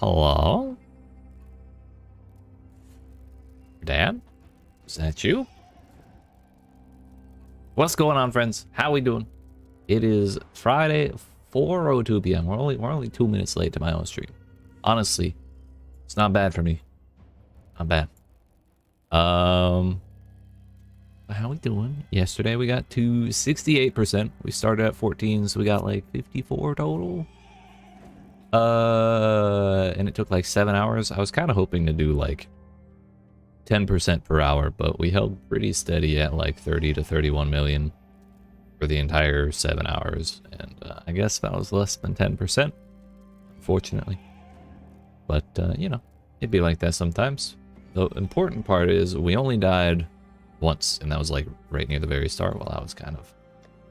Hello? Dad? Is that you? What's going on, friends? How we doing? It is Friday, 4:02 p.m. We're only 2 minutes late to my own stream. Honestly, it's not bad for me. Not bad. How we doing? Yesterday we got to 68%. We started at 14, so we got like 54 total. And it took like 7 hours. I was kind of hoping to do like 10% per hour, but we held pretty steady at like 30 to 31 million for the entire 7 hours. And I guess that was less than 10%, unfortunately. But, you know, it'd be like that sometimes. The important part is we only died once, and that was like right near the very start while I was kind of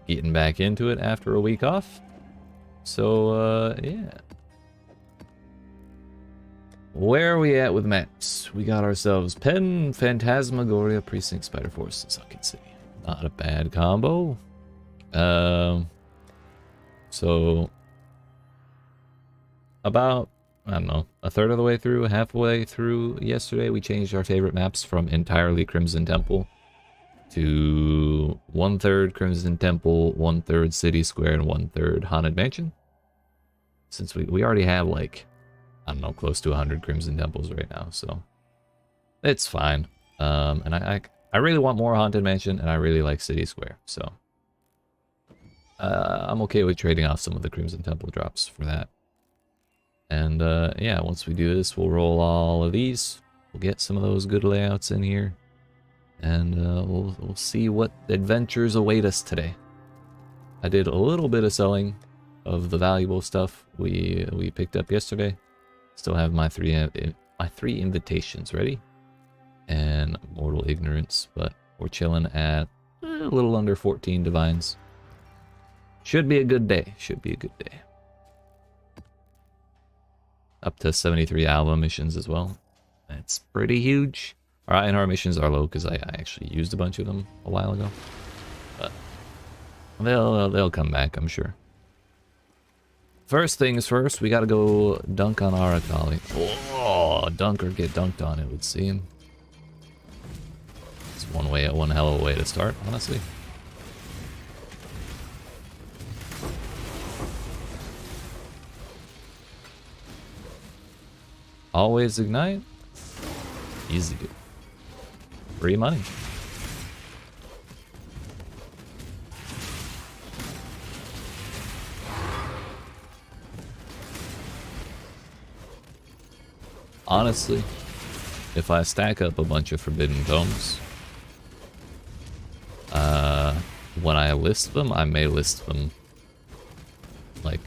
getting back into it after a week off. So, yeah. Where are we at with maps? We got ourselves Pen, Phantasmagoria, Precinct, Spider Force, and Sunken City. Not a bad combo. So about, I don't know, a third of the way through, halfway through yesterday, we changed our favorite maps from entirely Crimson Temple to 1/3 Crimson Temple, 1/3 City Square, and 1/3 Haunted Mansion. Since we already have like, I don't know, close to 100 Crimson Temples right now, so it's fine. And I really want more Haunted Mansion, and I really like City Square, so I'm okay with trading off some of the Crimson Temple drops for that. And yeah, once we do this, we'll roll all of these. We'll get some of those good layouts in here, and we'll see what adventures await us today. I did a little bit of selling of the valuable stuff we picked up yesterday. Still have my three invitations ready, and Mortal Ignorance, but we're chilling at a little under 14 divines. Should be a good day. Should be a good day. Up to 73 alpha missions as well. That's pretty huge. Our INR missions are low because I actually used a bunch of them a while ago, but they'll come back, I'm sure. First things first, we gotta go dunk on our Akali. Oh, dunk or get dunked on, it would seem. It's one hell of a way to start, honestly. Always ignite. Easy. Free money. Honestly, if I stack up a bunch of Forbidden Tomes, when I list them, I may list them like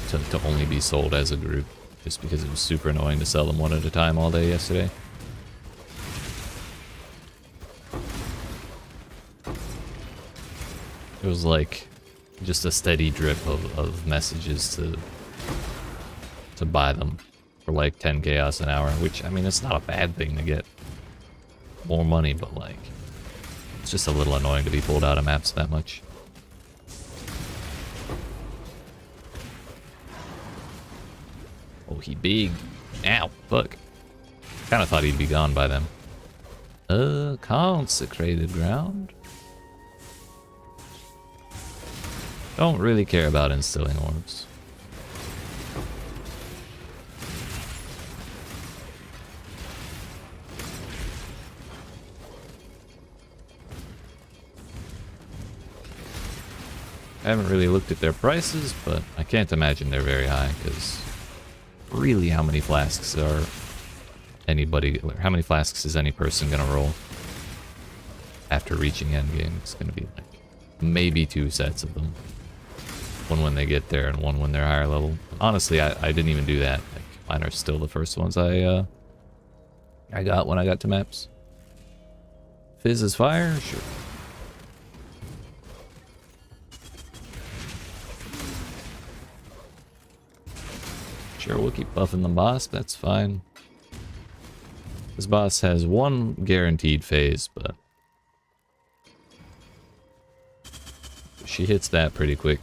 to only be sold as a group, just because it was super annoying to sell them one at a time all day yesterday. It was like just a steady drip of messages to buy them for like 10 chaos an hour, which, I mean, it's not a bad thing to get more money, but like, it's just a little annoying to be pulled out of maps that much. Oh, he big. Ow, fuck. Kinda thought he'd be gone by then. Consecrated ground. Don't really care about instilling orbs. I haven't really looked at their prices, but I can't imagine they're very high, because really how many flasks are how many flasks is any person gonna roll after reaching endgame? It's gonna be like maybe 2 sets of them. One when they get there and one when they're higher level. Honestly, I didn't even do that. Like, mine are still the first ones I got when I got to maps. Fizz is fire? Sure. Sure, we'll keep buffing the boss, that's fine. This boss has one guaranteed phase, but she hits that pretty quick,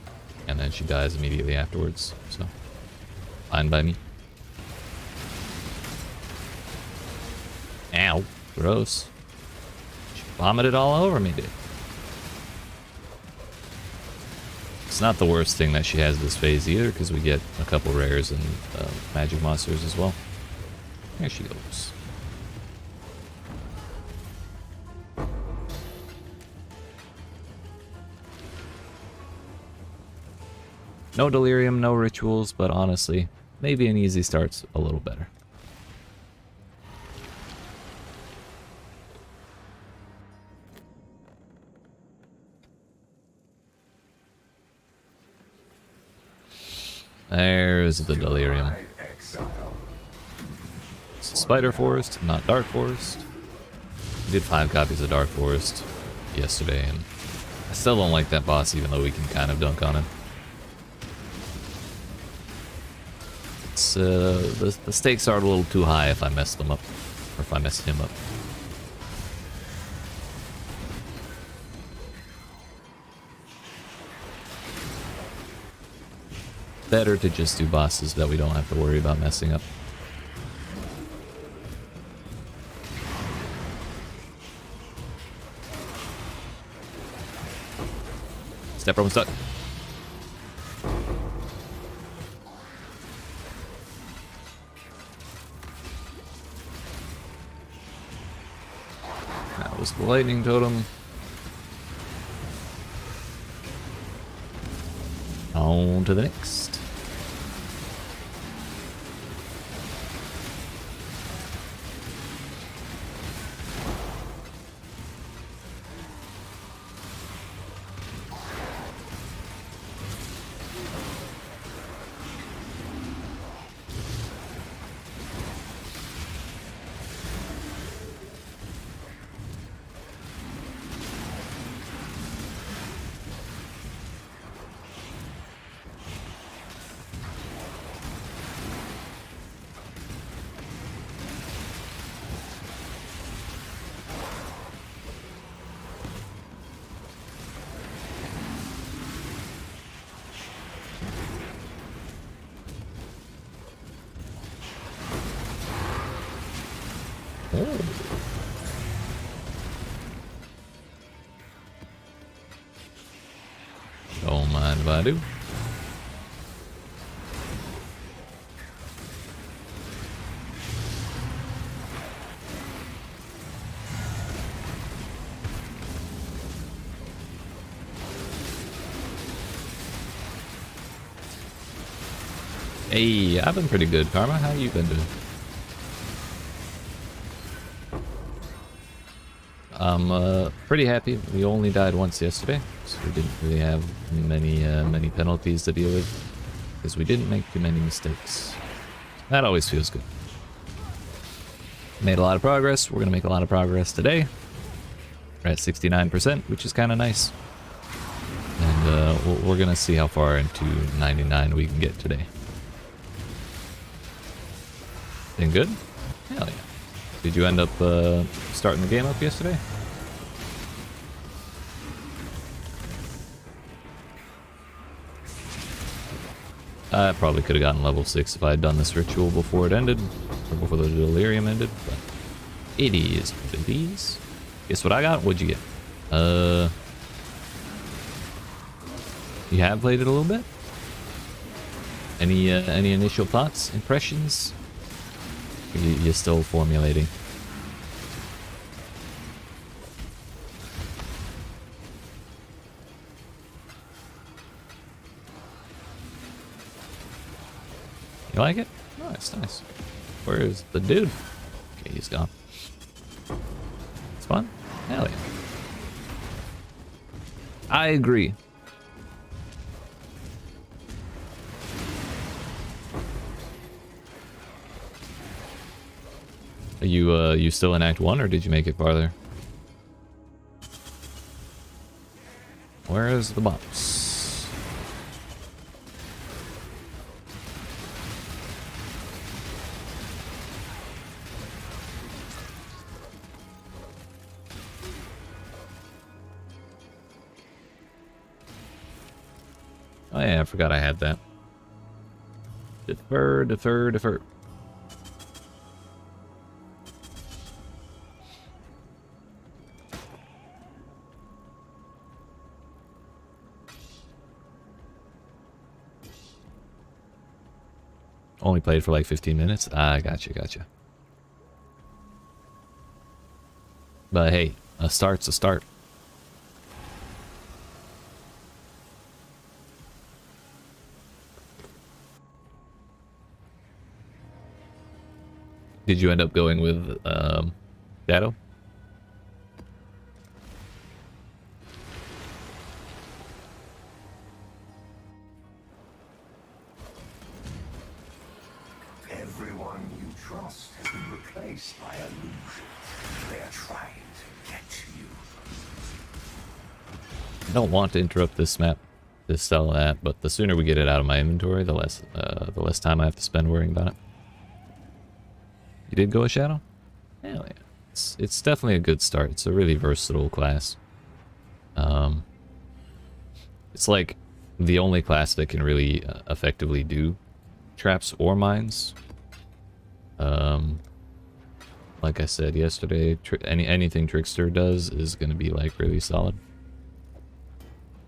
and then she dies immediately afterwards, so fine by me. Ow. Gross. She vomited all over me, dude. It's not the worst thing that she has this phase either, because we get a couple rares and magic monsters as well. There she goes. No delirium, no rituals, but honestly, maybe an easy start's a little better. There's the delirium. It's Spider Forest, not Dark Forest. We did 5 copies of Dark Forest yesterday, and I still don't like that boss, even though we can kind of dunk on him. It's the stakes are a little too high if I mess them up, or if I mess him up. Better to just do bosses that we don't have to worry about messing up. Step rope stuck. That was the lightning totem. On to the next. Don't mind if I do. Hey, I've been pretty good, Karma. How you been doing? I'm pretty happy. We only died once yesterday, so we didn't really have many penalties to deal with, because we didn't make too many mistakes. That always feels good. Made a lot of progress. We're gonna make a lot of progress today. We're at 69%, which is kind of nice. And we're gonna see how far into 99 we can get today. Been good? Hell yeah. Did you end up starting the game up yesterday? I probably could have gotten level 6 if I had done this ritual before it ended, or before the delirium ended, but it is what it is. Guess what I got? What'd you get? You have played it a little bit? Any initial thoughts, impressions? You're still formulating. You like it? Nice, nice. Where's the dude? Okay, he's gone. It's fun? Hell yeah. I agree. Are you still in Act 1, or did you make it farther? Where's the box? Oh yeah, I forgot I had that. Defer, defer, defer. Only played for like 15 minutes? Ah, gotcha, gotcha. But hey, a start's a start. Did you end up going with Shadow? Everyone you trust has been replaced by illusion. They are trying to get to you. I don't want to interrupt this map to sell that, but the sooner we get it out of my inventory, the less time I have to spend worrying about it. You did go with Shadow? Hell yeah. It's definitely a good start. It's a really versatile class. It's like the only class that can really effectively do traps or mines. Like I said yesterday, anything Trickster does is going to be like really solid.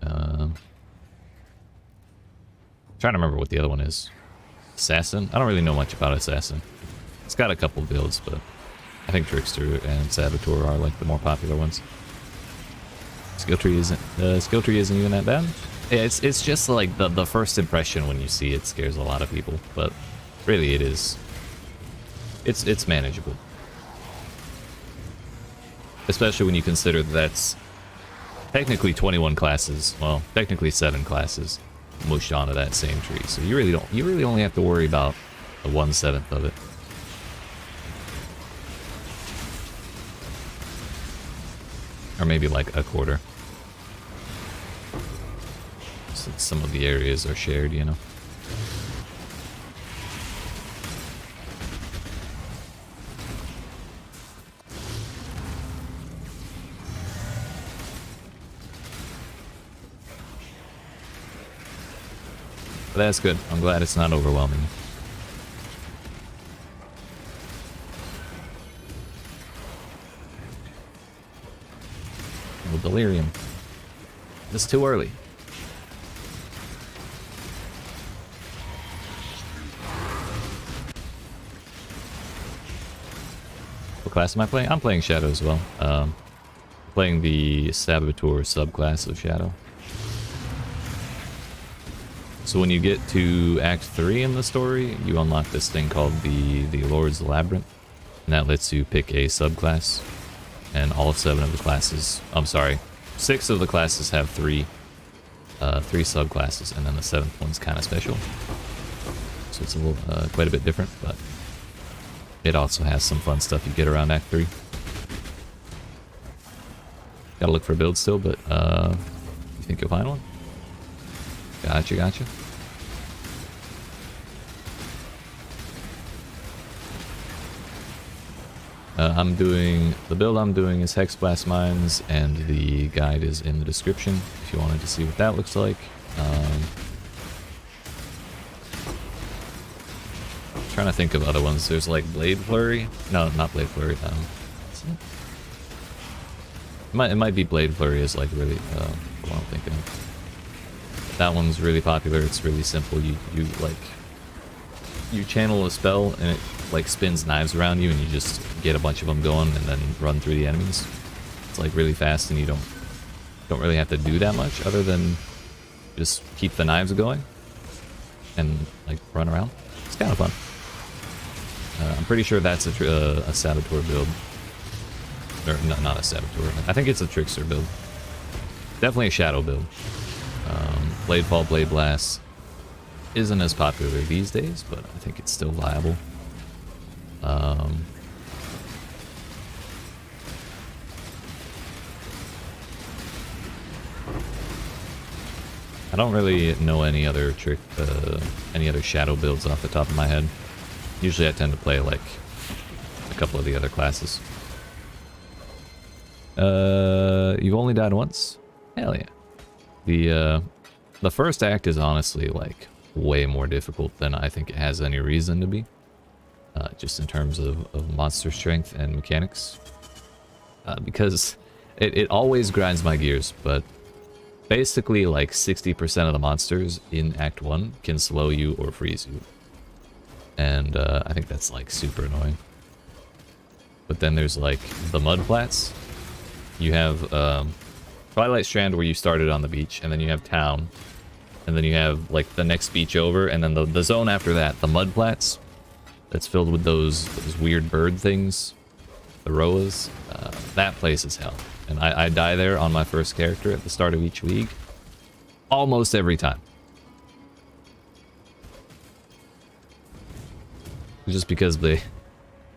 Trying to remember what the other one is. Assassin? I don't really know much about Assassin. It's got a couple builds, but I think Trickster and Saboteur are like the more popular ones. Skill tree isn't even that bad. Yeah, it's just like the first impression when you see it scares a lot of people, but really it is. It's manageable. Especially when you consider that that's technically 21 classes, well, technically 7 classes mushed onto that same tree. So you really only have to worry about the 1/7 of it. Or maybe like a quarter. Since some of the areas are shared, you know. But that's good. I'm glad it's not overwhelming. Oh, Delirium. It's too early. What class am I playing? I'm playing Shadow as well. Playing the Saboteur subclass of Shadow. So when you get to Act 3 in the story, you unlock this thing called the Lord's Labyrinth. And that lets you pick a subclass. And all 7 of the classes... I'm sorry. 6 of the classes have 3 subclasses, and then the 7th one's kind of special. So it's a little, quite a bit different, but it also has some fun stuff you get around Act 3. Gotta look for a build still, but you think you'll find one? Gotcha, gotcha. The build I'm doing is Hexblast Mines, and the guide is in the description if you wanted to see what that looks like. Trying to think of other ones. There's like Blade Flurry. No, not Blade Flurry. It might be Blade Flurry is like really what I'm thinking of. That one's really popular. It's really simple. You channel a spell and it like spins knives around you, and you just get a bunch of them going and then run through the enemies. It's like really fast, and you don't really have to do that much other than just keep the knives going and like run around. It's kind of fun. I'm pretty sure that's a Saboteur build. Or not a Saboteur. I think it's a Trickster build. Definitely a Shadow build. Bladefall, Blade Blast isn't as popular these days, but I think it's still viable. I don't really know any other Shadow builds off the top of my head. Usually I tend to play like a couple of the other classes. You've only died once? Hell yeah. The first act is honestly like way more difficult than I think it has any reason to be. Just in terms of monster strength and mechanics. Because it always grinds my gears, but basically like 60% of the monsters in Act 1 can slow you or freeze you. And I think that's like super annoying. But then there's like the mud flats. You have Twilight Strand where you started on the beach, and then you have town, and then you have like the next beach over, and then the zone after that, the mud flats, that's filled with those weird bird things, the roas. That place is hell, and I die there on my first character at the start of each league, almost every time. Just because they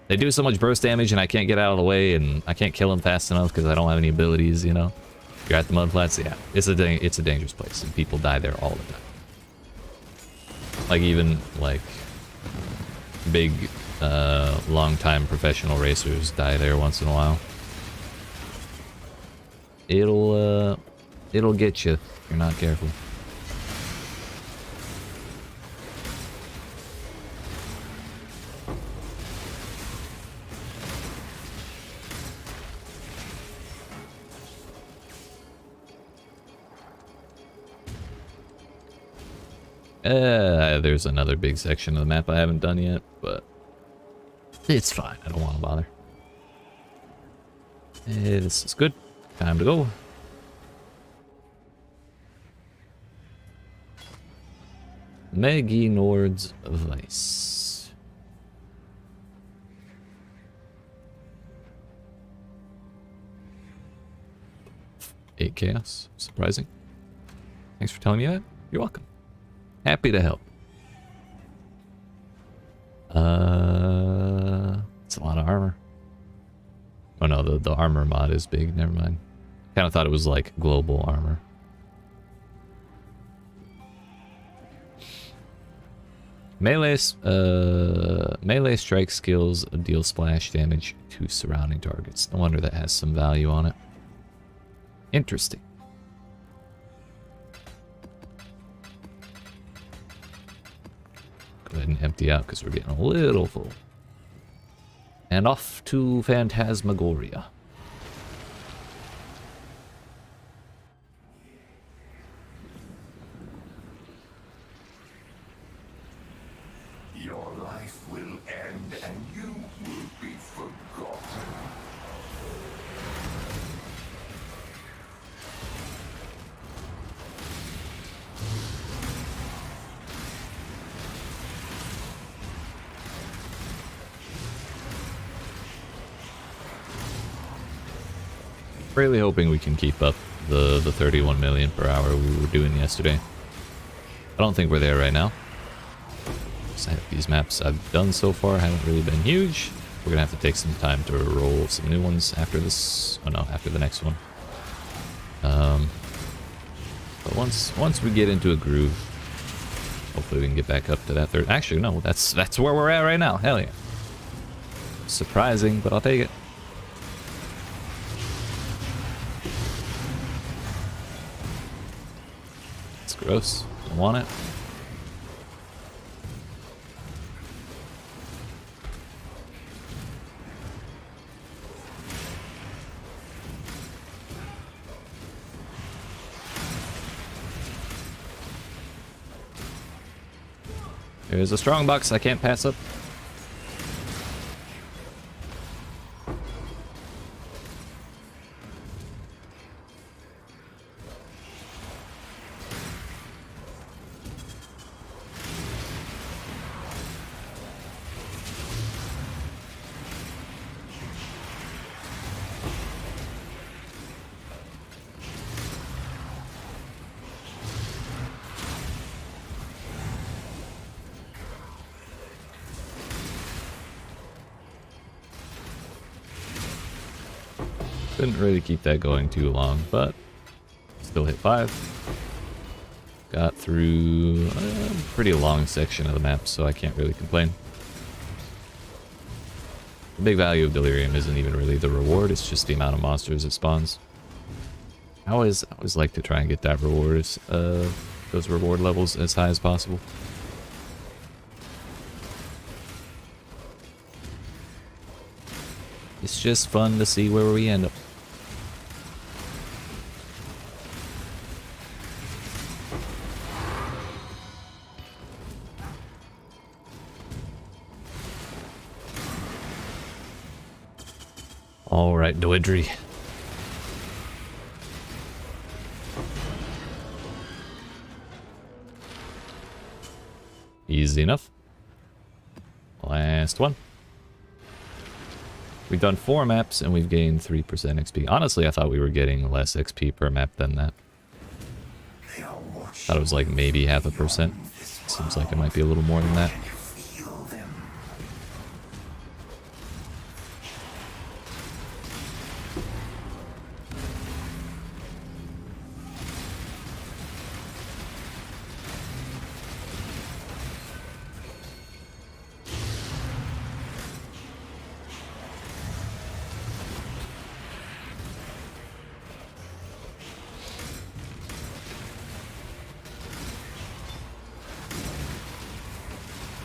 do so much burst damage, and I can't get out of the way, and I can't kill them fast enough because I don't have any abilities, you know. You're at the mud flats, yeah. It's a dangerous place, and people die there all the time. Like even like big, long-time professional racers die there once in a while. It'll get you if you're not careful. There's another big section of the map I haven't done yet, but it's fine. I don't want to bother. This is good. Time to go. Megi Nord's Vice. Eight Chaos. Surprising. Thanks for telling me that. You're welcome. Happy to help. It's a lot of armor. Oh no, the armor mod is big. Never mind. Kind of thought it was like global armor. Melee strike skills deal splash damage to surrounding targets. No wonder that has some value on it. Interesting. Go ahead and empty out because we're getting a little full. And off to Phantasmagoria. Your life will end and you will be forgotten. Really hoping we can keep up the 31 million per hour we were doing yesterday. I don't think we're there right now. These maps I've done so far haven't really been huge. We're gonna have to take some time to roll some new ones after this. Oh no, after the next one. But once we get into a groove, hopefully we can get back up to that third. Actually, no, that's where we're at right now. Hell yeah. Surprising, but I'll take it. It's gross. Don't want it. There's a strong box I can't pass up. Couldn't really keep that going too long, but still hit 5. Got through a pretty long section of the map, so I can't really complain. The big value of Delirium isn't even really the reward, it's just the amount of monsters it spawns. I always like to try and get that reward, those reward levels as high as possible. It's just fun to see where we end up. Alright, Dwidry. Easy enough. Last one. We've done 4 maps and we've gained 3% XP. Honestly, I thought we were getting less XP per map than that. Thought it was like maybe 0.5%. Seems like it might be a little more than that.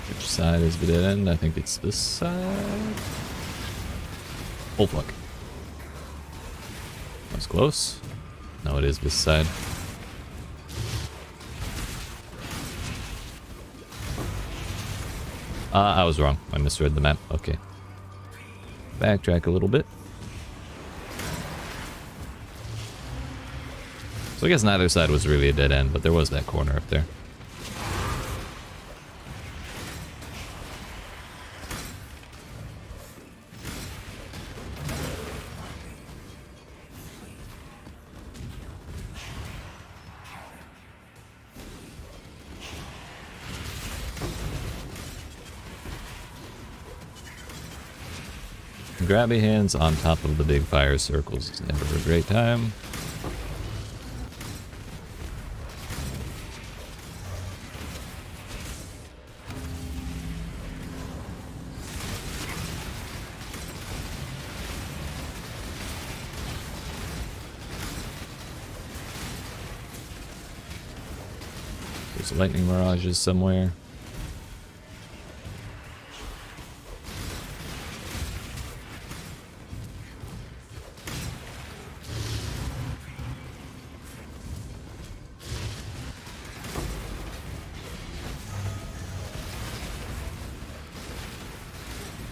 Which side is the dead end? I think it's this side. Oh fuck. That was close. No, it is this side. I was wrong. I misread the map. Okay. Backtrack a little bit. So I guess neither side was really a dead end, but there was that corner up there. Grabby hands on top of the big fire circles is never a great time. There's lightning mirages somewhere.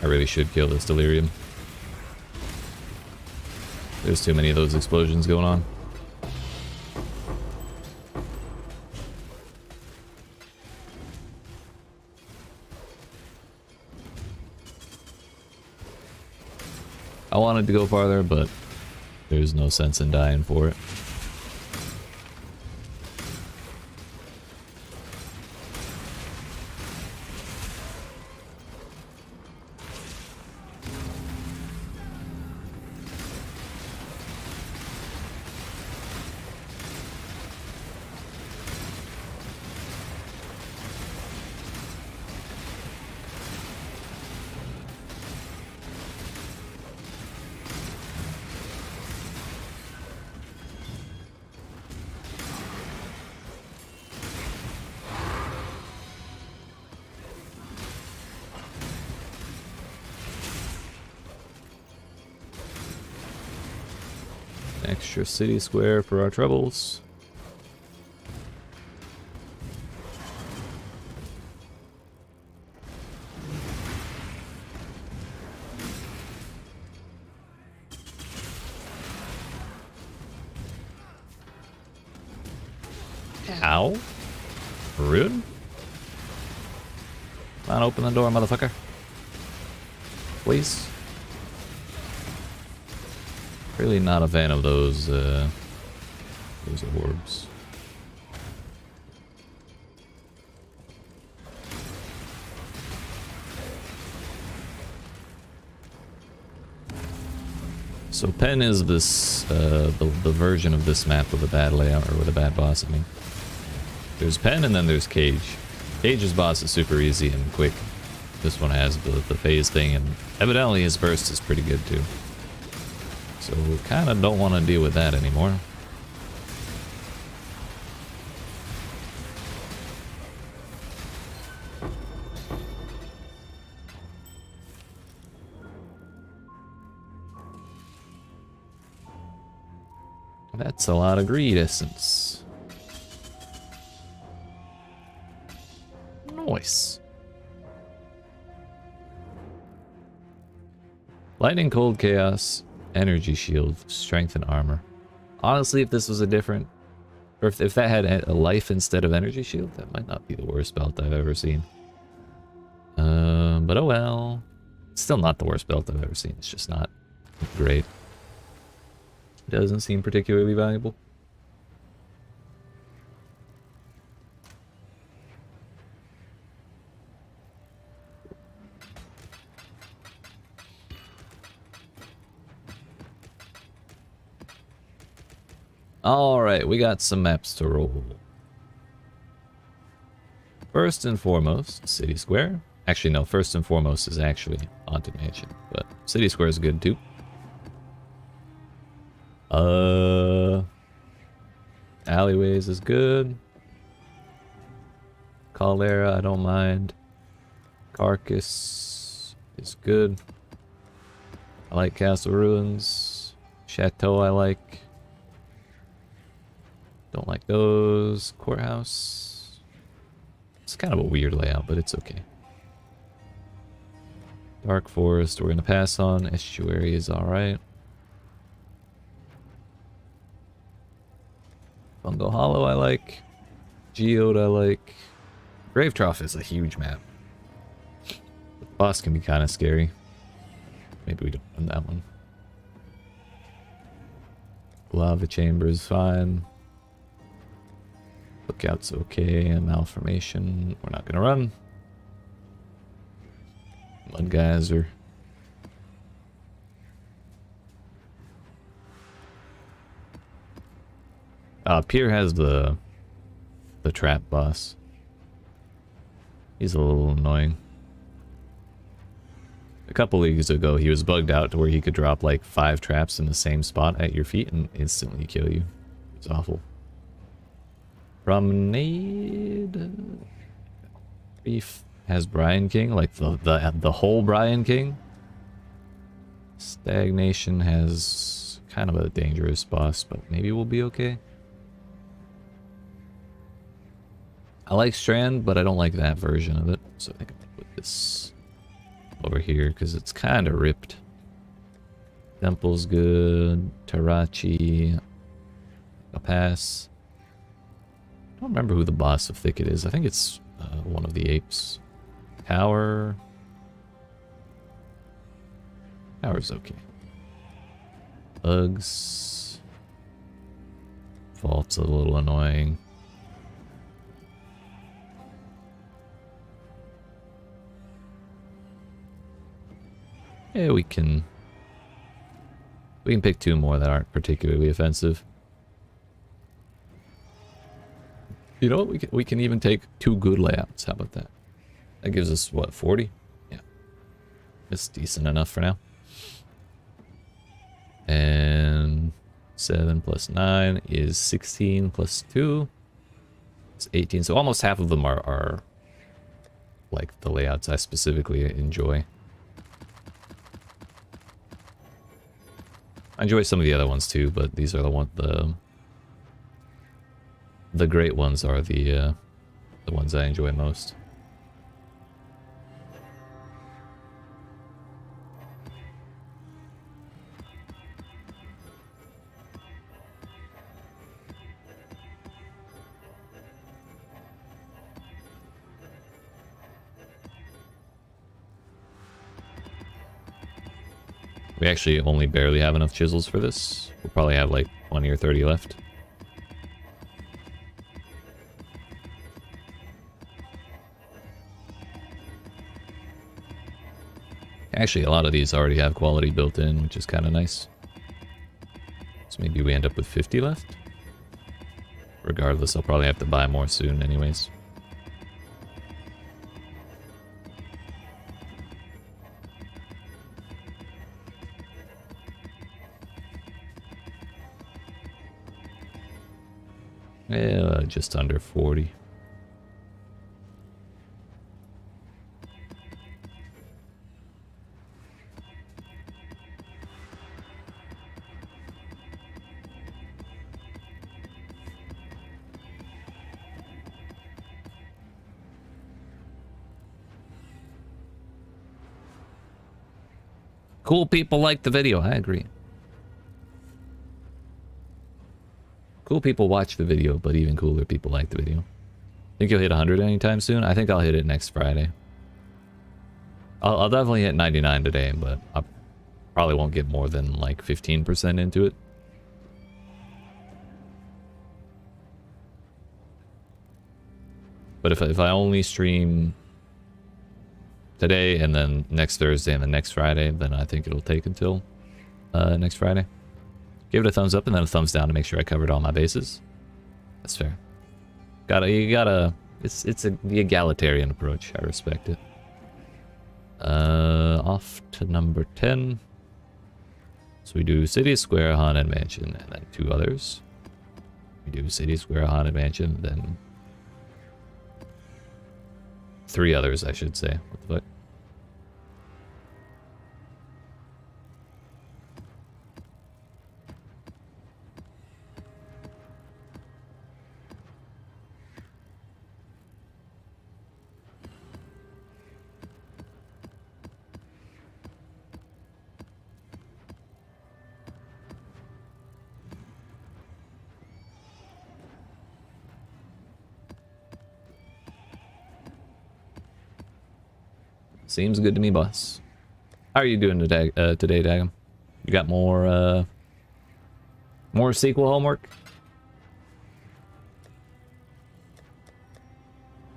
I really should kill this delirium. There's too many of those explosions going on. I wanted to go farther, but there's no sense in dying for it. Extra city square for our troubles. Ow. Rude. Come on, open the door, motherfucker. Please. Really not a fan of those orbs. So Pen is this the version of this map with a bad layout, or with a bad boss. I mean, there's Pen and then there's Cage. Cage's boss is super easy and quick. This one has the phase thing, and evidently his burst is pretty good too. So we kind of don't want to deal with that anymore. That's a lot of greed essence. Nice. Lightning Cold Chaos Energy shield, strength and armor. Honestly, if this was a different, or if that had a life instead of energy shield, that might not be the worst belt I've ever seen. But oh well. It's still not the worst belt I've ever seen. It's just not great. Doesn't seem particularly valuable. Alright, we got some maps to roll. First and foremost, City Square. Actually, no, first and foremost is actually Haunted Mansion, but City Square is good too. Alleyways is good. Caldera, I don't mind. Carcass is good. I like Castle Ruins. Chateau I like. Don't like those. Courthouse. It's kind of a weird layout, but it's okay. Dark Forest, we're gonna pass on. Estuary is alright. Fungo Hollow I like. Geode I like. Grave Trough is a huge map. The boss can be kind of scary. Maybe we don't run that one. Lava Chamber is fine. Lookout's okay. Malformation, we're not gonna run. Mud Geyser. Pier has the trap boss. He's a little annoying. A couple leagues ago, he was bugged out to where he could drop like 5 traps in the same spot at your feet and instantly kill you. It was awful. Promenade. Reef has Brian King, like the whole Brian King. Stagnation has kind of a dangerous boss, but maybe we'll be okay. I like Strand, but I don't like that version of it, so I think I'm gonna put this over here because it's kind of ripped. Temple's good. Tarachi. A pass. I don't remember who the boss of Thicket is. I think it's one of the apes. Tower. Tower's okay. Bugs. Vault's a little annoying. Yeah, we can pick 2 more that aren't particularly offensive. You know what? We can even take 2 good layouts. How about that? That gives us what, 40? Yeah, it's decent enough for now. And 7 plus 9 is 16 plus 2. It's 18. So almost half of them are like the layouts I specifically enjoy. I enjoy some of the other ones too, but these are the great ones are the ones I enjoy most. We actually only barely have enough chisels for this. We'll probably have like 20 or 30 left. Actually, a lot of these already have quality built in, which is kind of nice. So maybe we end up with 50 left. Regardless, I'll probably have to buy more soon anyways. Yeah, just under 40. Cool people like the video, I agree. Cool people watch the video, but even cooler people like the video. Think you'll hit 100 anytime soon? I think I'll hit it next Friday. I'll definitely hit 99 today, but I probably won't get more than like 15% into it. But if I only stream today and then next Thursday and then next Friday, then I think it'll take until next Friday. Give it a thumbs up and then a thumbs down to make sure I covered all my bases. That's fair. It's the egalitarian approach. I respect it. Off to number 10. So we do City, Square, Haunted Mansion, and then 2 others. We do City, Square, Haunted Mansion, then 3 others, I should say. What the fuck? Seems good to me, boss. How are you doing today, Dagum? You got more sequel homework?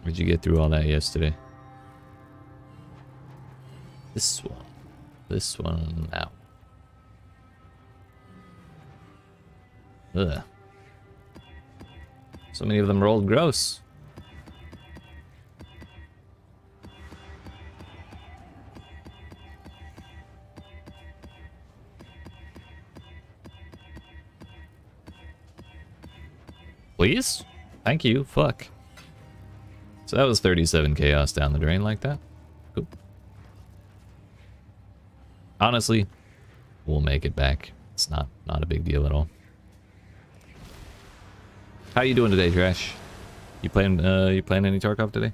Did you get through all that yesterday? This one now. Ugh. So many of them rolled gross. Please? Thank you. Fuck. So that was 37 chaos down the drain like that. Cool. Honestly, we'll make it back. It's not a big deal at all. How you doing today, Trash? You playing any Tarkov today?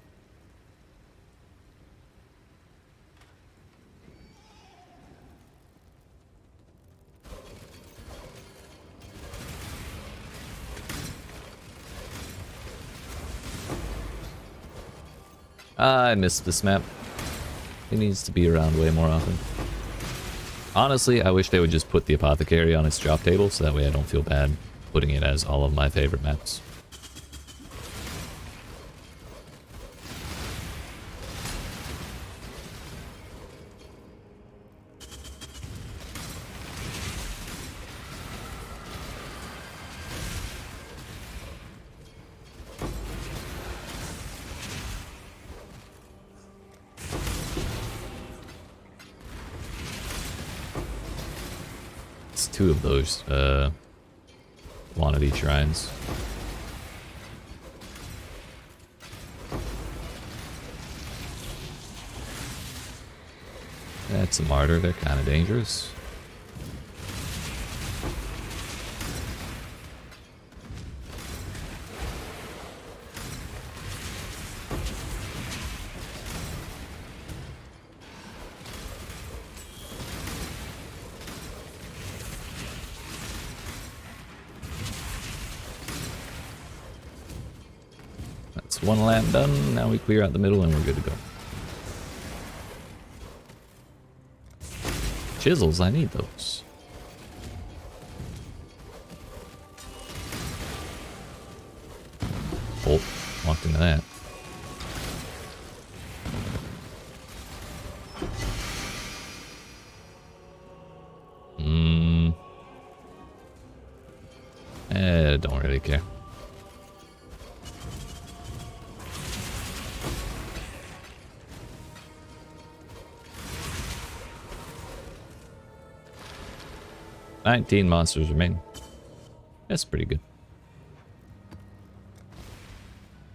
I missed this map. It needs to be around way more often. Honestly, I wish they would just put the apothecary on its drop table so that way I don't feel bad putting it as all of my favorite maps. It's 2 of those quantity shrines. That's a martyr, they're kind of dangerous. That's 1 lap done, now we clear out the middle and we're good to go. Chisels, I need those. Oh, walked into that. Don't really care. $19 monsters remain. That's pretty good.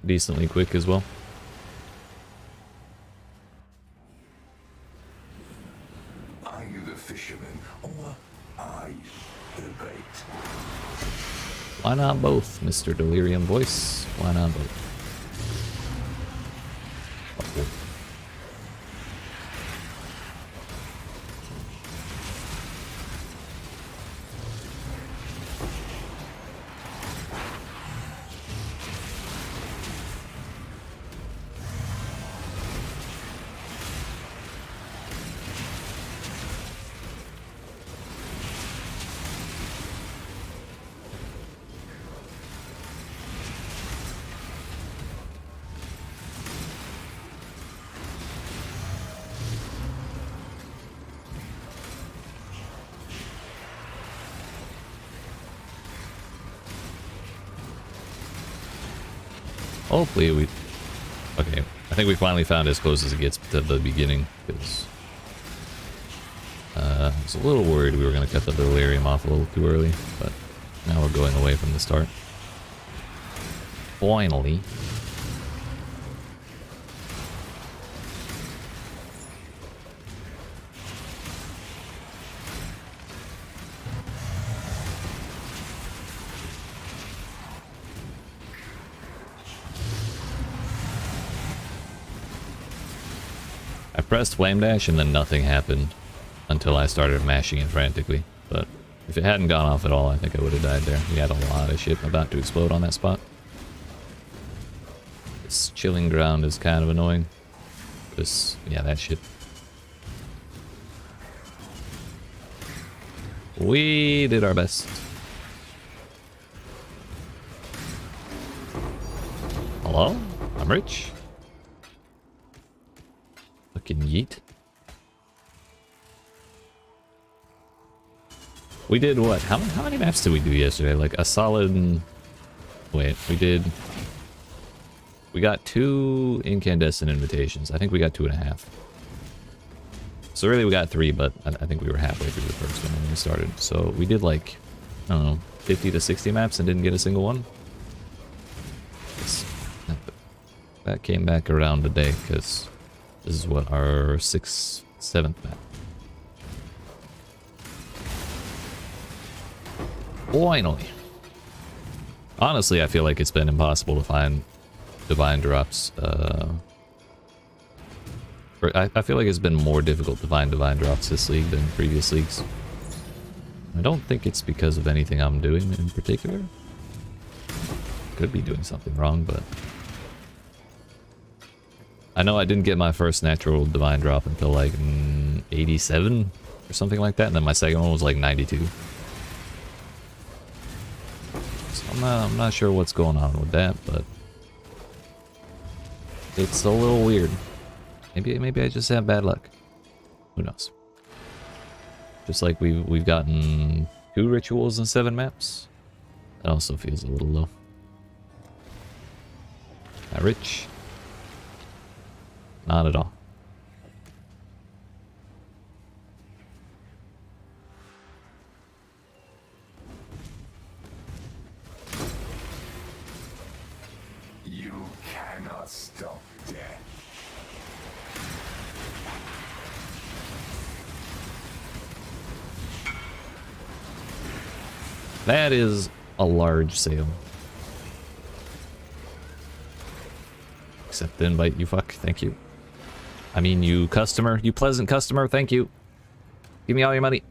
Decently quick as well. Are you the fisherman or are you the bait? Why not both, Mr. Delirium Voice? Why not both? Uh-oh. Hopefully we... Okay, I think we finally found as close as it gets to the beginning, because... I was a little worried we were going to cut the delirium off a little too early, but now we're going away from the start. Finally. I pressed Flame Dash and then nothing happened until I started mashing it frantically. But if it hadn't gone off at all, I think I would have died there. We had a lot of shit about to explode on that spot. This chilling ground is kind of annoying. This, yeah, that shit. We did our best. Hello? I'm rich. Fucking yeet. We did what? How many maps did we do yesterday? Like a solid... Wait, we got 2 incandescent invitations. I think we got 2.5. So really we got 3, but I think we were halfway through the first one when we started. So we did like, I don't know, 50 to 60 maps and didn't get a single one. That came back around today because this is what, our 6th, 7th map. Finally. Honestly, I feel like it's been impossible to find divine drops. I feel like it's been more difficult to find divine drops this league than previous leagues. I don't think it's because of anything I'm doing in particular. Could be doing something wrong, but... I know I didn't get my first natural divine drop until like 87 or something like that, and then my second one was like 92. So I'm not sure what's going on with that, but it's a little weird. Maybe I just have bad luck. Who knows? Just like we've gotten 2 rituals in 7 maps. That also feels a little low. Not rich. Not at all. You cannot stop death. That is a large sale. Accept the invite, you fuck. Thank you. I mean, you customer. You pleasant customer. Thank you. Give me all your money.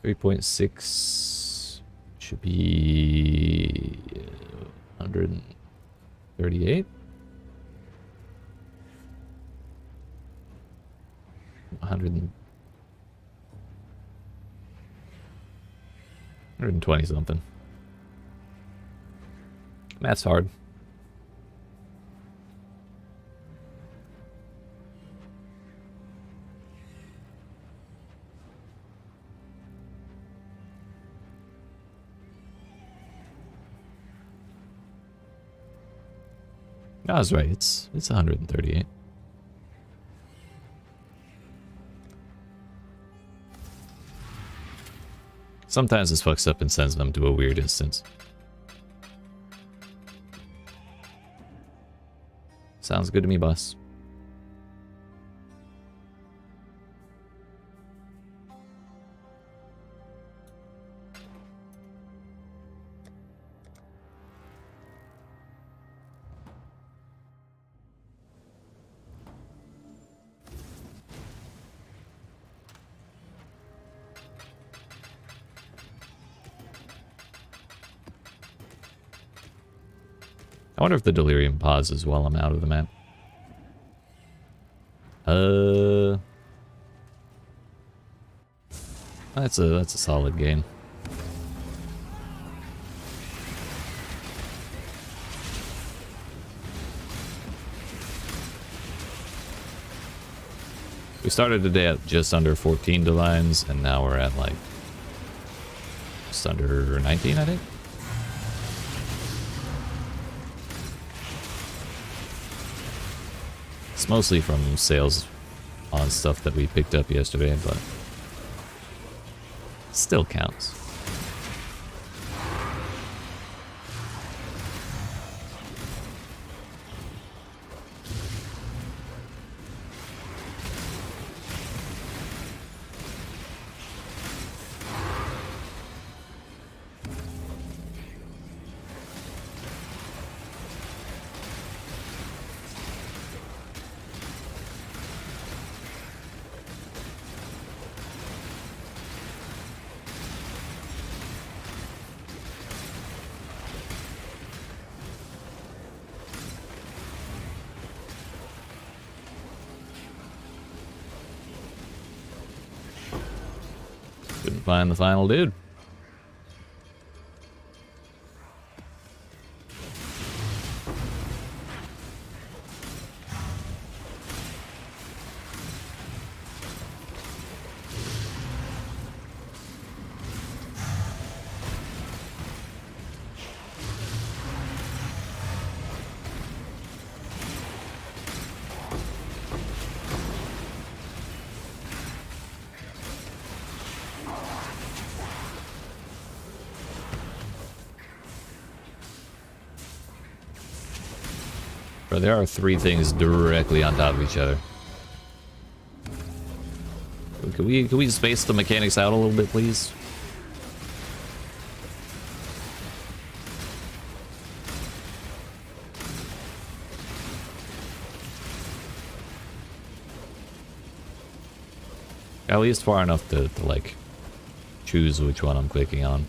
$3.6 should be 138. 120 something. That's hard. I was right. It's 138. Sometimes this fucks up and sends them to a weird instance. Sounds good to me, boss. I wonder if the delirium pauses while I'm out of the map. That's a solid gain. We started today at just under 14 divines, and now we're at like just under 19, I think. It's mostly from sales on stuff that we picked up yesterday, but still counts. Couldn't find the final dude. Bro, there are 3 things directly on top of each other. Can we space the mechanics out a little bit, please? At least far enough to like choose which one I'm clicking on.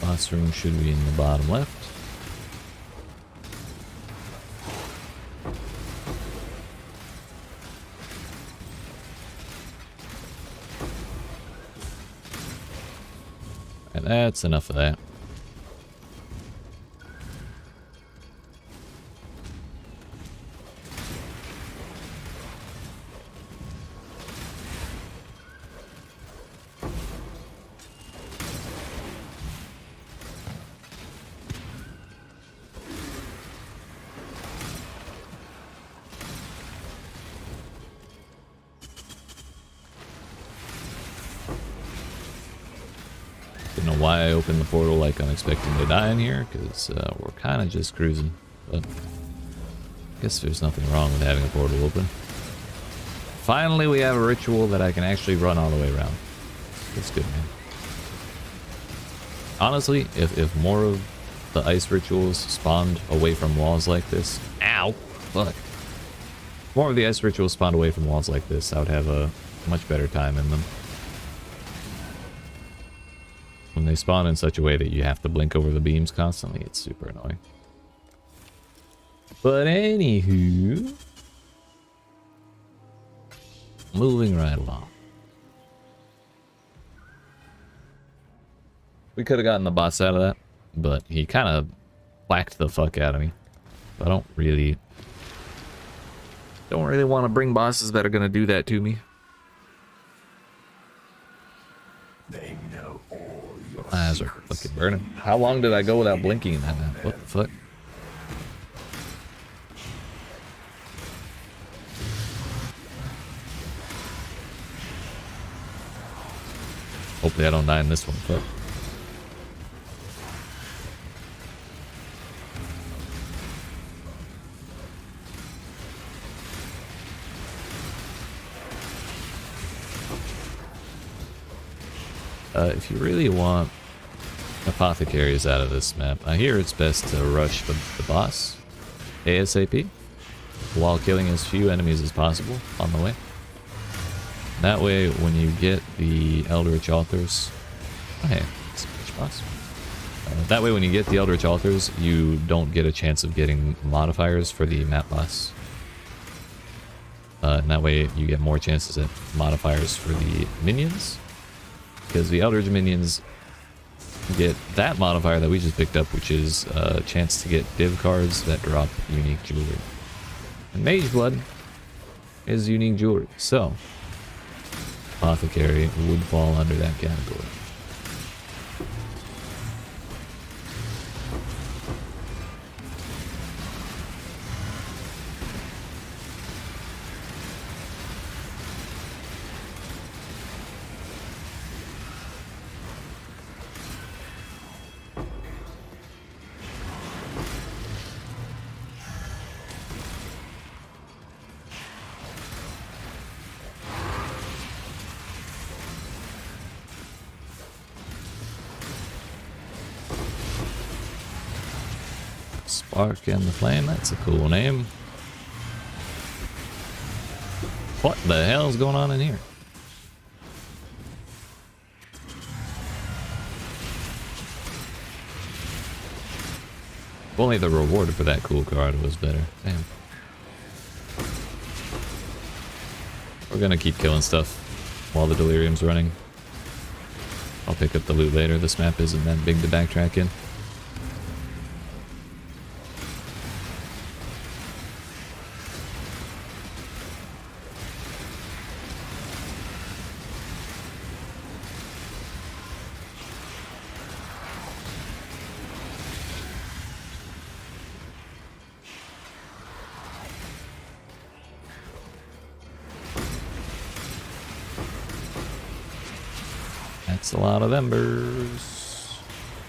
Boss room should be in the bottom left. And that's enough of that. Don't know why I opened the portal like I'm expecting to die in here, because we're kind of just cruising. But I guess there's nothing wrong with having a portal open. Finally, we have a ritual that I can actually run all the way around. That's good, man. Honestly, if more of the ice rituals spawned away from walls like this... Ow! Fuck. If more of the ice rituals spawned away from walls like this, I would have a much better time in them. When they spawn in such a way that you have to blink over the beams constantly, it's super annoying. But anywho... moving right along. We could have gotten the boss out of that, but he kind of whacked the fuck out of me. I don't really want to bring bosses that are going to do that to me. They know all your My eyes are fucking burning. How long did I go without blinking in that map? What the fuck? Hopefully I don't die in this one. Fuck. If you really want apothecaries out of this map. I hear it's best to rush the boss ASAP while killing as few enemies as possible on the way. That way, when you get the Eldritch Authors... Oh, hey, it's a pitch boss. That way, when you get the Eldritch Authors, you don't get a chance of getting modifiers for the map boss. And that way, you get more chances at modifiers for the minions. Because the Eldritch minions get that modifier that we just picked up, which is a chance to get div cards that drop unique jewelry. And Mage Blood is unique jewelry, so Apothecary would fall under that category. Spark and the Flame, that's a cool name. What the hell's going on in here? If only the reward for that cool card was better. Damn. We're gonna keep killing stuff while the Delirium's running. I'll pick up the loot later. This map isn't that big to backtrack in. That's a lot of embers.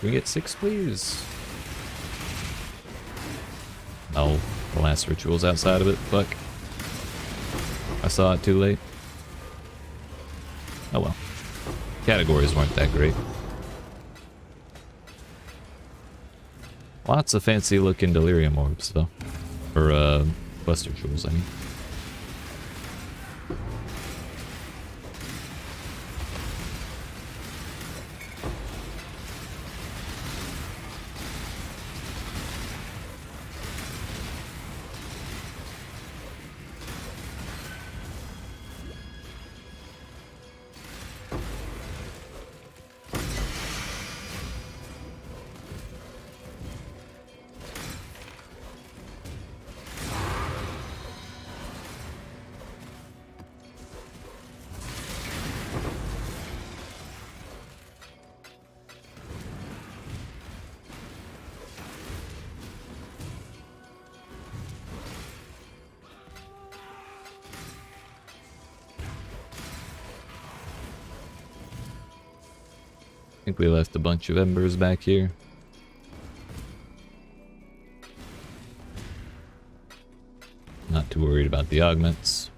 Can we get 6, please? No, the last ritual's outside of it. Fuck. I saw it too late. Oh well. Categories weren't that great. Lots of fancy looking delirium orbs though. Or buster jewels, I mean. I think we left a bunch of embers back here. Not too worried about the augments.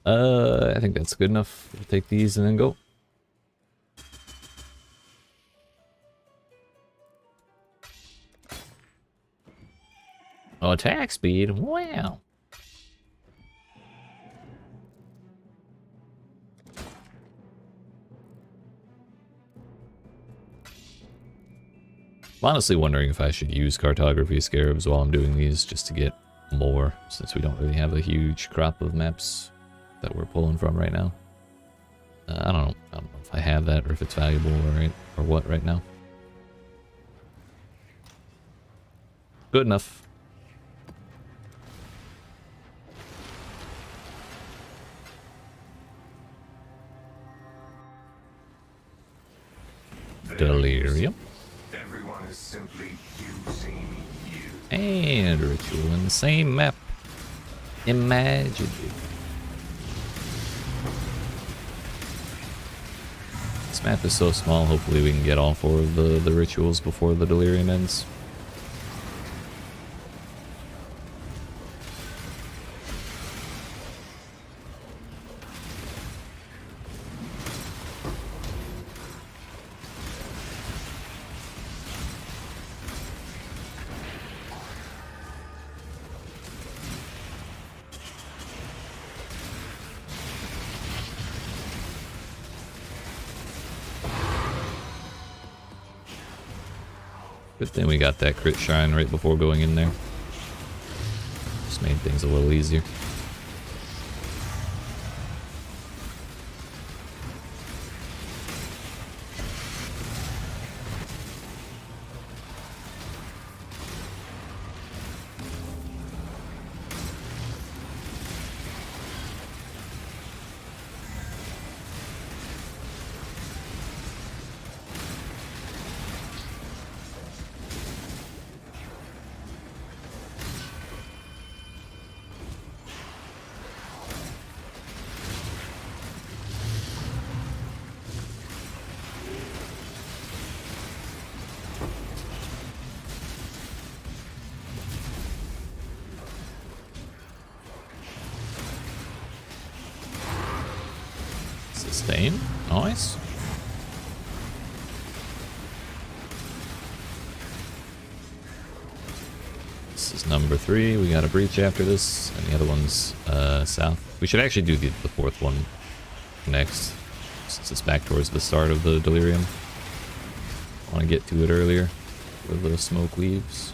I think that's good enough. We'll take these and then go. Oh, attack speed? Wow. I'm honestly wondering if I should use cartography scarabs while I'm doing these just to get more, since we don't really have a huge crop of maps that we're pulling from right now. I don't know if I have that or if it's valuable or what right now. Good enough. Delirium. Everyone is simply using you. And ritual in the same map. Imagine it. This map is so small, hopefully we can get all 4 of the rituals before the delirium ends. Good thing we got that crit shrine right before going in there. Just made things a little easier. Sustain. Nice. This is number 3. We got a breach after this, and the other one's south. We should actually do the fourth one next, since it's back towards the start of the delirium. I want to get to it earlier where the smoke leaves.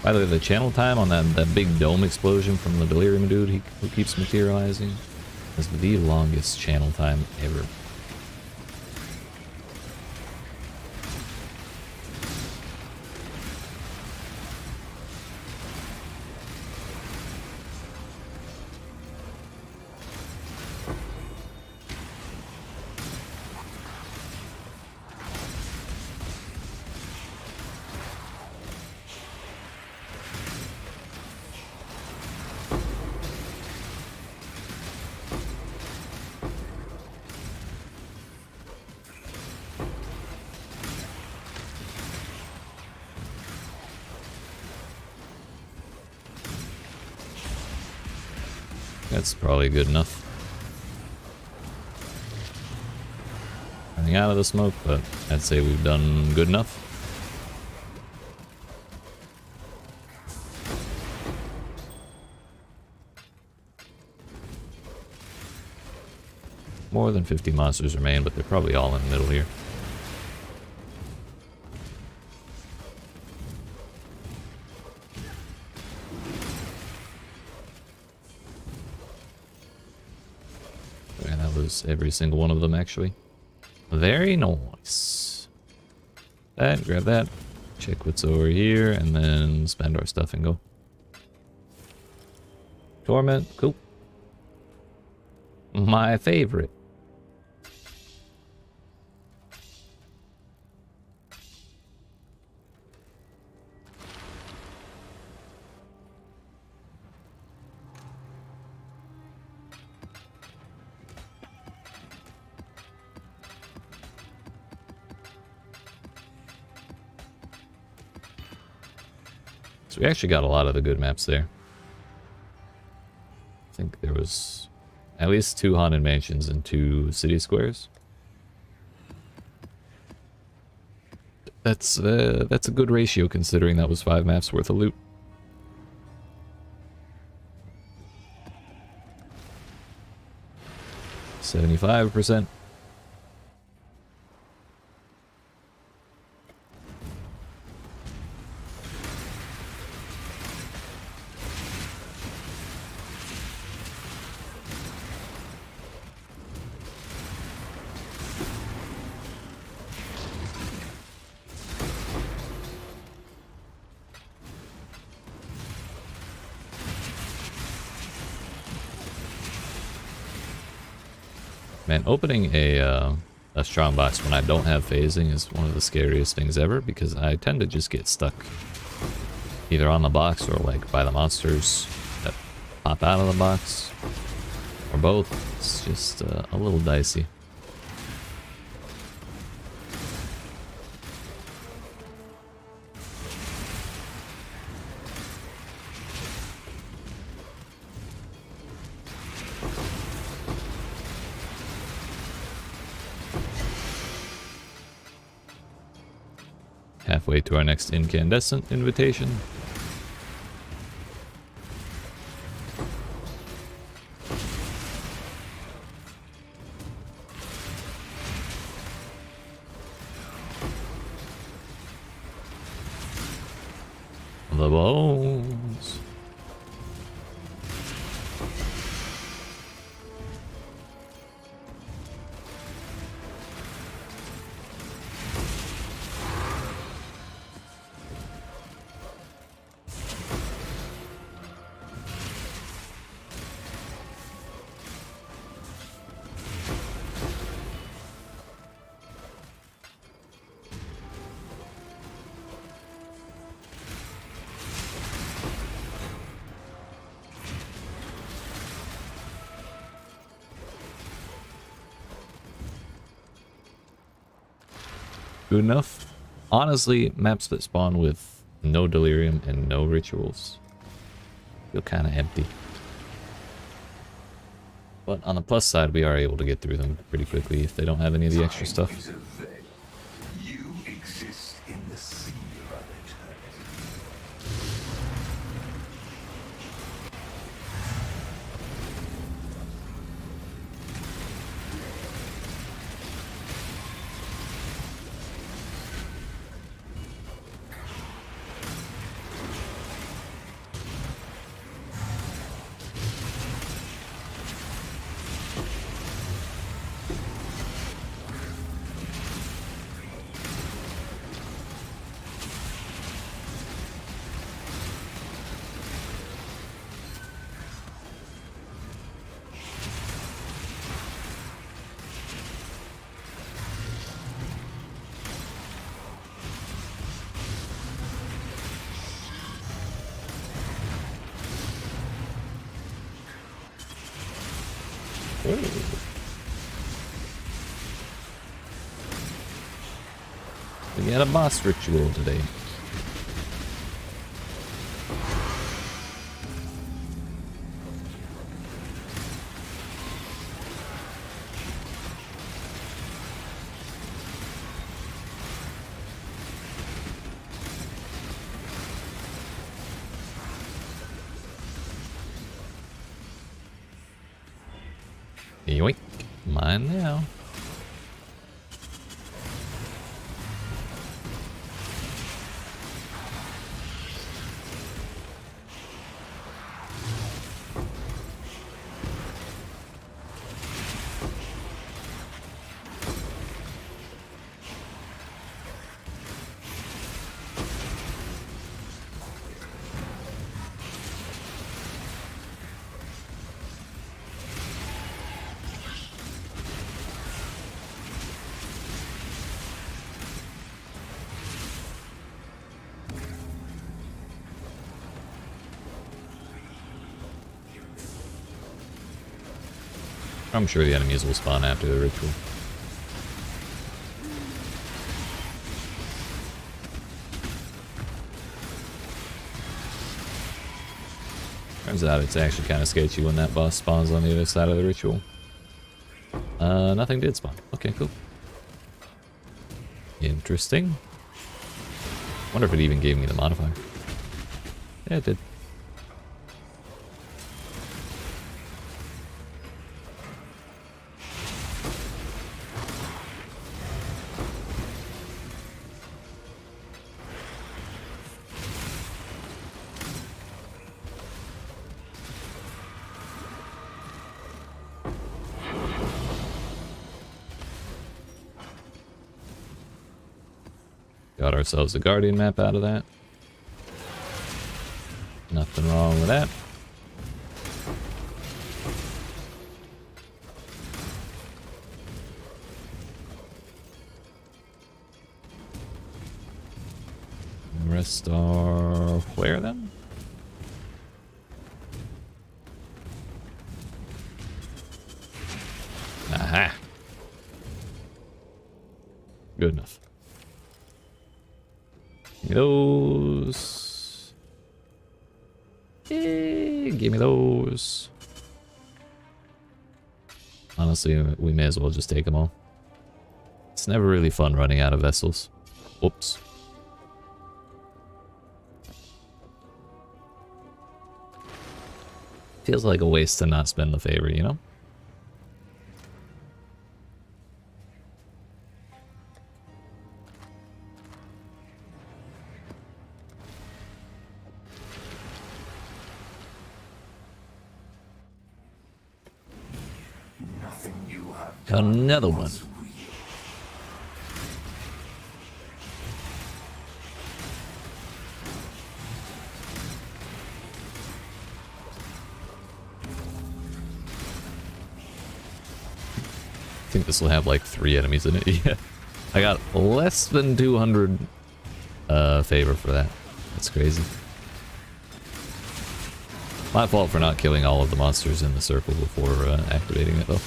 By the way, the channel time on that big dome explosion from the delirium dude who keeps materializing is the longest channel time ever. That's probably good enough. Running out of the smoke, but I'd say we've done good enough. More than 50 monsters remain, but they're probably all in the middle here. Every single one of them, actually. Very nice. That, grab that, check what's over here, and then spend our stuff and go. Torment, cool. My favorite. So we actually got a lot of the good maps there. I think there was at least 2 haunted mansions and 2 city squares. That's a good ratio considering that was 5 maps worth of loot. %. Man, opening a strong box when I don't have phasing is one of the scariest things ever, because I tend to just get stuck either on the box or like by the monsters that pop out of the box, or both. It's just a little dicey. Halfway to our next incandescent invitation. the bones. Good enough. Honestly, maps that spawn with no delirium and no rituals feel kind of empty. But on the plus side, we are able to get through them pretty quickly if they don't have any of the extra stuff. You exist in the sea of eternity. We had a boss ritual today. Yoink. Mine now. I'm sure the enemies will spawn after the ritual. Turns out it's actually kind of sketchy when that boss spawns on the other side of the ritual. Nothing did spawn. Okay, cool. Interesting. Wonder if it even gave me the modifier. Yeah, it did. Got ourselves a Guardian map out of that. Nothing wrong with that. The rest are where then? Aha! Good enough. Give me those. Give me those. Honestly, we may as well just take them all. It's never really fun running out of vessels. Whoops. Feels like a waste to not spend the favor, you know? nothing you have done Another one. was real. I think this will have like 3 enemies in it. Yeah. I got less than 200 favor for that. That's crazy. My fault for not killing all of the monsters in the circle before activating it, though.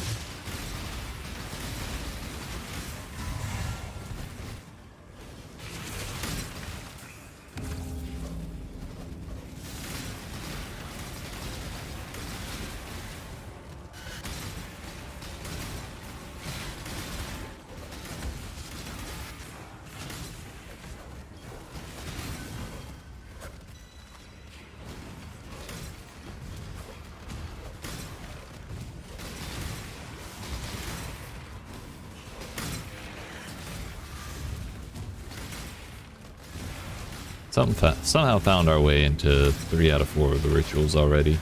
Somehow found our way into 3 out of 4 of the rituals already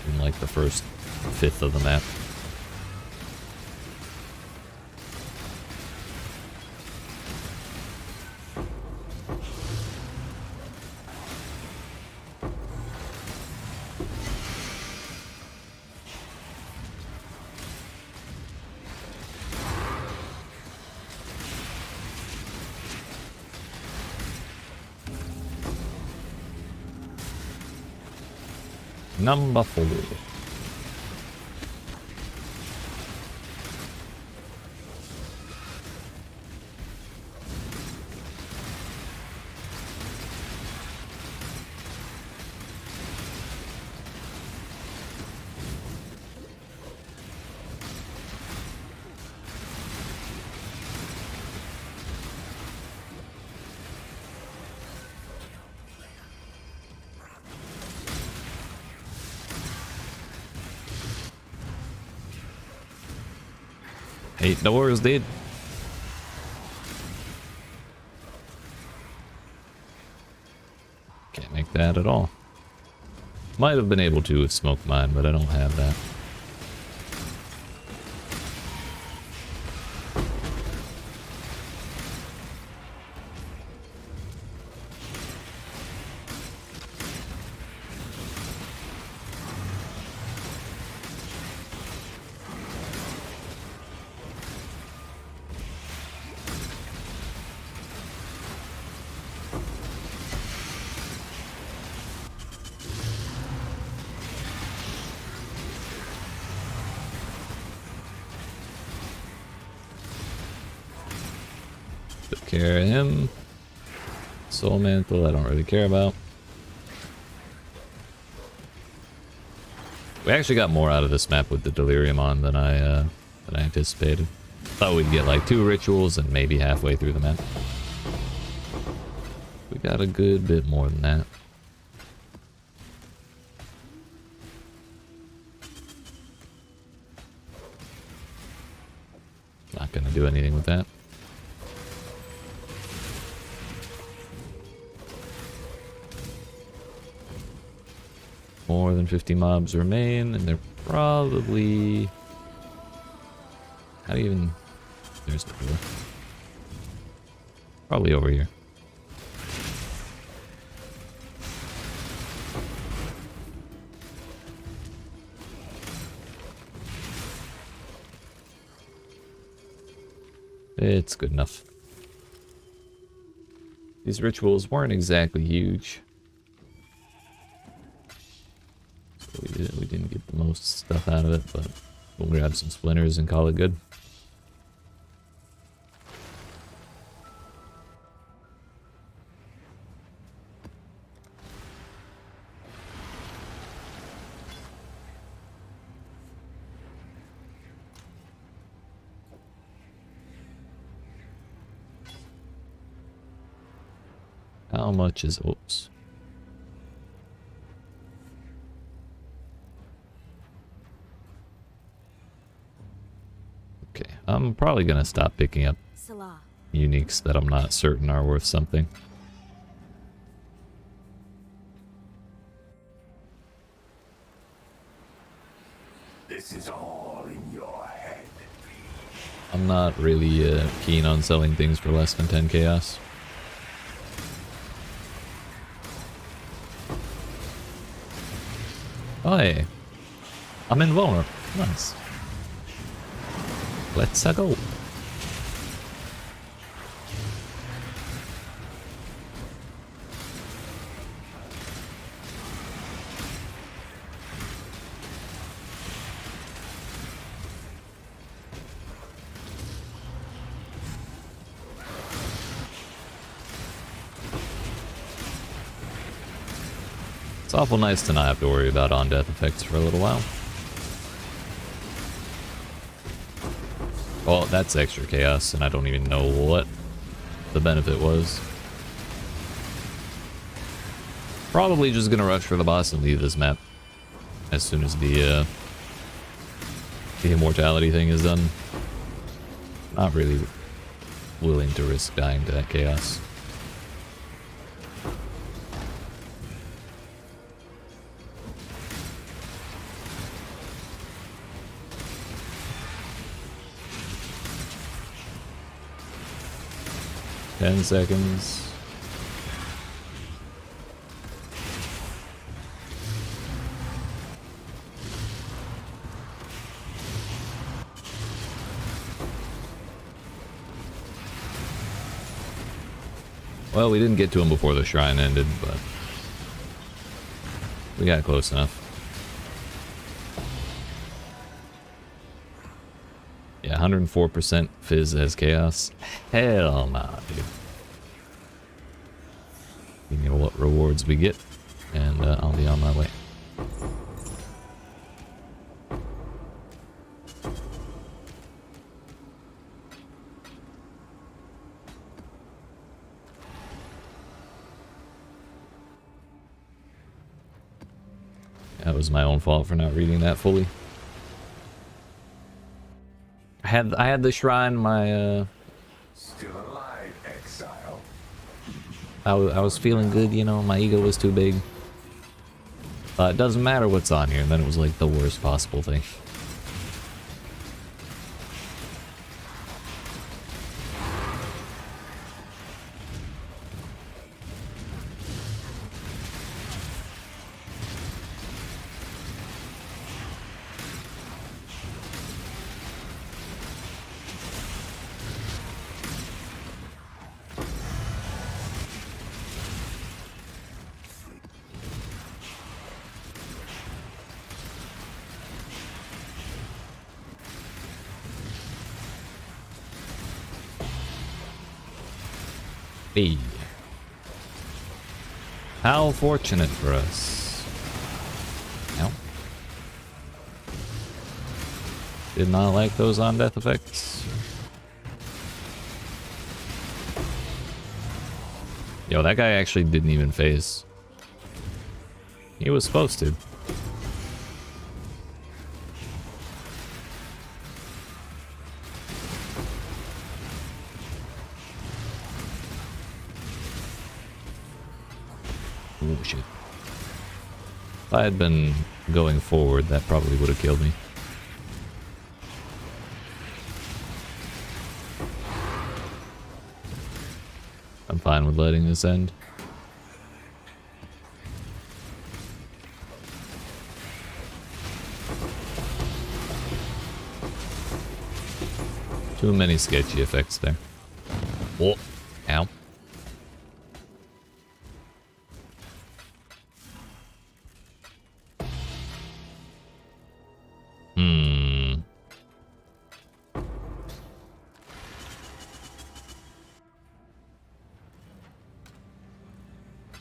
in like the first 1/5 of the map. Number 4. Eight doors, dude. Can't make that at all. Might have been able to with smoke mine, but I don't have that. Took care of him. Soul Mantle, I don't really care about. We actually got more out of this map with the Delirium on than I anticipated. Thought we'd get like 2 rituals and maybe halfway through the map. We got a good bit more than that. Not gonna do anything with that. More than 50 mobs remain, and they're probably... How do you even... There's the door. Probably over here. It's good enough. These rituals weren't exactly huge. We didn't get the most stuff out of it, but we'll grab some splinters and call it good. How much is... Oops. Okay, I'm probably gonna stop picking up uniques that I'm not certain are worth something. This is all in your head. I'm not really keen on selling things for less than 10 chaos. Oh hey, I'm invulnerable. Nice. Let's go. It's awful nice to not have to worry about on-death effects for a little while. Well, that's extra chaos, and I don't even know what the benefit was. Probably just gonna rush for the boss and leave this map as soon as the immortality thing is done. Not really willing to risk dying to that chaos. Ten seconds. Well, we didn't get to him before the shrine ended, but we got close enough. Yeah, 104% Fizz as chaos. Hell nah, dude. You know what rewards we get, and I'll be on my way. That was my own fault for not reading that fully. I had the shrine. My Still alive, exile. I was feeling good, you know. My ego was too big. It doesn't matter what's on here. And then it was like the worst possible thing. Hey. How fortunate for us. No. Did not like those on-death effects. Yo, that guy actually didn't even phase. He was supposed to. Oh shit. If I had been going forward, that probably would have killed me. I'm fine with letting this end. Too many sketchy effects there. Oh, ow.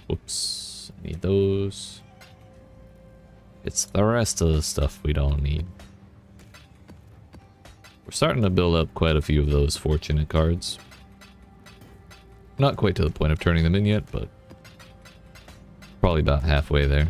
Whoops, I need those. It's the rest of the stuff we don't need. We're starting to build up quite a few of those fortunate cards. Not quite to the point of turning them in yet, but probably about halfway there.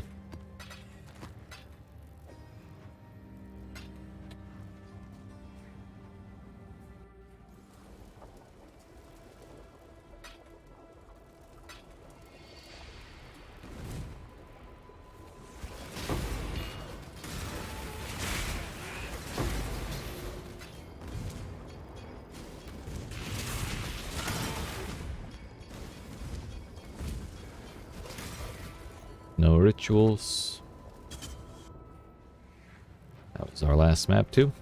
No rituals. That was our last map too.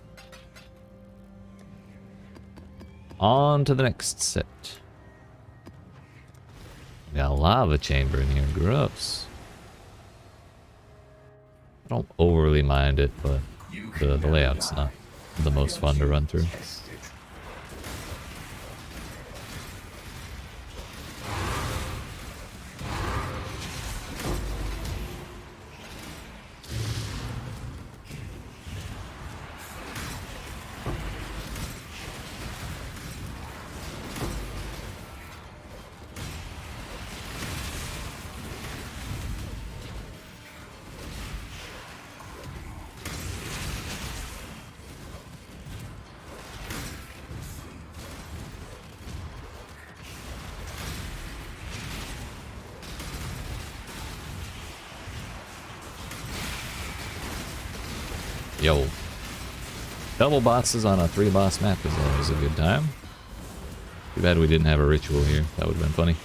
On to the next set. Got a lava chamber in here. Gross. I don't overly mind it, but the layout's not the most fun to run through. Yo. Double bosses on a 3-boss map is always a good time. Too bad we didn't have a ritual here. That would have been funny.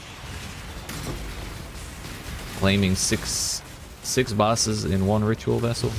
Claiming six bosses in one ritual vessel.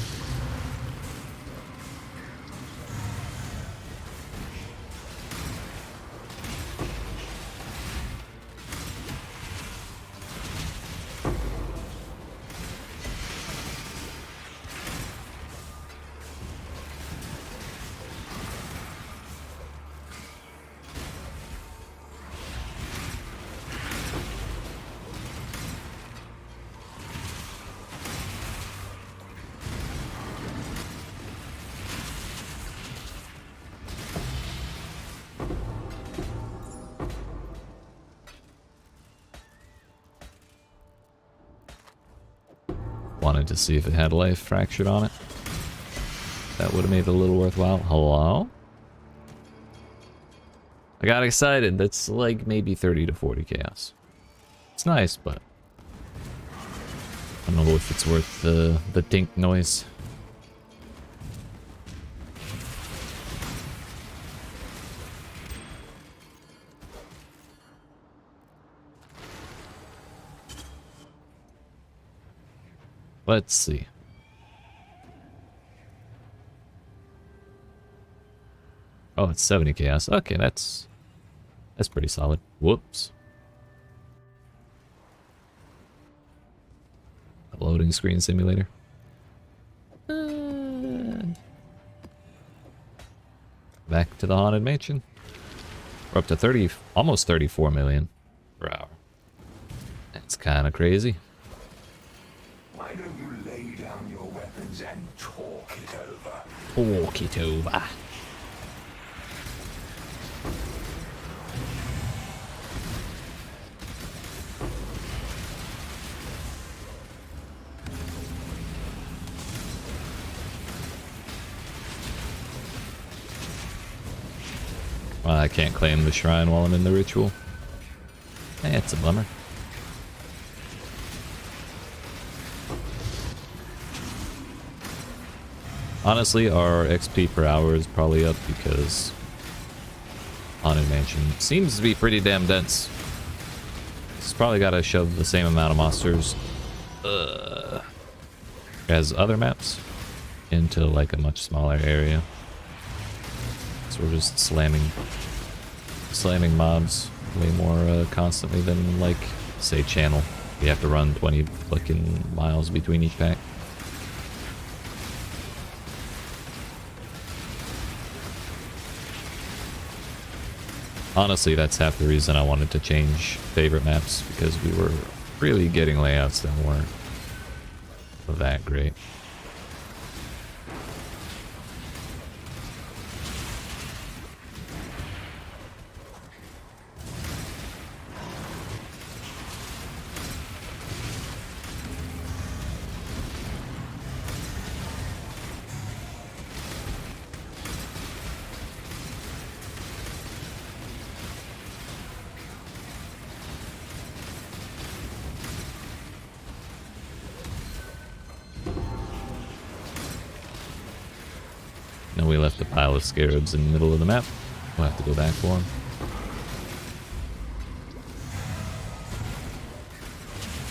Wanted to see if it had life fractured on it. That would have made it a little worthwhile. Hello? I got excited. That's like maybe 30 to 40 chaos. It's nice, but I don't know if it's worth the dink noise. Let's see. Oh, it's 70 chaos. Okay, that's pretty solid. Whoops. A loading screen simulator. Back to the haunted mansion. We're up to almost 34 million per hour. That's kind of crazy. Why don't you lay down your weapons and talk it over? Talk it over. Well, I can't claim the shrine while I'm in the ritual. Hey, it's a bummer. Honestly, our XP per hour is probably up because Haunted Mansion seems to be pretty damn dense. It's probably got to shove the same amount of monsters as other maps into like a much smaller area. So we're just slamming mobs way more constantly than like, say, Channel. You have to run 20 fucking miles between each pack. Honestly, that's half the reason I wanted to change favorite maps, because we were really getting layouts that weren't that great. And we left a pile of scarabs in the middle of the map. We'll have to go back for them.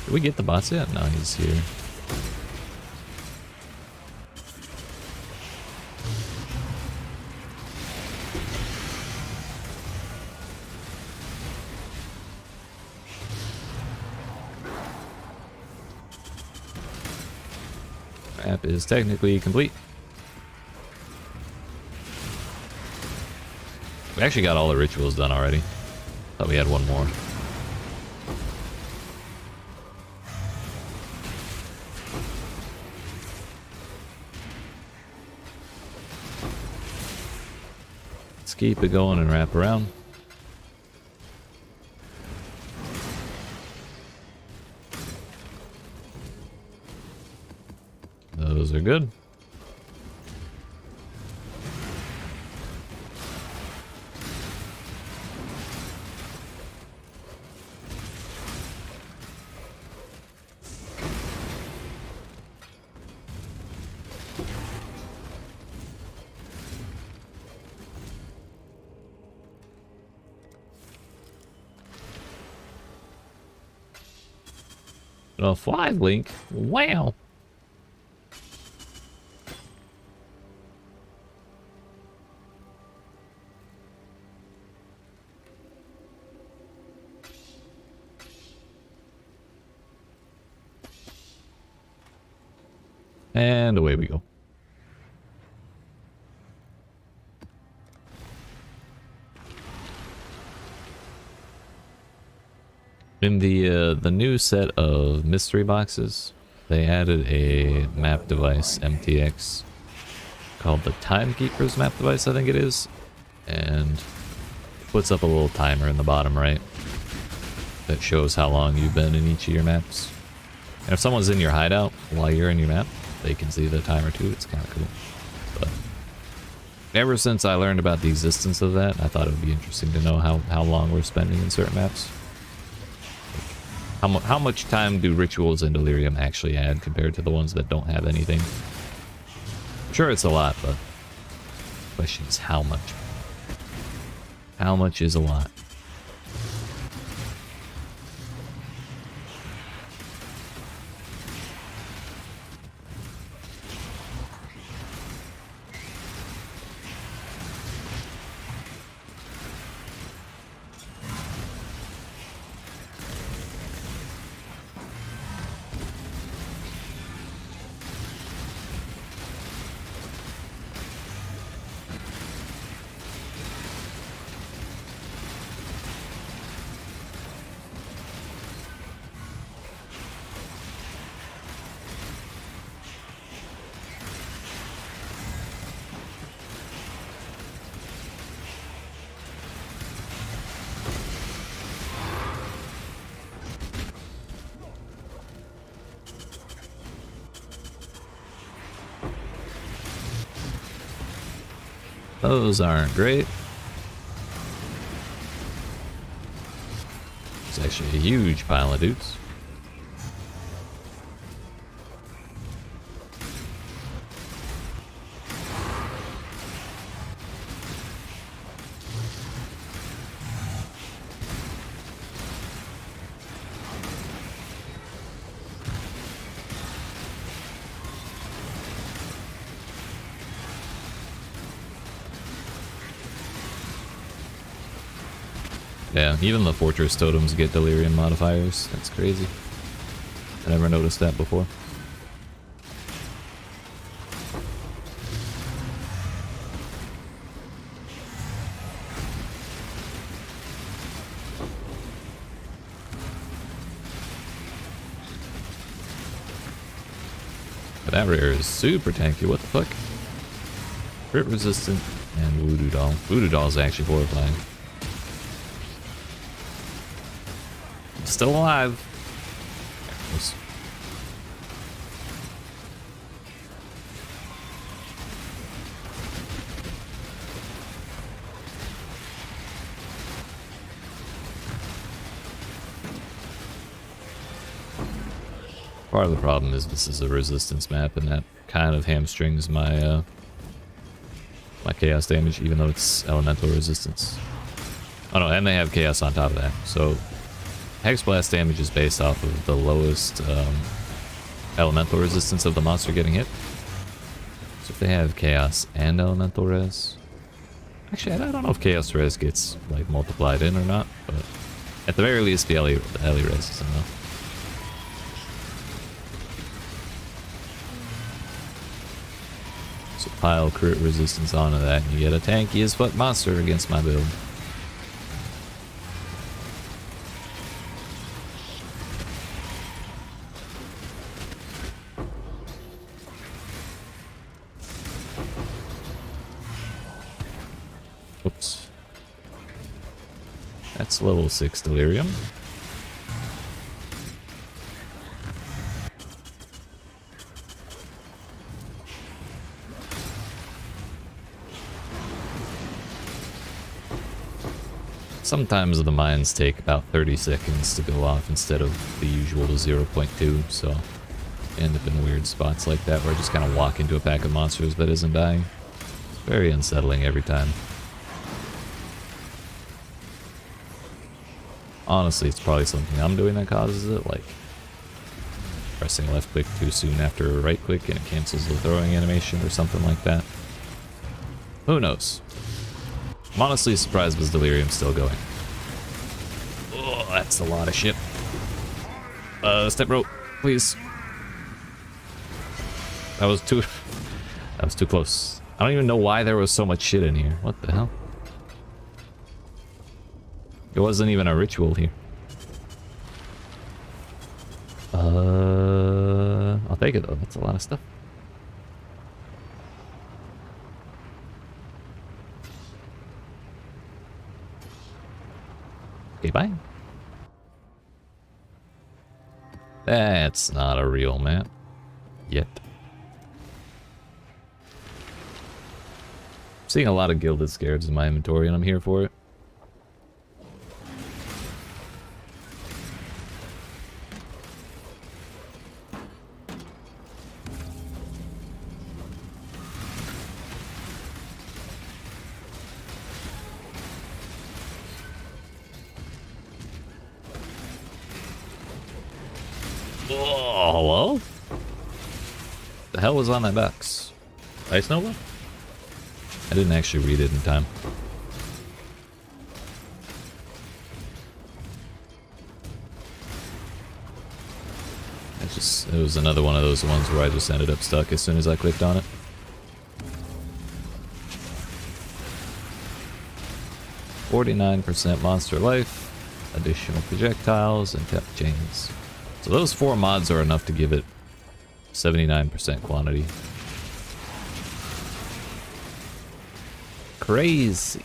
Did we get the boss yet? No, he's here. Map is technically complete. We actually got all the rituals done already. Thought we had one more. Let's keep it going and wrap around. Those are good. A flag link? Wow. And away we go. In the new set of mystery boxes, they added a map device, MTX, called the Timekeeper's map device, I think it is, and it puts up a little timer in the bottom right that shows how long you've been in each of your maps. And if someone's in your hideout while you're in your map, they can see the timer too. It's kind of cool. But ever since I learned about the existence of that, I thought it would be interesting to know how long we're spending in certain maps. How much time do rituals and delirium actually add compared to the ones that don't have anything? I'm sure it's a lot, but the question is how much? How much is a lot? Those aren't great. It's actually a huge pile of dudes. Yeah, even the fortress totems get delirium modifiers. That's crazy. I never noticed that before. But that rare is super tanky. What the fuck? Crit resistant and Voodoo Doll. Voodoo Doll is actually horrifying. Still alive. Part of the problem is this is a resistance map, and that kind of hamstrings my my chaos damage, even though it's elemental resistance. Oh no, and they have chaos on top of that, so Hexblast damage is based off of the lowest elemental resistance of the monster getting hit. So if they have chaos and elemental res, Actually, I don't know if Chaos Res gets like multiplied in or not, but at the very least, the Heli Res is enough. So pile crit resistance onto that, and you get a tanky as fuck monster against my build. Oops. That's level 6 Delirium. Sometimes the mines take about 30 seconds to go off instead of the usual 0.2, so you end up in weird spots like that where I just kind of walk into a pack of monsters that isn't dying. It's very unsettling every time. Honestly, it's probably something I'm doing that causes it, like pressing left click too soon after right click and it cancels the throwing animation or something like that. Who knows? I'm honestly surprised with Delirium still going. Oh, that's a lot of shit. Step rope, please. That was too close. I don't even know why there was so much shit in here. What the hell? It wasn't even a ritual here. I'll take it though. That's a lot of stuff. Okay, bye. That's not a real map. Yet. I'm seeing a lot of Gilded Scarabs in my inventory and I'm here for it. Oh, hello? The hell was on that box? Ice Nova? I didn't actually read it in time. It was another one of those ones where I just ended up stuck as soon as I clicked on it. "49% monster life, additional projectiles, and tap chains." So those 4 mods are enough to give it 79% quantity. Crazy.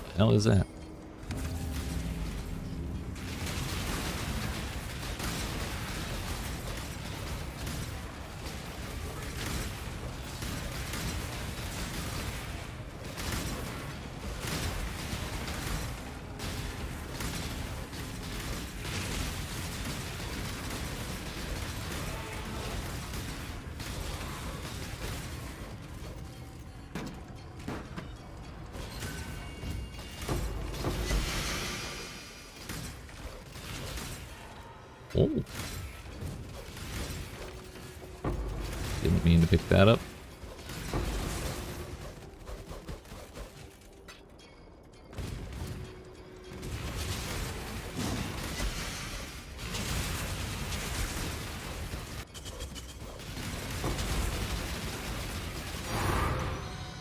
What the hell is that? Oh. Didn't mean to pick that up.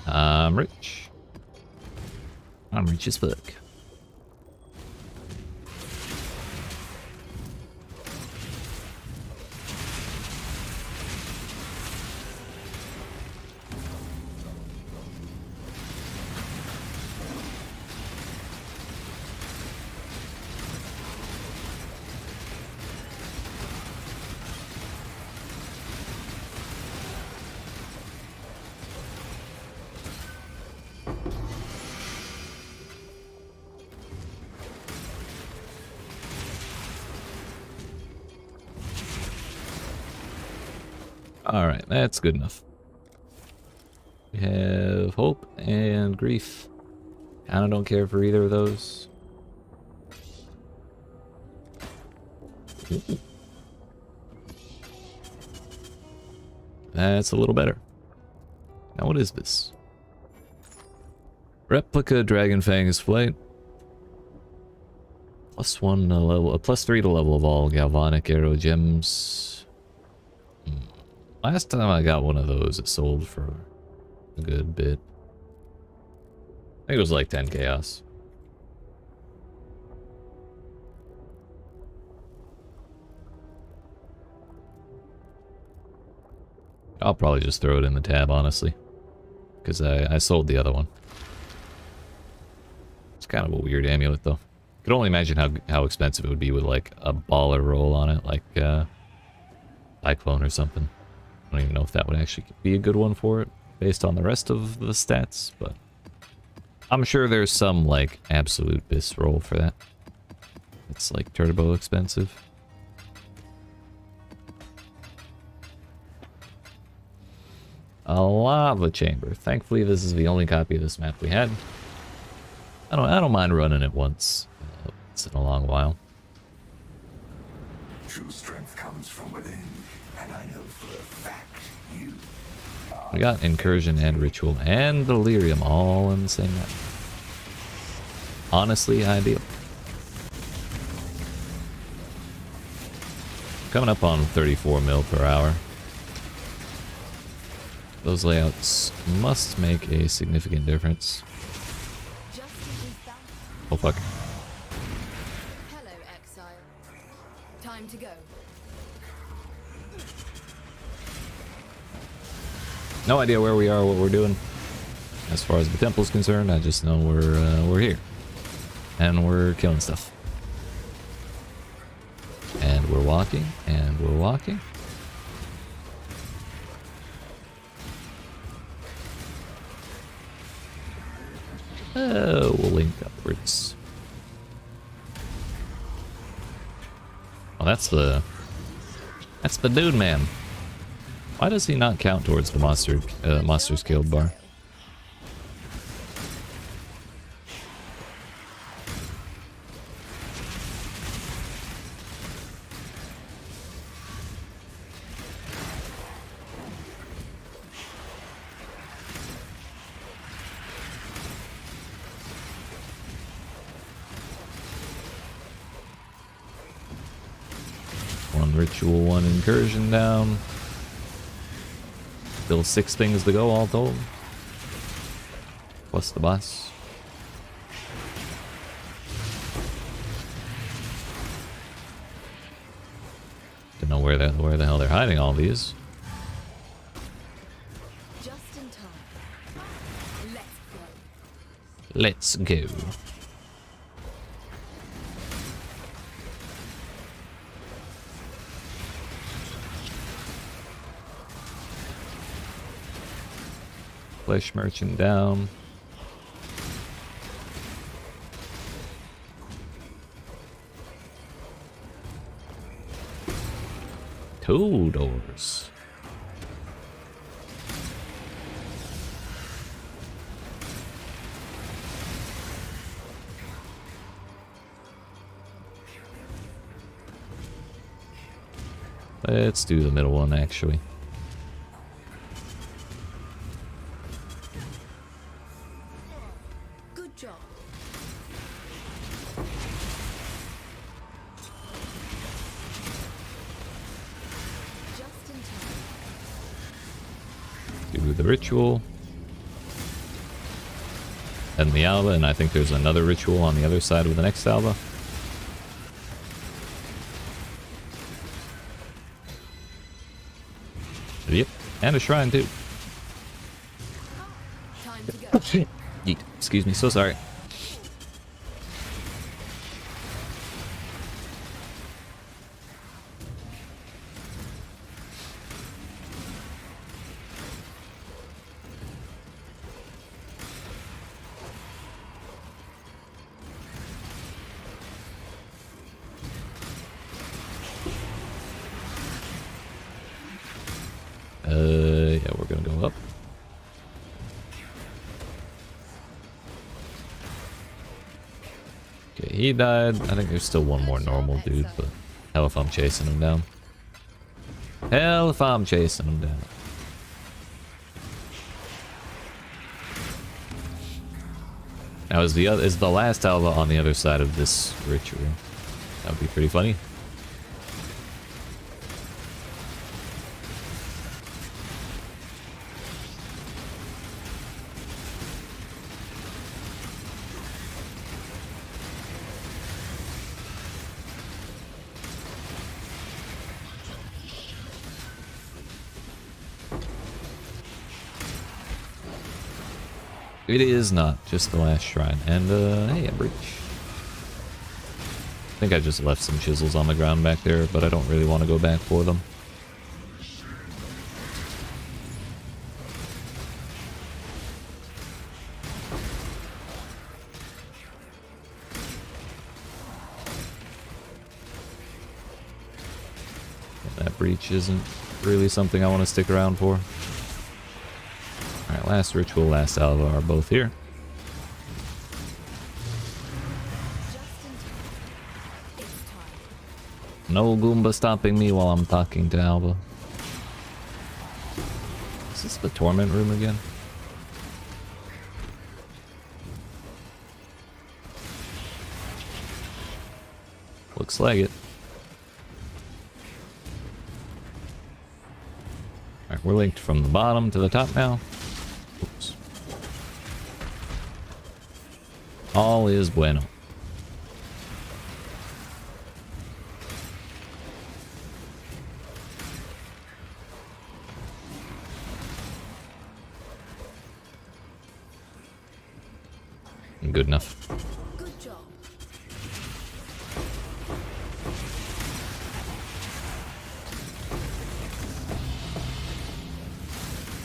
I'm rich. I'm rich as fuck. Alright, that's good enough. We have hope and grief. Kinda don't care for either of those. That's a little better. Now what is this? Replica Dragonfang's Flight. +1 level, +3 to level of all galvanic arrow gems. Last time I got one of those, it sold for a good bit. I think it was like 10 chaos. I'll probably just throw it in the tab, honestly. Because I sold the other one. It's kind of a weird amulet, though. I could only imagine how expensive it would be with, like, a baller roll on it, like, Cyclone or something. I don't even know if that would actually be a good one for it, based on the rest of the stats, but... I'm sure there's some, like, absolute bis roll for that. It's, like, turbo expensive. A lava chamber. Thankfully, this is the only copy of this map we had. I don't mind running it once. It's in a long while. True strength comes from within, and I know for a fact you. We got Incursion and Ritual and Delirium all in the same map. Honestly, ideal. Coming up on 34 mil per hour. Those layouts must make a significant difference. Oh fuck. Hello, exile. Time to go. No idea where we are, what we're doing. As far as the temple's concerned, I just know we're here. And we're killing stuff. And we're walking, and we're walking. Oh, we'll link upwards. Oh, that's the dude, man. Why does he not count towards the monsters killed bar? One ritual, one incursion down. Still 6 things to go all told. Plus the boss. Don't know where the hell they're hiding all these. Just in time. Let's go. Flesh merchant down. Two doors. Let's do the middle one, actually. Good job. Just in time. Do the ritual. And the alba, and I think there's another ritual on the other side of the next alba. Yep, and a shrine too. Time to go. Yeet. Excuse me, so sorry. Yeah, we're gonna go up. Okay, he died. I think there's still one more normal dude, but Hell if I'm chasing him down. Hell if I'm chasing him down. Now is the last Alva on the other side of this ritual? That would be pretty funny. It is not just the last shrine. And, hey, a breach. I think I just left some chisels on the ground back there, but I don't really want to go back for them. That breach isn't really something I want to stick around for. Alright, last ritual, last Alva are both here. No Goomba stopping me while I'm talking to Alva. Is this the torment room again? Looks like it. Alright, we're linked from the bottom to the top now. Oops. All is bueno. Good enough. Good job.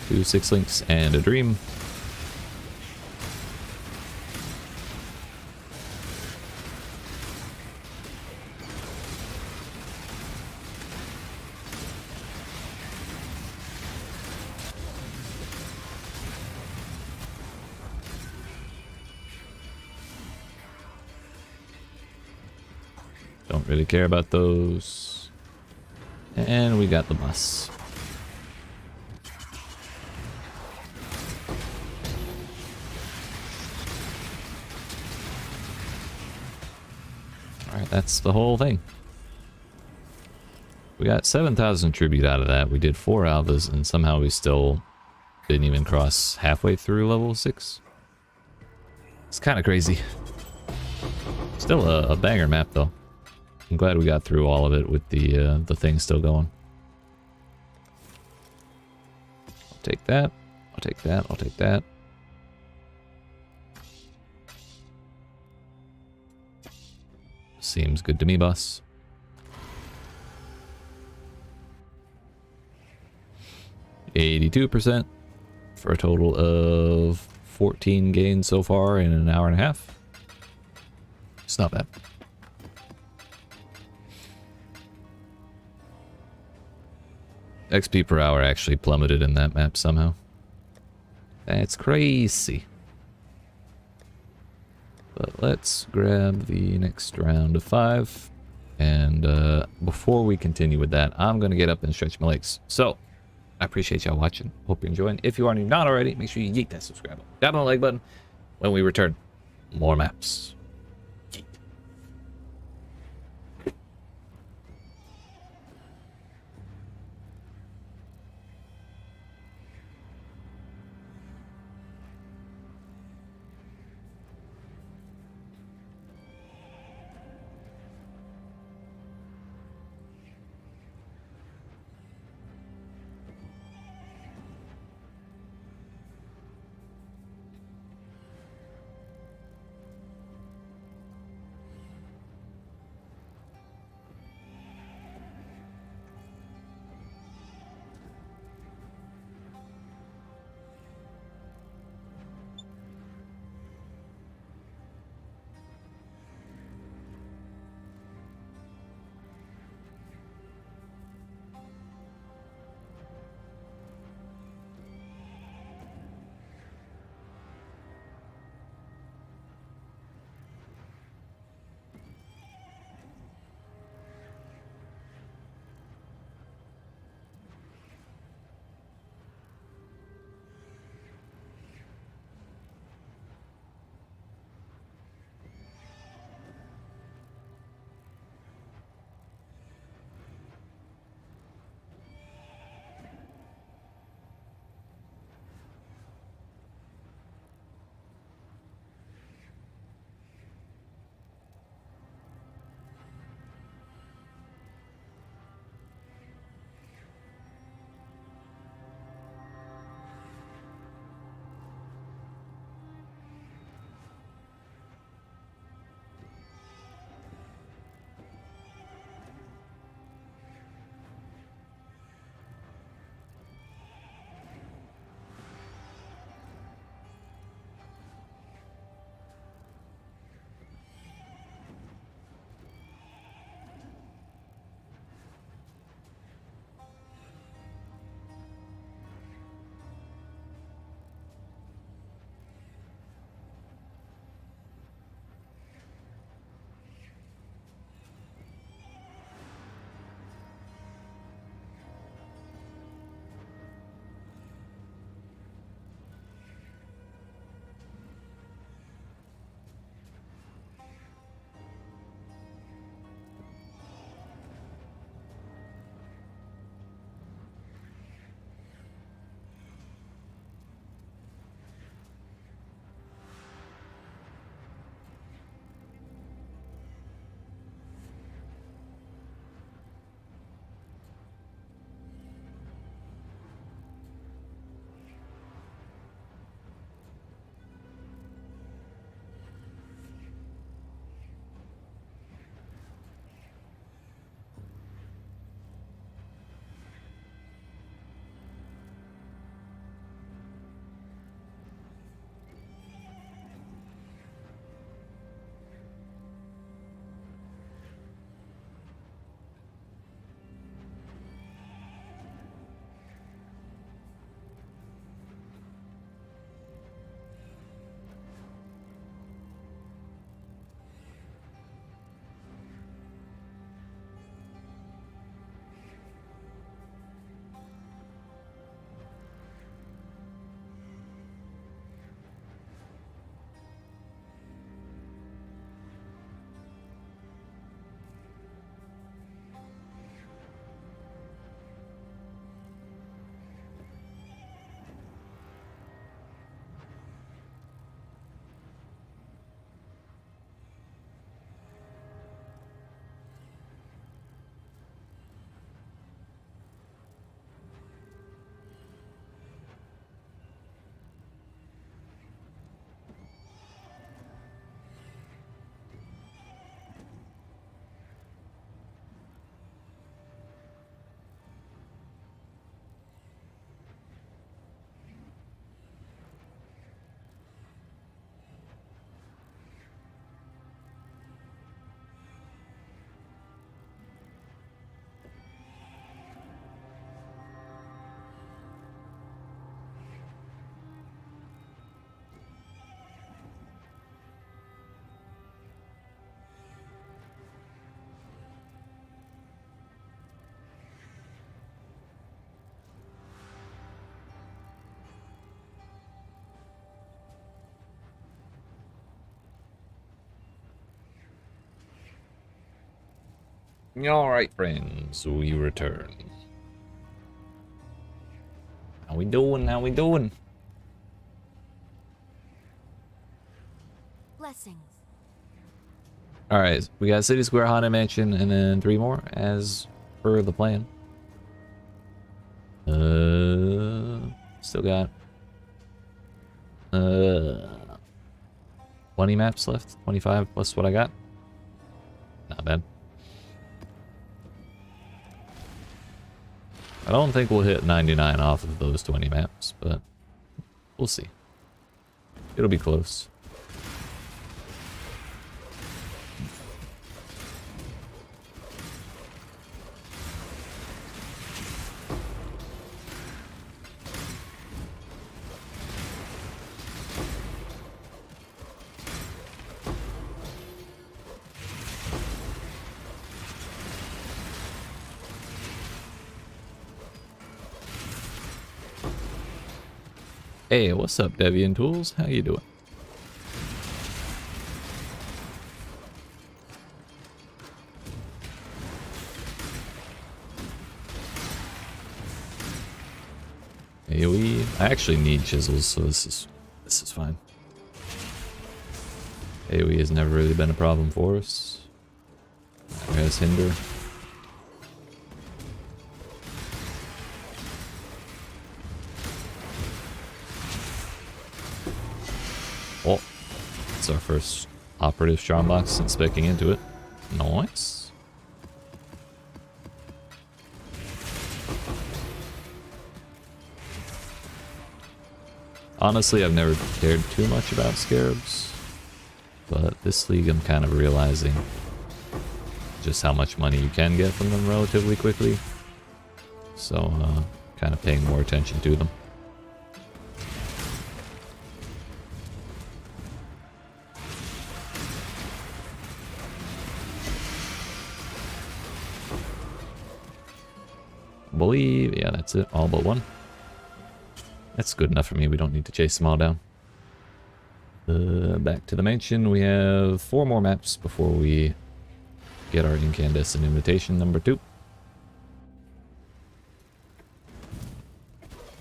Two 6 links and a dream. Don't really care about those. And we got the bus. Alright, that's the whole thing. We got 7,000 tribute out of that. We did 4 alvas, and somehow we still didn't even cross halfway through level 6. It's kind of crazy. Still a banger map, though. I'm glad we got through all of it with the thing still going. I'll take that. I'll take that. I'll take that. Seems good to me, boss. %82% for a total of 14 gains so far in an hour and a half. It's not bad. XP per hour actually plummeted in that map somehow. That's crazy. But let's grab the next round of 5. And before we continue with that, I'm going to get up and stretch my legs. So, I appreciate y'all watching. Hope you're enjoying. If you aren't not already, make sure you yeet that subscribe button. Tap on the like button when we return. More maps. Yeet. Alright, friends, we return. How we doing? How we doing? Blessings. Alright, we got City Square, Haunted Mansion, and then 3 more, as per the plan. Still got 20 maps left. 25 plus what I got. Not bad. I don't think we'll hit 99 off of those 20 maps, but we'll see. It'll be close. Hey, what's up, Deviant Tools? How you doing? AoE. I actually need chisels, so this is fine. AoE has never really been a problem for us. Never has hinder. Oh, it's our first operative strong box since specking into it. Nice. Honestly, I've never cared too much about scarabs, but this league I'm kind of realizing just how much money you can get from them relatively quickly. So, kind of paying more attention to them. Believe, yeah, that's it, all but one. That's good enough for me, we don't need to chase them all down. Back to the mansion, we have 4 more maps before we get our incandescent invitation number 2.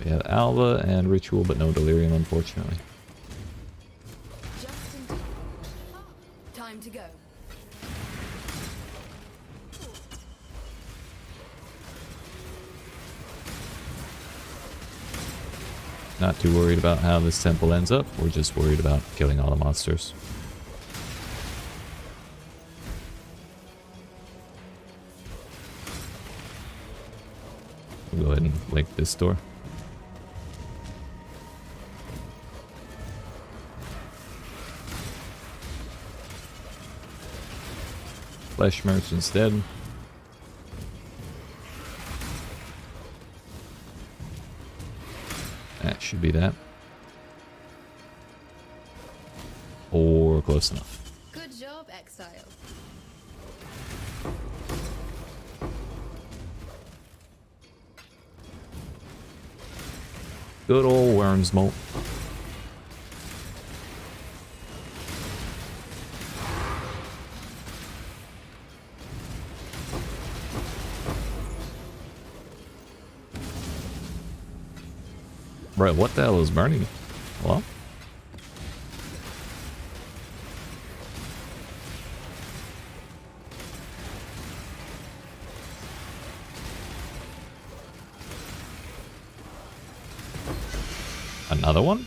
We have Alva and Ritual, but no Delirium, unfortunately. Just in time. Time to go. Not too worried about how this temple ends up, we're just worried about killing all the monsters. We'll go ahead and link this door. Flesh merch instead. That should be that. Or close enough. Good job, Exile. Good old worms molt. Right, what the hell is burning? Hello? Another one?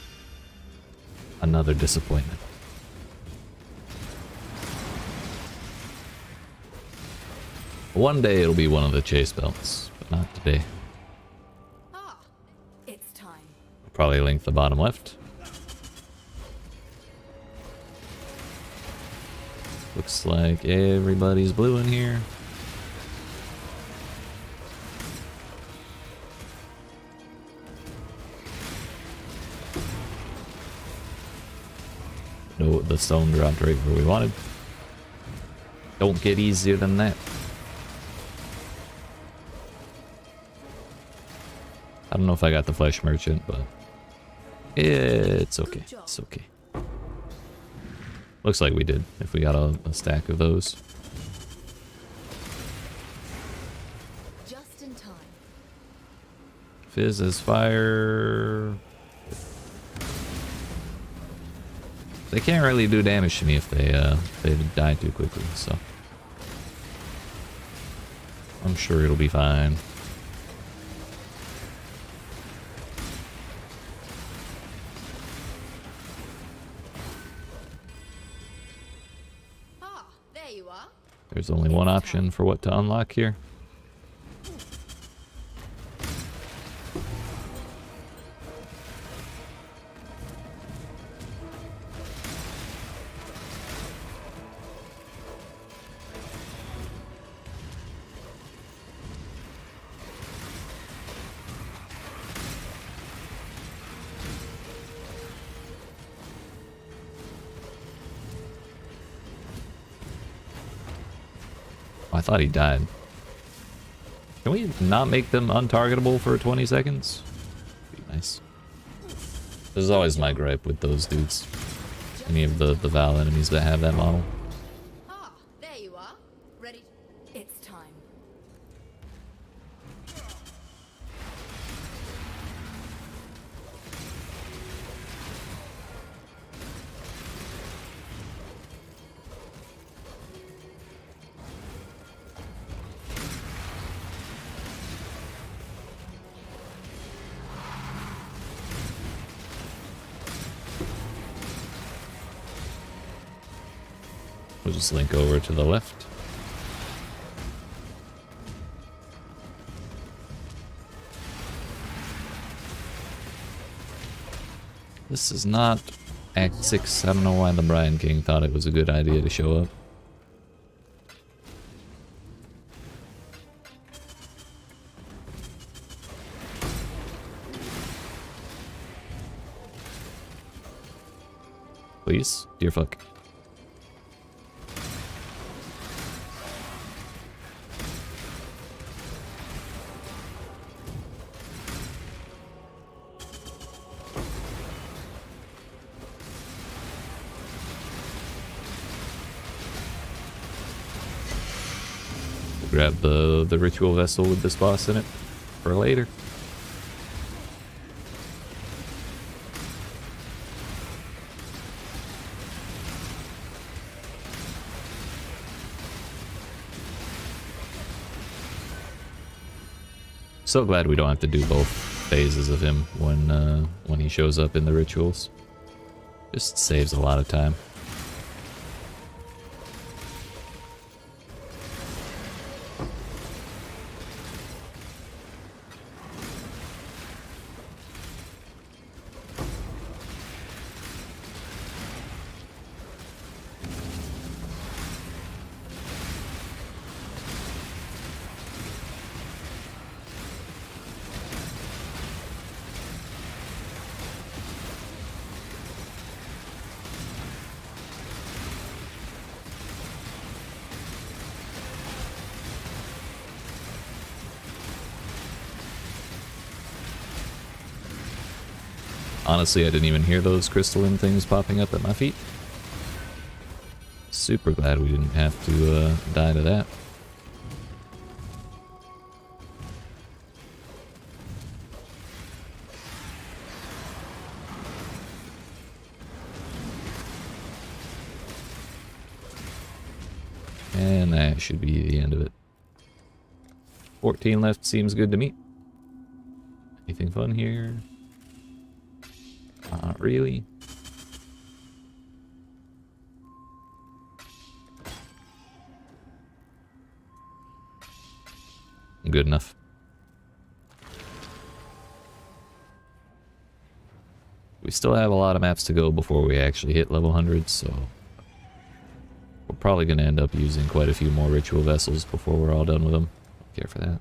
Another disappointment. One day it'll be one of the chase belts, but not today. Ah, it's time. Probably link the bottom left. Looks like everybody's blue in here. No, the stone dropped right where we wanted. Don't get easier than that. I don't know if I got the flesh merchant, but it's okay. It's okay. Looks like we did, if we got a stack of those. Just in time. Fizz as fire. They can't really do damage to me if they die too quickly, so I'm sure it'll be fine. Ah, there you are. There's only one option for what to unlock here. I thought he died. Can we not make them untargetable for 20 seconds? Be nice. This is always my gripe with those dudes. Any of the Val enemies that have that model. Ah, there you are. Ready? It's time. We'll just link over to the left. This is not Act 6. I don't know why the Brian King thought it was a good idea to show up. Please? Dear fuck. Grab the ritual vessel with this boss in it for later. So glad we don't have to do both phases of him when he shows up in the rituals. Just saves a lot of time. Honestly, I didn't even hear those crystalline things popping up at my feet. Super glad we didn't have to die to that. And that should be the end of it. 14 left seems good to me. Anything fun here? Not really. Good enough. We still have a lot of maps to go before we actually hit level 100, so we're probably going to end up using quite a few more ritual vessels before we're all done with them. Don't care for that.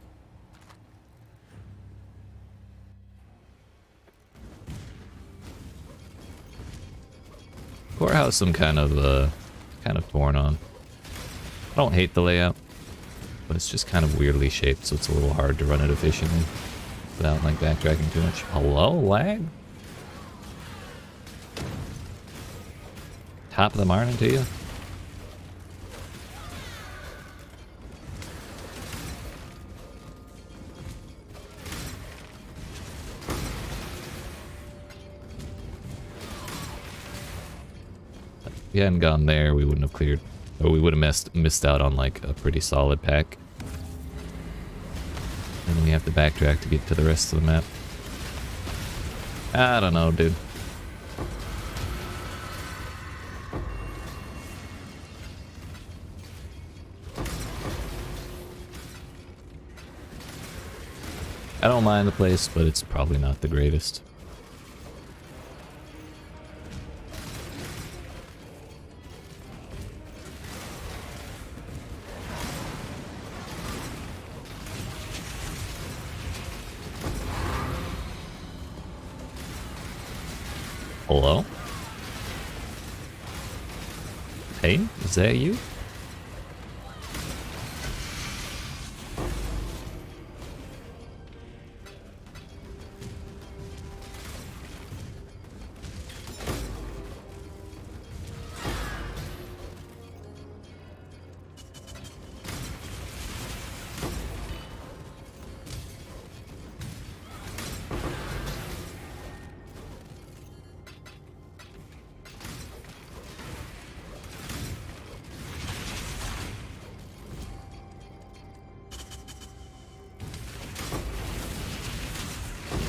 Courthouse I'm kind of torn on. I don't hate the layout, but it's just kind of weirdly shaped, so it's a little hard to run it efficiently without like backtracking too much. Hello, lag? Top of the morning to you. we hadn't gone there, we wouldn't have cleared, or we would have missed out on like a pretty solid pack. And then we have to backtrack to get to the rest of the map. I don't know, dude. I don't mind the place, but it's probably not the greatest. Hello? Hey, is that you?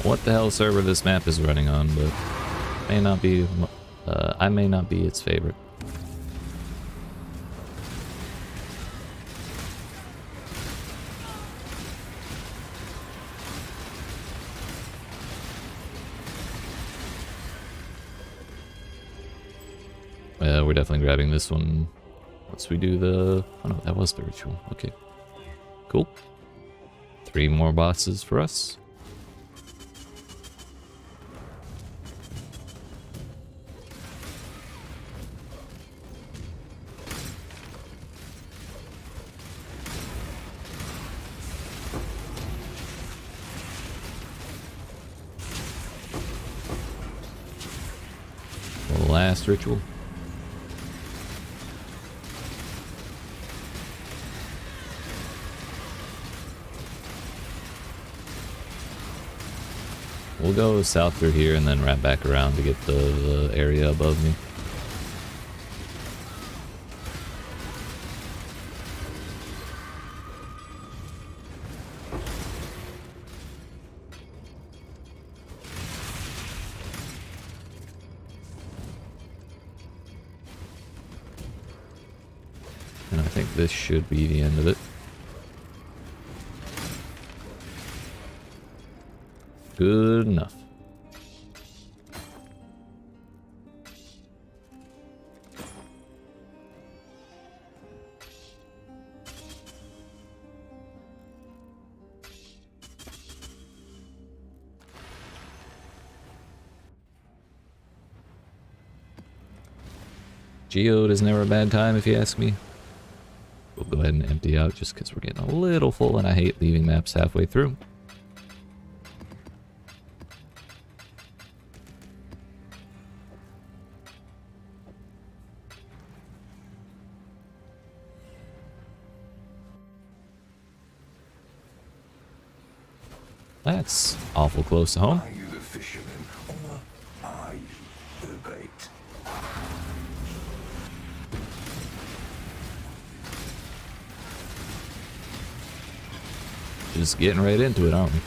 What the hell server this map is running on, but may not be, I may not be its favorite. We're definitely grabbing this one once we do the, oh no, that was the ritual. Okay, cool. 3 more bosses for us. Last ritual. We'll go south through here and then wrap back around to get the area above me. And I think this should be the end of it. Good enough. Geode is never a bad time if you ask me. We'll go ahead and empty out just because we're getting a little full and I hate leaving maps halfway through. That's awful close to home. Are you the fisherman or are you the bait? Just getting right into it, aren't we?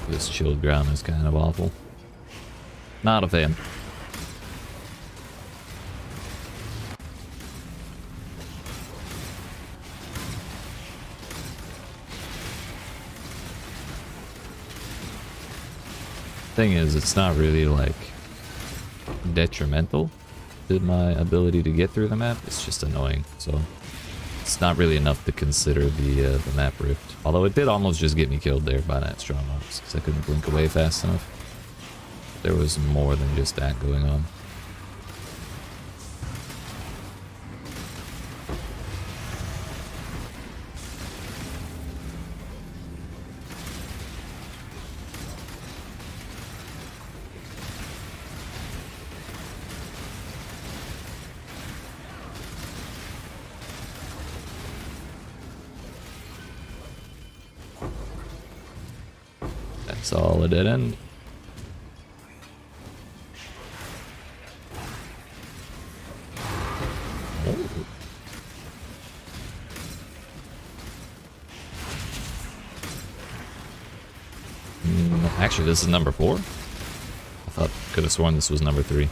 This chilled ground is kind of awful. Not a fan. Thing is, it's not really like detrimental to my ability to get through the map. It's just annoying, so it's not really enough to consider the map rift. Although it did almost just get me killed there by that strong arms because I couldn't blink away fast enough. There was more than just that going on. It's all a dead end. Oh. Actually, this is number 4. Could have sworn this was number 3.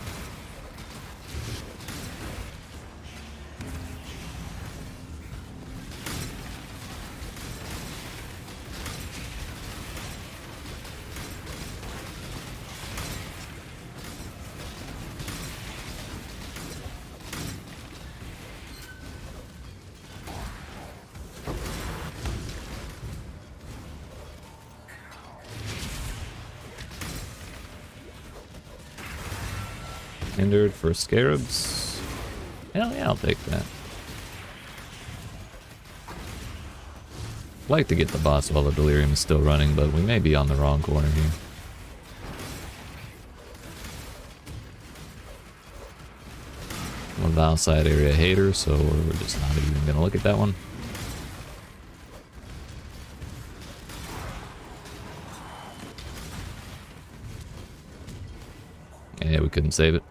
Hindered for scarabs. Hell yeah, I'll take that. I'd like to get the boss while the delirium is still running, but we may be on the wrong corner here. I'm a outside area hater, so we're just not even gonna look at that one. Yeah, we couldn't save it.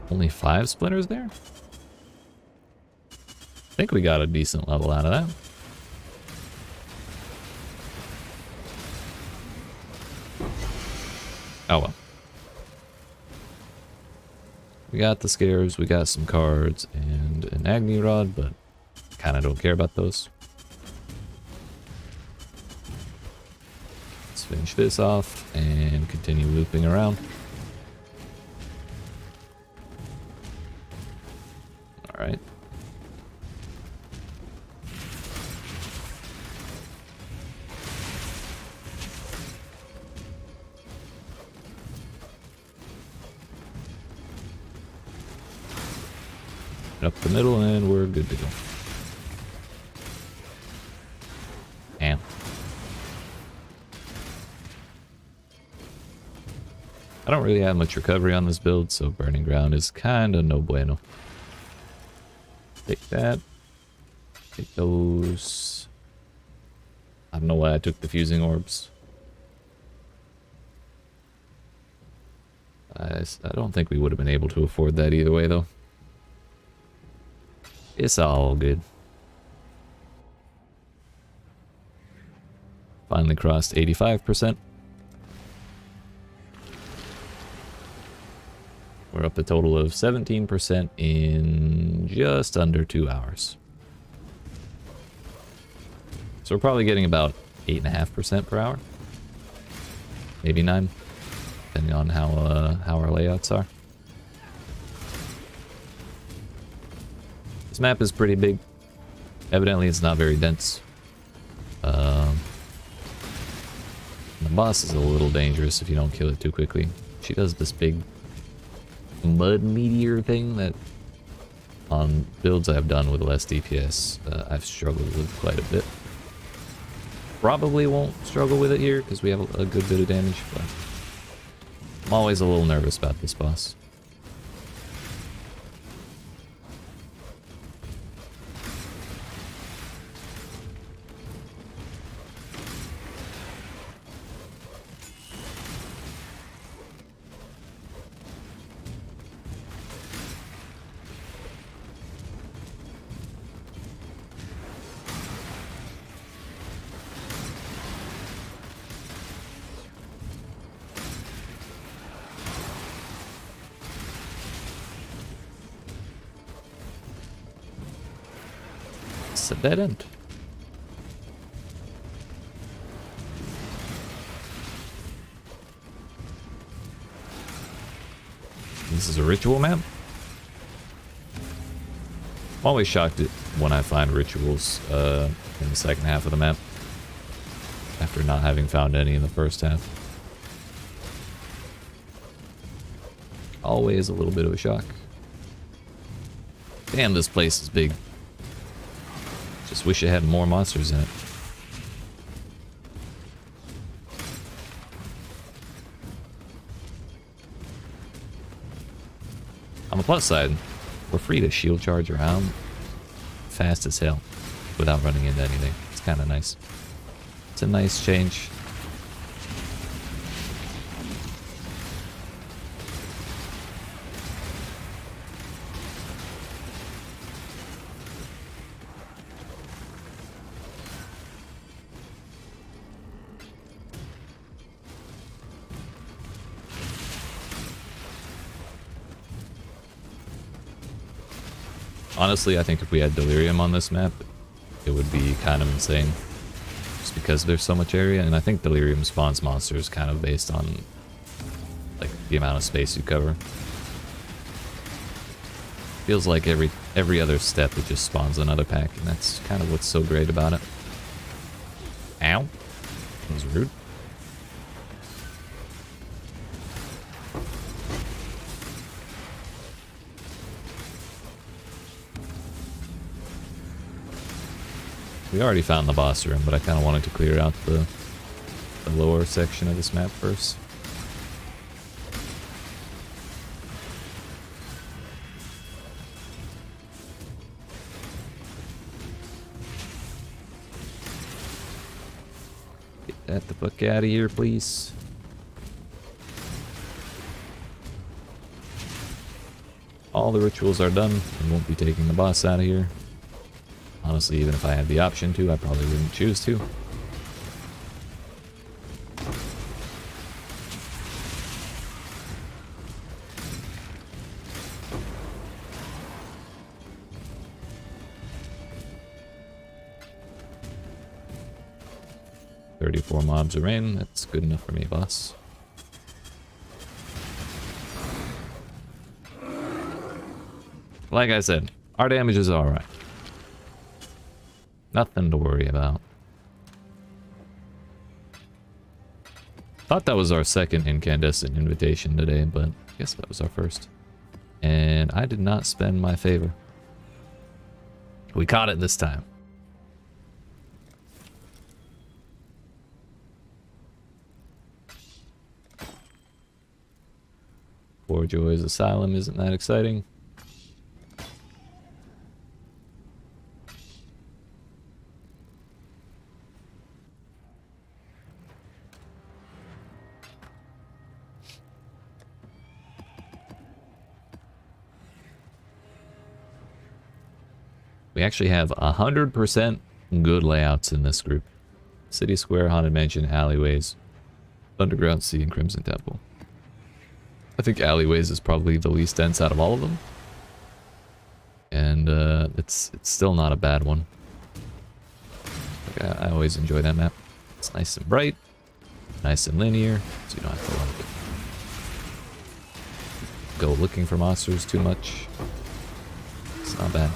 Only 5 splinters there? I think we got a decent level out of that. Oh well. We got the scares, we got some cards, and an Agni Rod, but kinda don't care about those. Let's finish this off and continue looping around. Alright. Up the middle and we're good to go. Damn. I don't really have much recovery on this build, so Burning Ground is kinda no bueno. Take that. Take those. I don't know why I took the fusing orbs. I don't think we would have been able to afford that either way, though. It's all good. Finally crossed 85%. We're up a total of 17% in just under 2 hours. So we're probably getting about 8.5% per hour. Maybe 9, depending on how our layouts are. This map is pretty big. Evidently it's not very dense. The boss is a little dangerous if you don't kill it too quickly. She does this big mud meteor thing that on builds I've done with less DPS, I've struggled with quite a bit. Probably won't struggle with it here because we have a good bit of damage, but I'm always a little nervous about this boss. It's a dead end. This is a ritual map. I'm always shocked when I find rituals in the second half of the map, after not having found any in the first half. Always a little bit of a shock. Damn, this place is big. Just wish it had more monsters in it. On the plus side, we're free to shield charge around fast as hell without running into anything. It's kind of nice. It's a nice change. Honestly, I think if we had Delirium on this map, it would be kind of insane. Just because there's so much area, and I think Delirium spawns monsters kind of based on like the amount of space you cover. Feels like every other step it just spawns another pack, and that's kind of what's so great about it. Ow. That was rude. We already found the boss room, but I kind of wanted to clear out the lower section of this map first. Get that the fuck out of here, please. All the rituals are done. I won't be taking the boss out of here. Honestly, even if I had the option to, I probably wouldn't choose to. "34 mobs are in. That's good enough for me, boss." Like I said, our damage is alright. Nothing to worry about. Thought that was our second incandescent invitation today, but I guess that was our first. And I did not spend my favor. We caught it this time. Four Joys Asylum isn't that exciting. We actually have 100% good layouts in this group. City Square, Haunted Mansion, Alleyways, Underground Sea, and Crimson Temple. I think Alleyways is probably the least dense out of all of them. And it's still not a bad one. Like, I always enjoy that map. It's nice and bright, nice and linear, so you don't have to like go looking for monsters too much. It's not bad.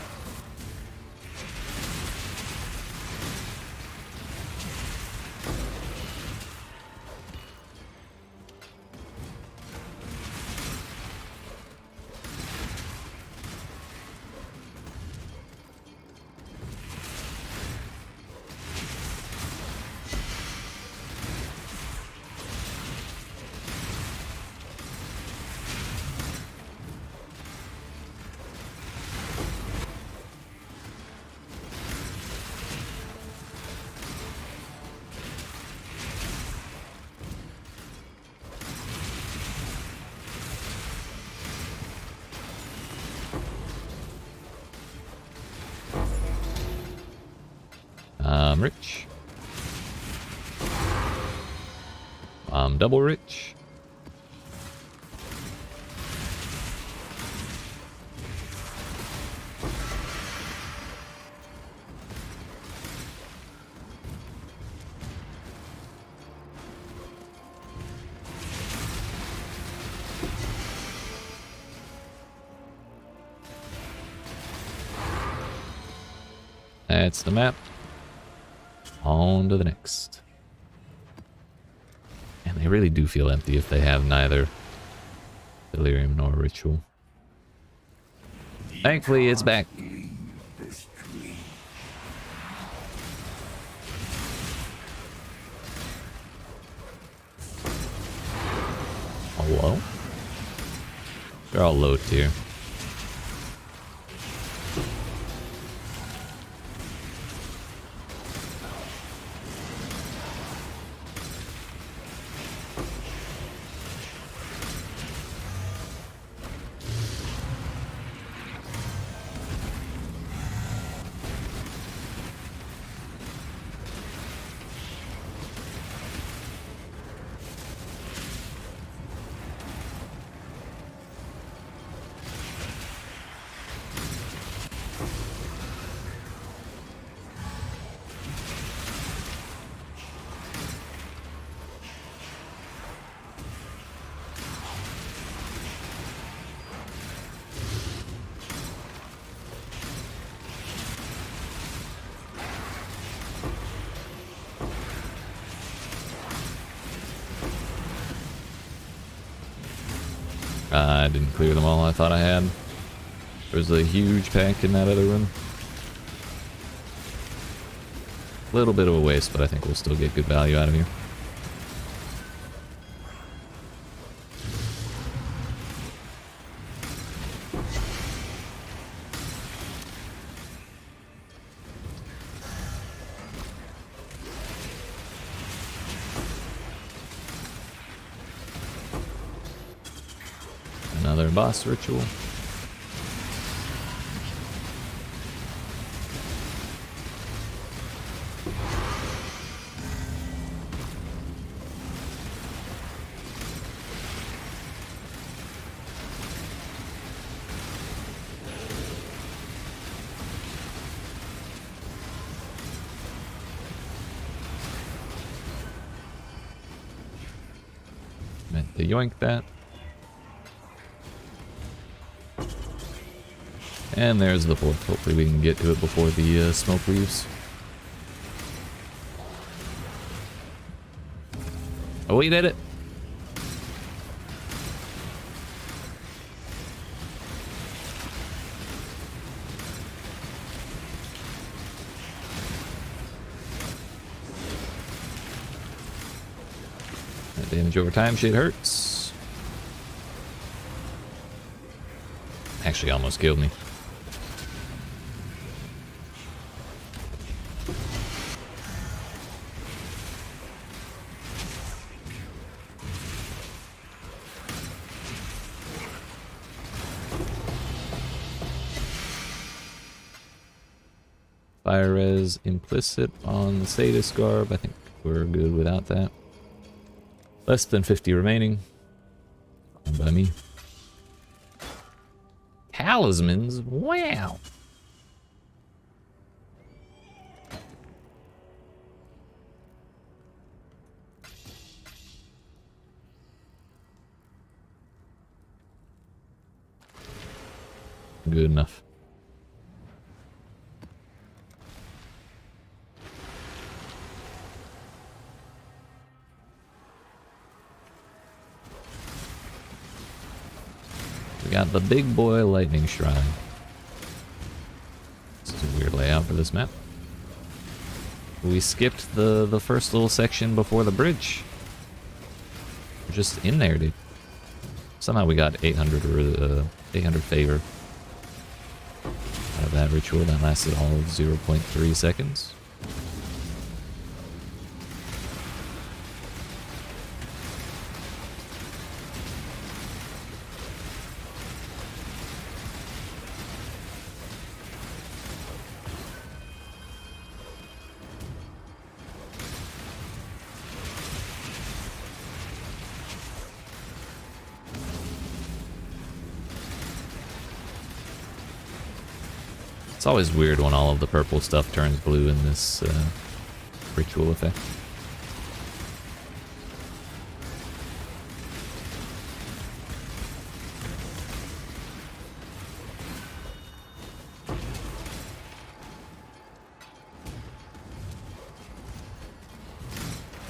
I'm rich. I'm double rich. That's the map. On to the next. And they really do feel empty if they have neither Delirium nor Ritual. Thankfully, it's back. Hello? They're all low tier. I didn't clear them all I thought I had. There's a huge pack in that other room. A little bit of a waste, but I think we'll still get good value out of here. Another boss ritual. Meant to yoink that. And there's the fourth. Hopefully we can get to it before the smoke leaves. Oh, we did it! That damage over time shit hurts. Actually almost killed me. Fire res implicit on the Sadist Garb. I think we're good without that. Less than 50 remaining. Fine by me. Talismans? Wow! Good enough. We got the big boy lightning shrine. This is a weird layout for this map. We skipped the first little section before the bridge. We're just in there, dude. Somehow we got 800 or 800 favor out of that ritual. That lasted all of 0.3 seconds. It's always weird when all of the purple stuff turns blue in this ritual effect.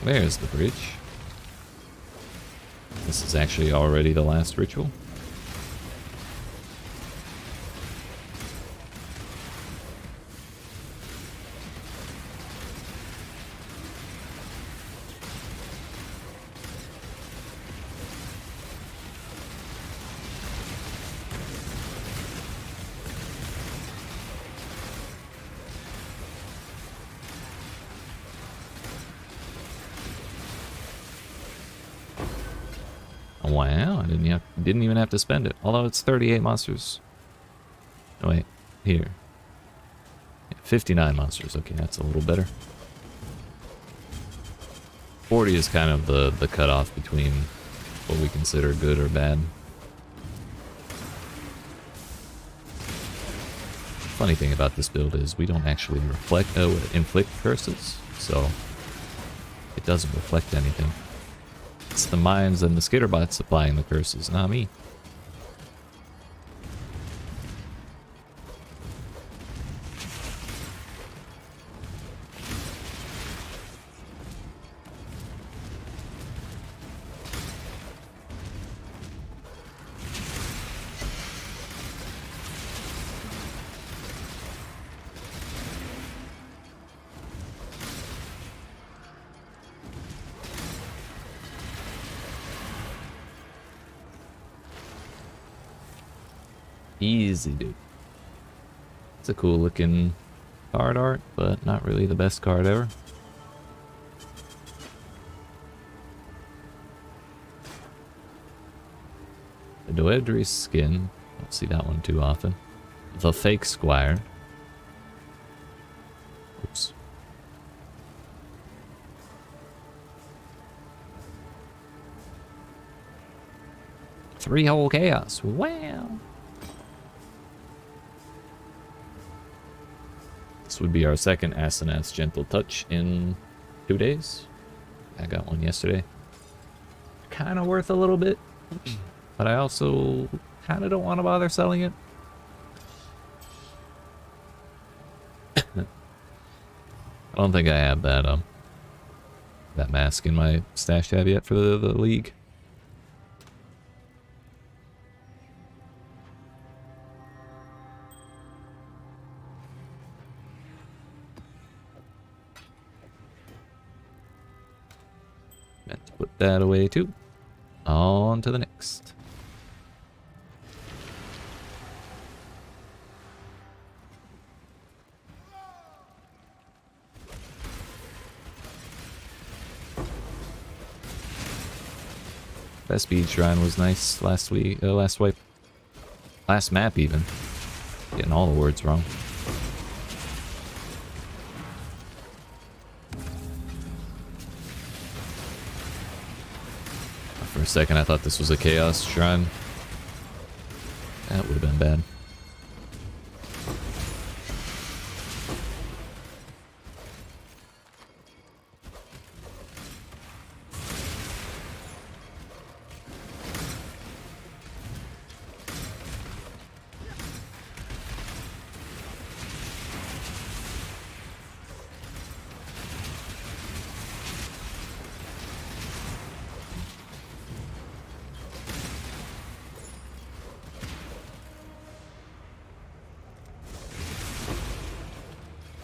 There's the bridge. This is actually already the last ritual. Wow, I didn't even have to spend it. Although it's 38 monsters. Oh, wait, here. 59 monsters. Okay, that's a little better. 40 is kind of the cutoff between what we consider good or bad. Funny thing about this build is we don't actually inflict curses, so it doesn't reflect anything. It's the mines and the skitterbots applying the curses, not me. Easy, dude. It's a cool looking card art, but not really the best card ever. The Doedry skin. Don't see that one too often. The fake squire. Oops. Three-hole chaos. Wow. This would be our second Asenath's Gentle Touch in 2 days. I got one yesterday. Kind of worth a little bit, but I also kind of don't want to bother selling it. I don't think I have that that mask in my stash tab yet for the league. Meant to put that away too. On to the next. That speed shrine was nice last week, last wipe. Last map even. Getting all the words wrong. For a second I thought this was a chaos shrine. That would have been bad.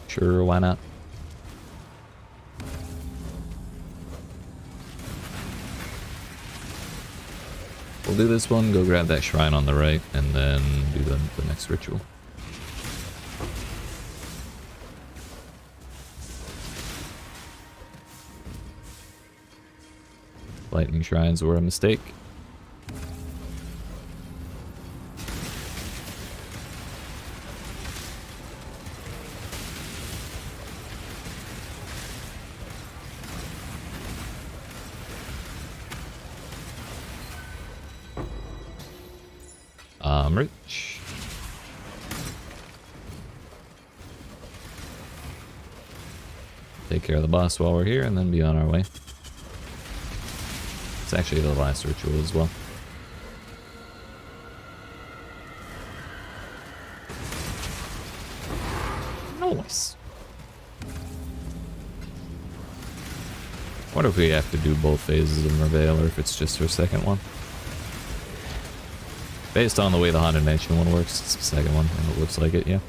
Sure, why not? We'll do this one, go grab that shrine on the right, and then do the next ritual. Lightning shrines were a mistake. Rich. Take care of the boss while we're here and then be on our way. It's actually the last ritual as well. Nice. What if we have to do both phases of Merveil or if it's just her second one? Based on the way the Haunted Mansion one works, it's the second one, and it looks like it, yeah.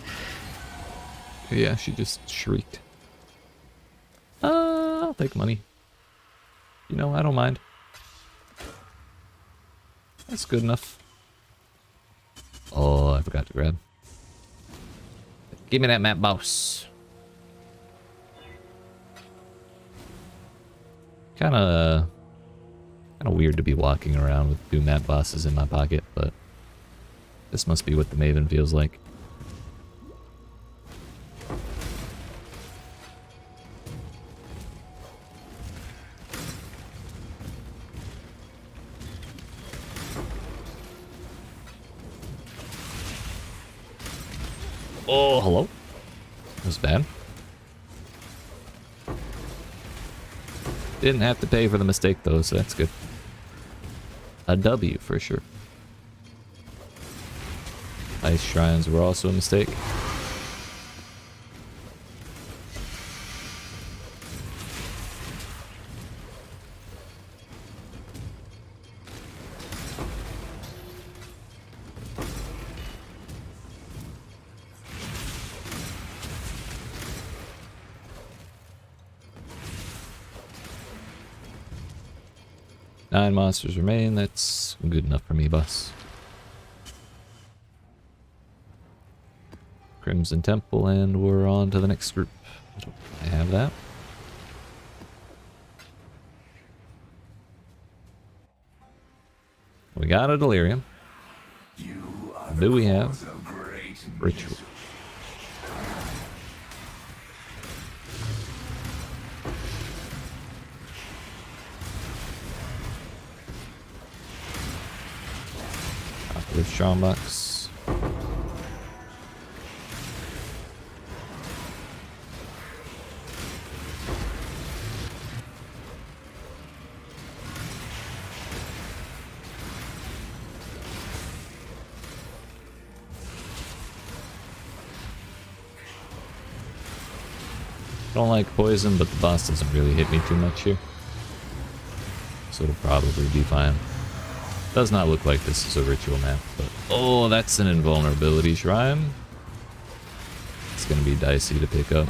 Yeah, she just shrieked. I'll take money. You know, I don't mind. That's good enough. Oh, I forgot to grab. Give me that map, boss. Kinda weird to be walking around with 2 map bosses in my pocket, but this must be what the Maven feels like. Oh, hello? That was bad. Didn't have to pay for the mistake though, so that's good. A W for sure. Ice shrines were also a mistake. Nine monsters remain. That's good enough for me, boss. Crimson Temple, and we're on to the next group. I have that. We got a delirium. Do we have ritual? With Strongbox. Don't like poison, but the boss doesn't really hit me too much here. So it'll probably be fine. Does not look like this is a ritual map, but oh, that's an invulnerability shrine. It's gonna be dicey to pick up.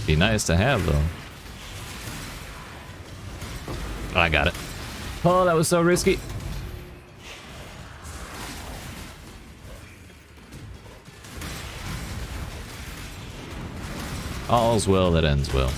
Be nice to have though. Oh, I got it. Oh, that was so risky. All's well that ends well.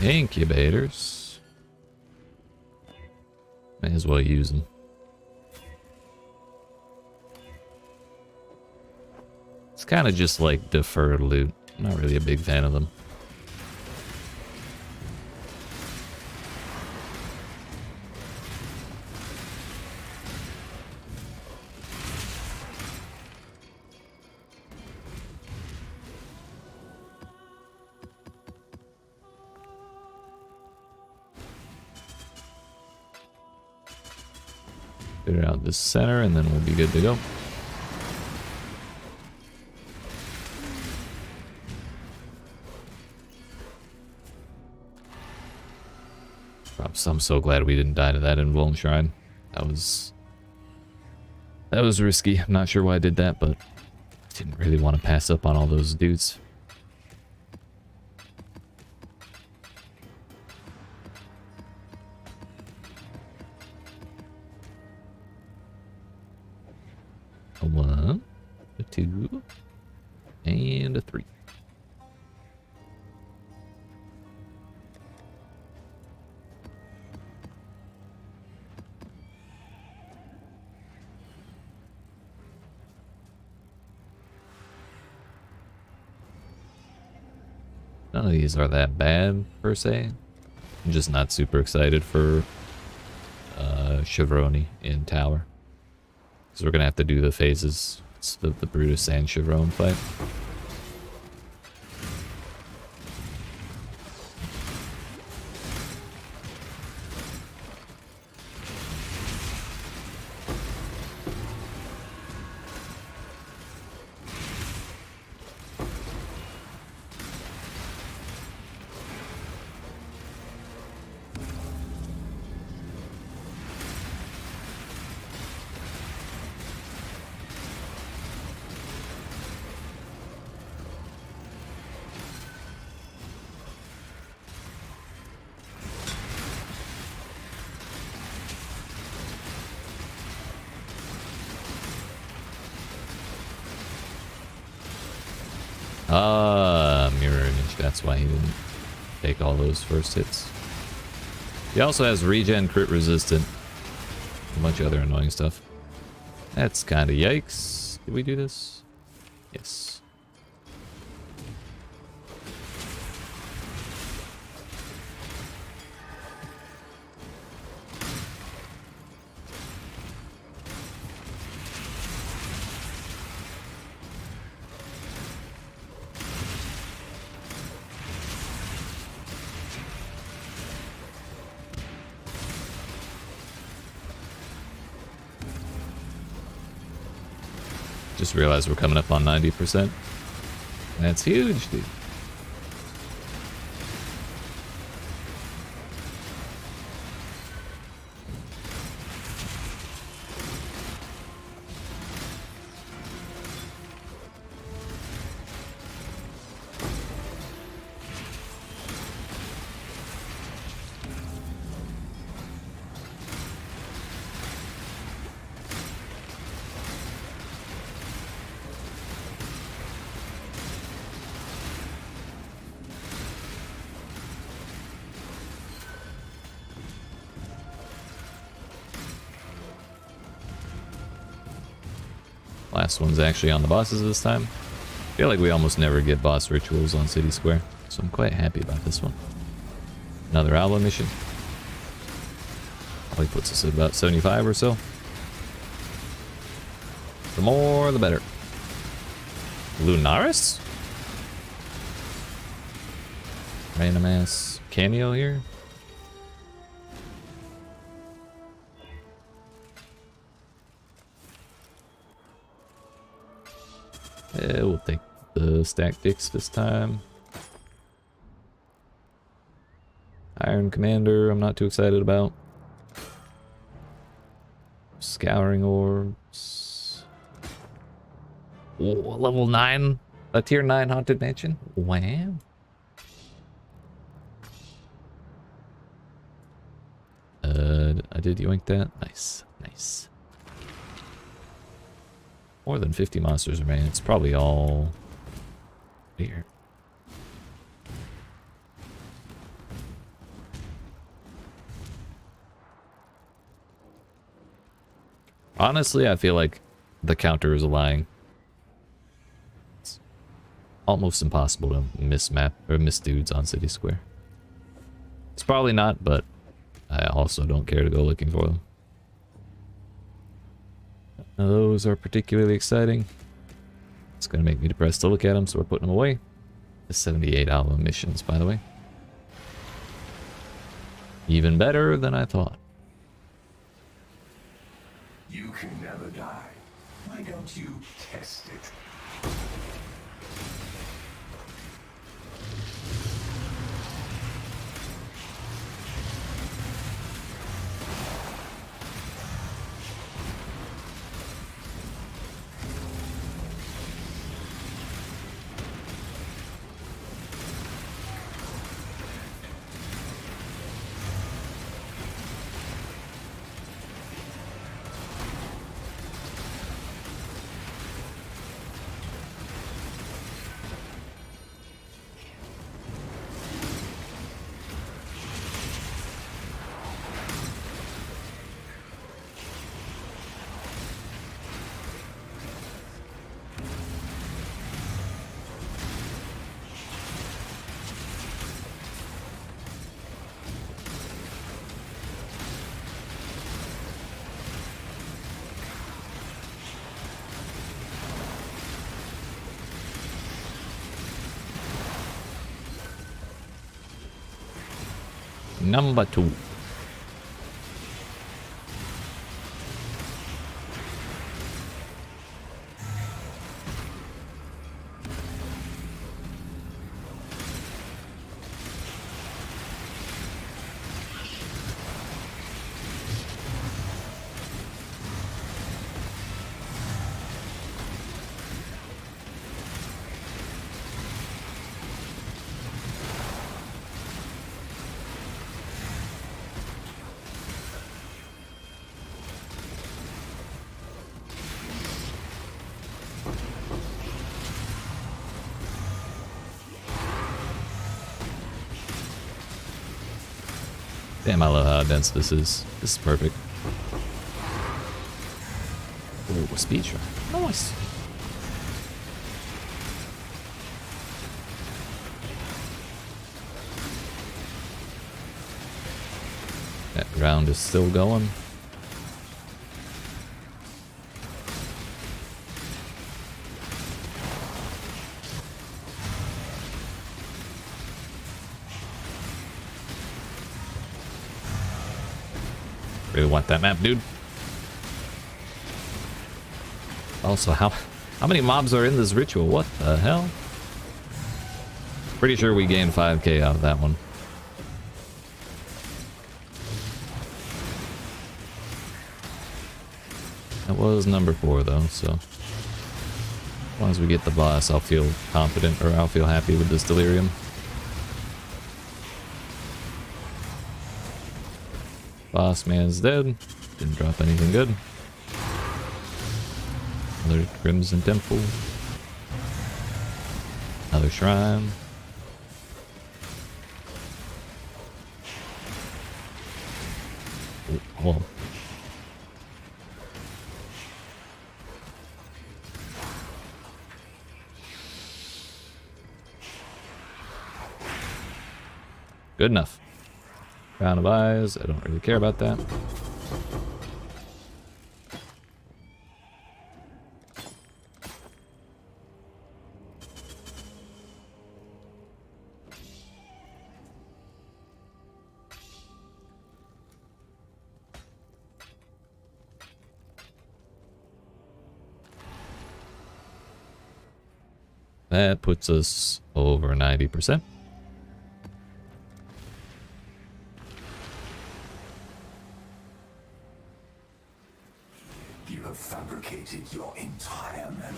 Incubators. May as well use them. It's kind of just like deferred loot. I'm not really a big fan of them. Clear out this center and then we'll be good to go. I'm so glad we didn't die to that invuln shrine. That was risky. I'm not sure why I did that, but didn't really want to pass up on all those dudes. A 1, a 2, and a 3. None of these are that bad, per se. I'm just not super excited for Chevroni in Tower. Because we're going to have to do the phases. It's the Brutus and Chevron fight. Mirror image. That's why he didn't take all those first hits. He also has regen, crit resistant, a bunch of other annoying stuff. That's kind of yikes. Did we do this? Yes. Just realized we're coming up on 90%. That's huge, dude. Last one's actually on the bosses this time. I feel like we almost never get boss rituals on City Square, so I'm quite happy about this one. Another album mission. Probably puts us at about 75 or so. The more, the better. Lunaris? Random ass cameo here. Yeah, we'll take the stack dicks this time. Iron Commander, I'm not too excited about. Scouring Orbs. Oh, level 9. A tier 9 Haunted Mansion. Wow. I did yoink that. Nice. Nice. More than 50 monsters remain. It's probably all here. Honestly, I feel like the counter is lying. It's almost impossible to miss map or miss dudes on City Square. It's probably not, but I also don't care to go looking for them. Now those are particularly exciting. It's going to make me depressed to look at them, so we're putting them away. The 78 album missions, by the way. Even better than I thought. You can never die. Why don't you test it? Number 2. Damn, I love how dense this is. This is perfect. Ooh, a speed shot. Nice. That round is still going. Really want that map, dude. Also, how How many mobs are in this ritual? What the hell? Pretty sure we gained 5k out of that one. That was number 4 though, so as long as we get the boss, I'll feel confident, or I'll feel happy with this delirium. Boss man's dead. Didn't drop anything good. Another Crimson Temple. Another shrine. Whoa. Good enough. Crown of Eyes, I don't really care about that. That puts us over 90%. You have fabricated your entire memory.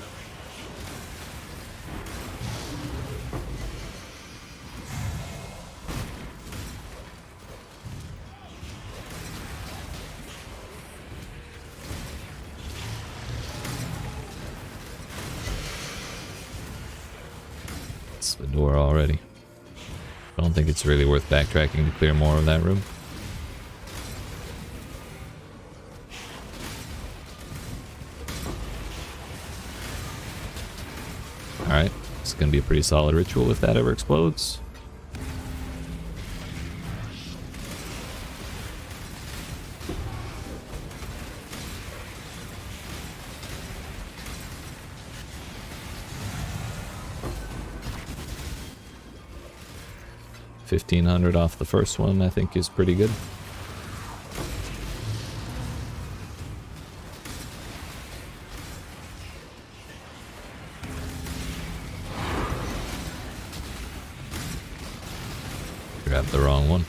It's the door already. I don't think it's really worth backtracking to clear more of that room. Alright, it's gonna be a pretty solid ritual if that ever explodes. $1,500 off the first one, I think, is pretty good. Grabbed the wrong one.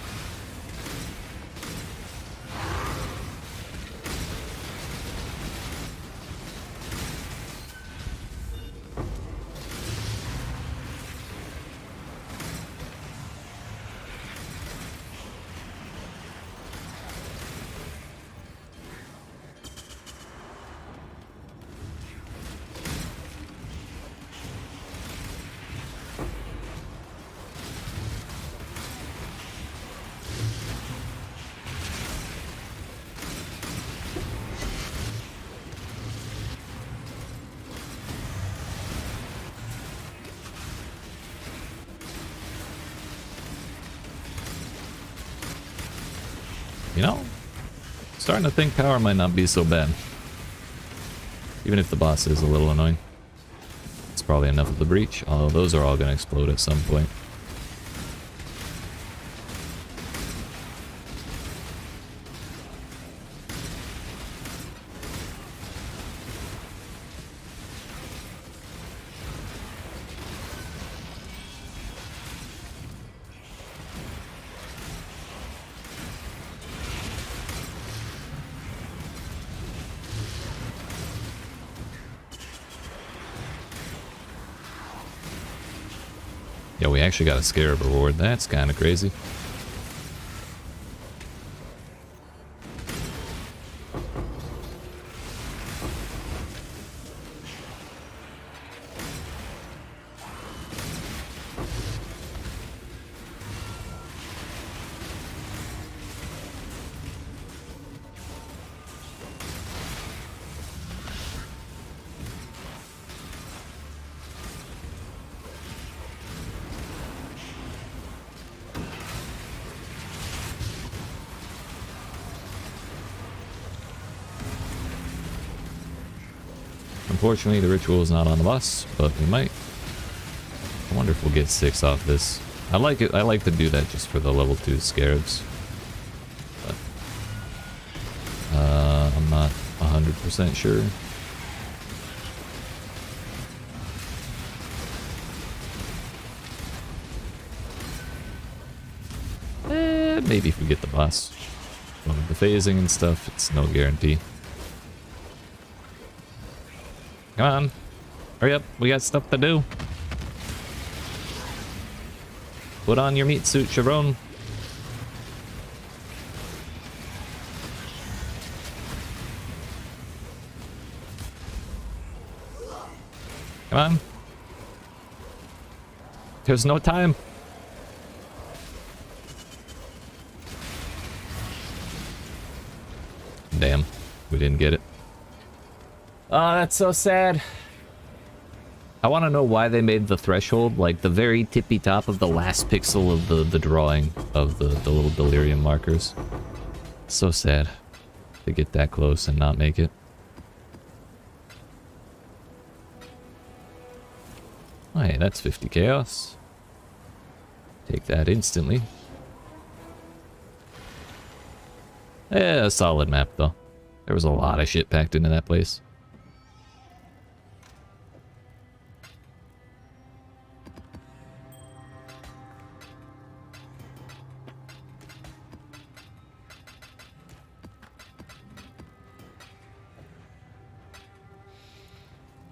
You know, starting to think power might not be so bad. Even if the boss is a little annoying. It's probably enough of the breach, although those are all going to explode at some point. Yeah, we actually got a Scarab reward. That's kind of crazy. Unfortunately, the ritual is not on the boss, but we might. I wonder if we'll get 6 off this. I like it. I like to do that just for the level 2 scarabs. But I'm not 100% sure. Maybe if we get the boss. But with the phasing and stuff, it's no guarantee. Come on. Hurry up. We got stuff to do. Put on your meat suit, Chevron. Come on. There's no time. Damn, we didn't get it. Oh, that's so sad. I want to know why they made the threshold like the very tippy top of the last pixel of the drawing of the little delirium markers. So sad to get that close and not make it. Oh, hey, that's 50 chaos. Take that instantly. Yeah, a solid map though. There was a lot of shit packed into that place.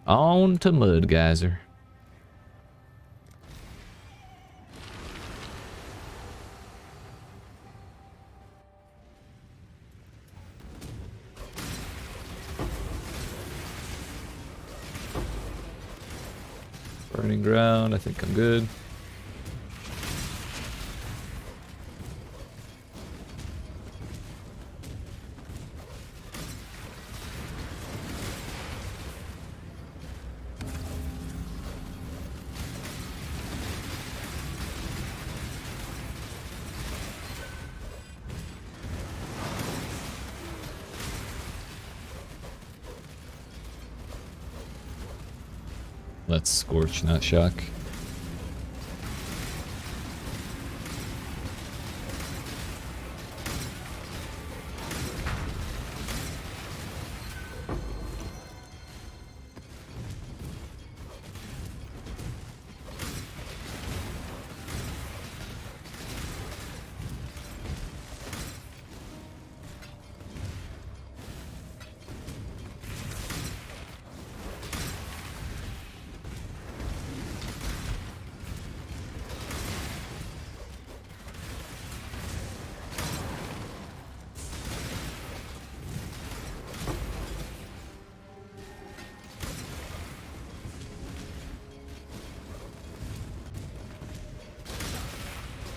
On to Mud Geyser. Burning ground, I think I'm good. Let's scorch, not shock.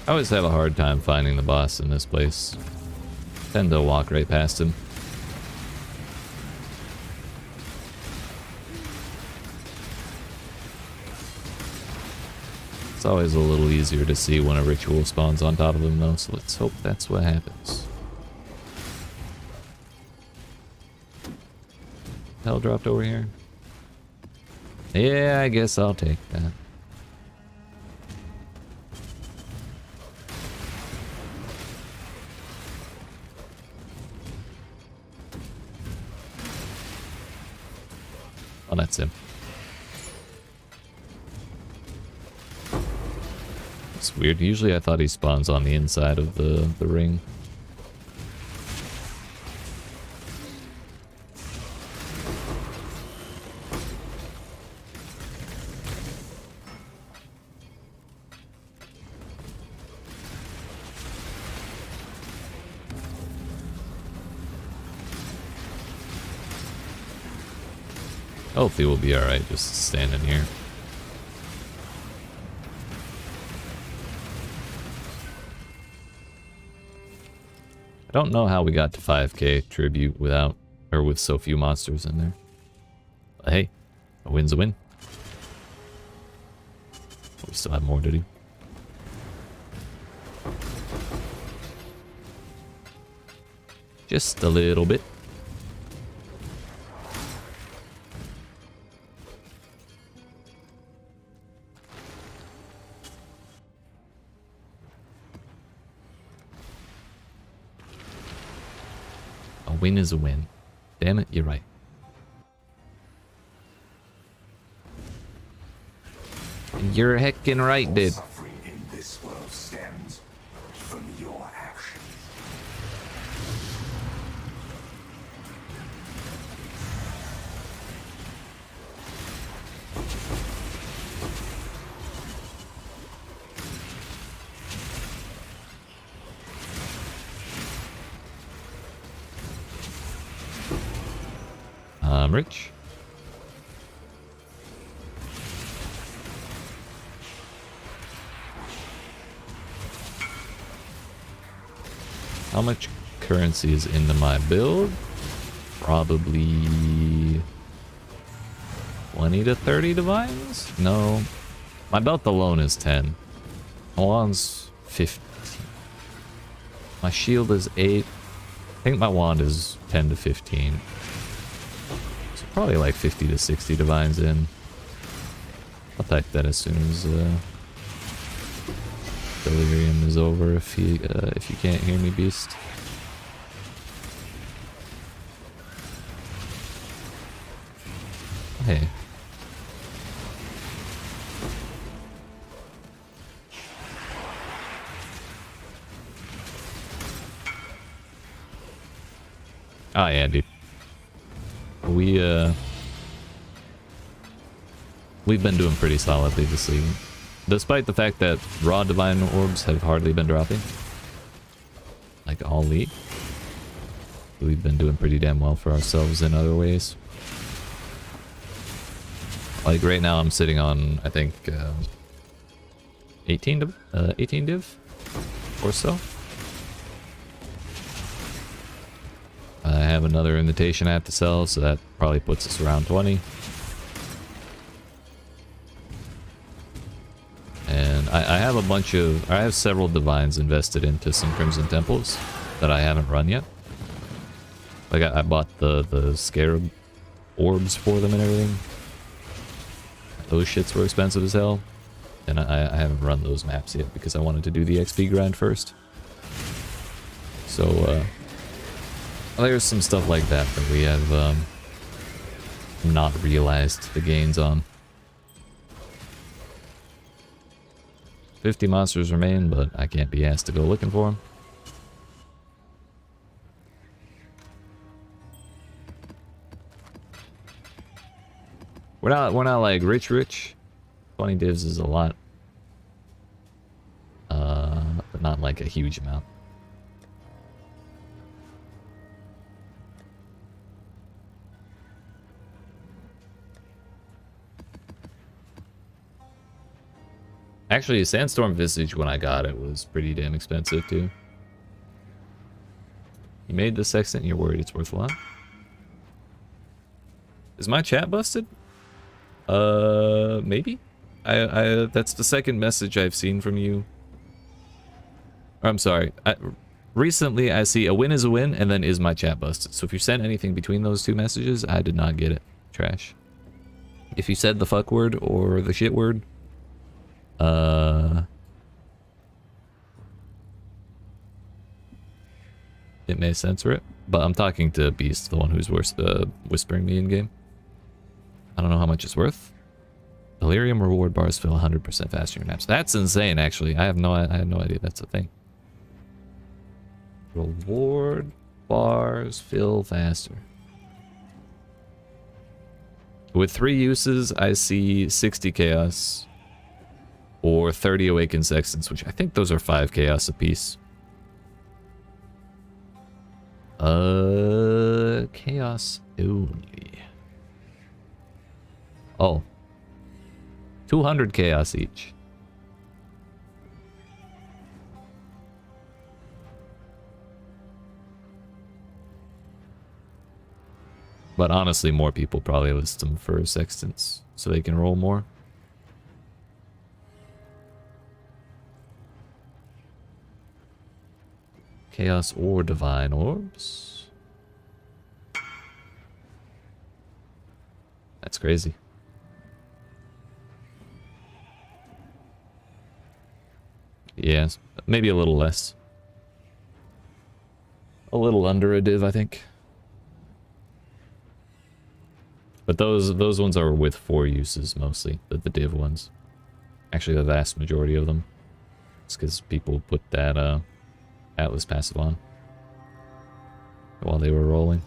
I always have a hard time finding the boss in this place. Tend to walk right past him. It's always a little easier to see when a ritual spawns on top of him though, so let's hope that's what happens. Hell dropped over here. Yeah, I guess I'll take that. Oh, that's him. It's weird. Usually I thought he spawns on the inside of the ring. Hopefully we'll be alright just standing here. I don't know how we got to 5k tribute without, or with so few monsters in there. But hey, a win's a win. We still have more to do. Just a little bit. A win is a win. Damn it, you're right. You're heckin' right, dude. Suffering in this world stems from your actions. I'm rich. How much currency is into my build? Probably 20 to 30 divines? No. My belt alone is 10. My wand's 15. My shield is 8. I think my wand is 10 to 15. So probably like 50 to 60 divines in. I'll type that as soon as delirium is over if you can't hear me, beast. Hey. Oh yeah, dude. We've been doing pretty solidly this season. Despite the fact that raw divine orbs have hardly been dropping. Like all league. We've been doing pretty damn well for ourselves in other ways. Like right now I'm sitting on, I think, 18 div or so. I have another invitation I have to sell, so that probably puts us around 20. And I have a bunch of, I have several divines invested into some Crimson Temples that I haven't run yet. Like I bought the Scarab orbs for them and everything. Those shits were expensive as hell. And I haven't run those maps yet because I wanted to do the XP grind first. So, there's some stuff like that that we have not realized the gains on. 50 monsters remain, but I can't be asked to go looking for them. We're not like rich. 20 divs is a lot. But not like a huge amount. Actually, Sandstorm Visage, when I got it, was pretty damn expensive, too. You made the sextant, you're worried it's worth a lot? Is my chat busted? Maybe? That's the second message I've seen from you. I'm sorry. Recently, I see a win is a win, and then is my chat busted. So if you sent anything between those two messages, I did not get it. Trash. If you said the fuck word or the shit word, it may censor it, but I'm talking to Beast, the one who's whispering me in game. I don't know how much it's worth. Delirium reward bars fill 100% faster in maps. That's insane, actually. I had no idea that's a thing. Reward bars fill faster. With 3 uses, I see 60 chaos or 30 awakened sextants, which I think those are 5 chaos apiece. Chaos only. Oh. 200 chaos each. But honestly, more people probably list them for sextants so they can roll more. Chaos or divine orbs. That's crazy. Yes, maybe a little less. A little under a div, I think. But those ones are with 4 uses mostly, the div ones. Actually, the vast majority of them. It's because people put that Atlas passive on while they were rolling.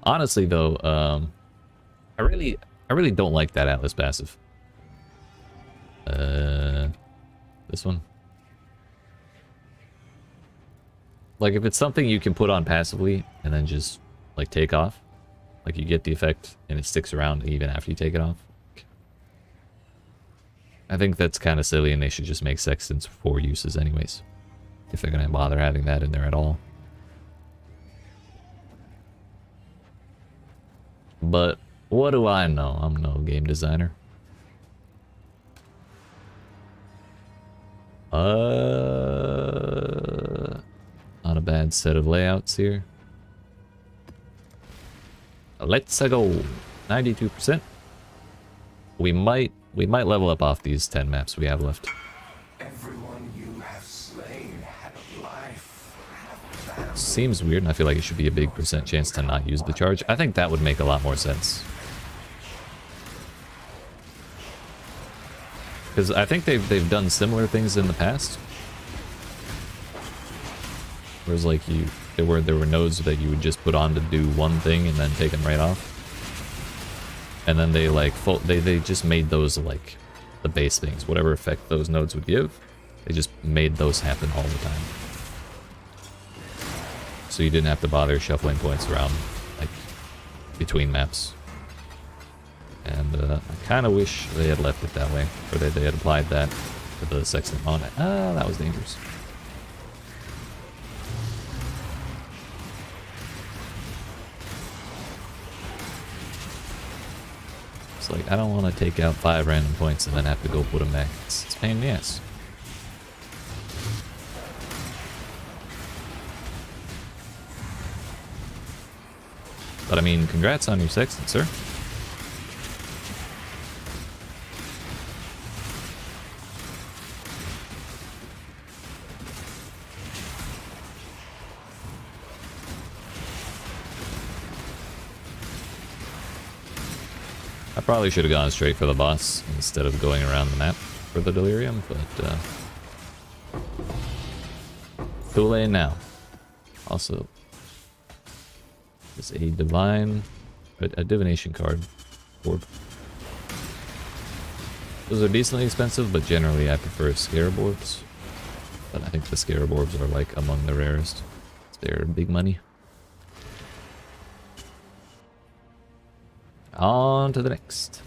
Honestly, though, I really don't like that Atlas passive. This one. Like, if it's something you can put on passively and then just like take off, Like you get the effect and it sticks around even after you take it off. I think that's kind of silly and they should just make sextants for 4 uses anyways. If they're going to bother having that in there at all. But what do I know? I'm no game designer. Not a bad set of layouts here. Let's go. 92%. We might level up off these 10 maps we have left. Everyone you have slain had a life. Have them. Seems weird, and I feel like it should be a big percent chance to not use the charge. I think that would make a lot more sense. Because I think they've done similar things in the past. Whereas like there were nodes that you would just put on to do one thing and then take them right off. And then they like they just made those like the base things, whatever effect those nodes would give. They just made those happen all the time. So you didn't have to bother shuffling points around like between maps. And I kind of wish they had left it that way, or that they had applied that to the sextant mod. Ah, that was dangerous. It's like, I don't want to take out 5 random points and then have to go put them back. It's a pain in the ass. But I mean, congrats on your sextant, sir. I probably should have gone straight for the boss instead of going around the map for the delirium, but too late now. Also, there's a divination card orb. Those are decently expensive, but generally I prefer scarab orbs. But I think the scarab orbs are like among the rarest. They're big money. On to the next.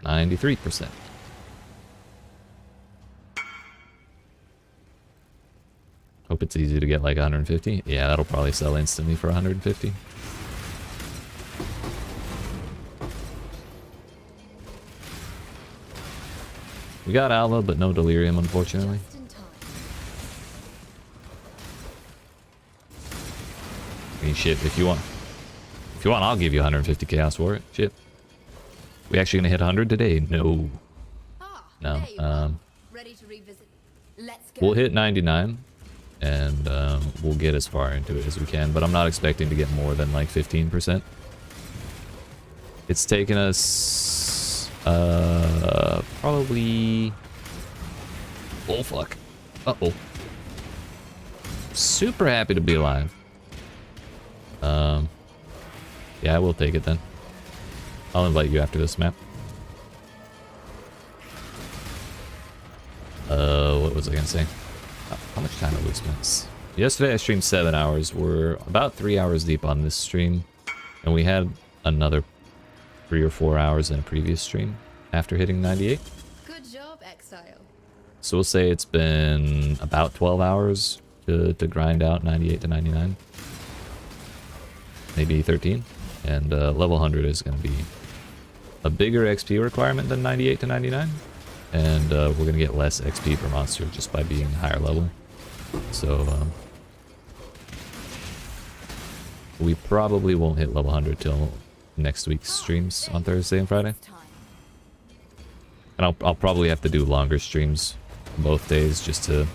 93%. Hope it's easy to get like 150. Yeah, that'll probably sell instantly for 150. We got Alva, but no delirium, unfortunately. I mean, shit, if you want, I'll give you 150 chaos for it. Shit. We actually gonna hit 100 today? No. No. Ready to revisit. Let's go. We'll hit 99, and we'll get as far into it as we can, but I'm not expecting to get more than like 15%. It's taken us probably... Oh, fuck. Uh-oh. Super happy to be alive. Yeah, I will take it then. I'll invite you after this map. What was I gonna say? How much time have we spent? Yesterday I streamed 7 hours. We're about 3 hours deep on this stream. And we had another 3 or 4 hours in a previous stream after hitting 98. Good job, Exile. So we'll say it's been about 12 hours to grind out 98 to 99. Maybe 13. And level 100 is going to be a bigger XP requirement than 98 to 99. And we're going to get less XP per monster just by being higher level. So we probably won't hit level 100 till next week's streams on Thursday and Friday. And I'll probably have to do longer streams both days just to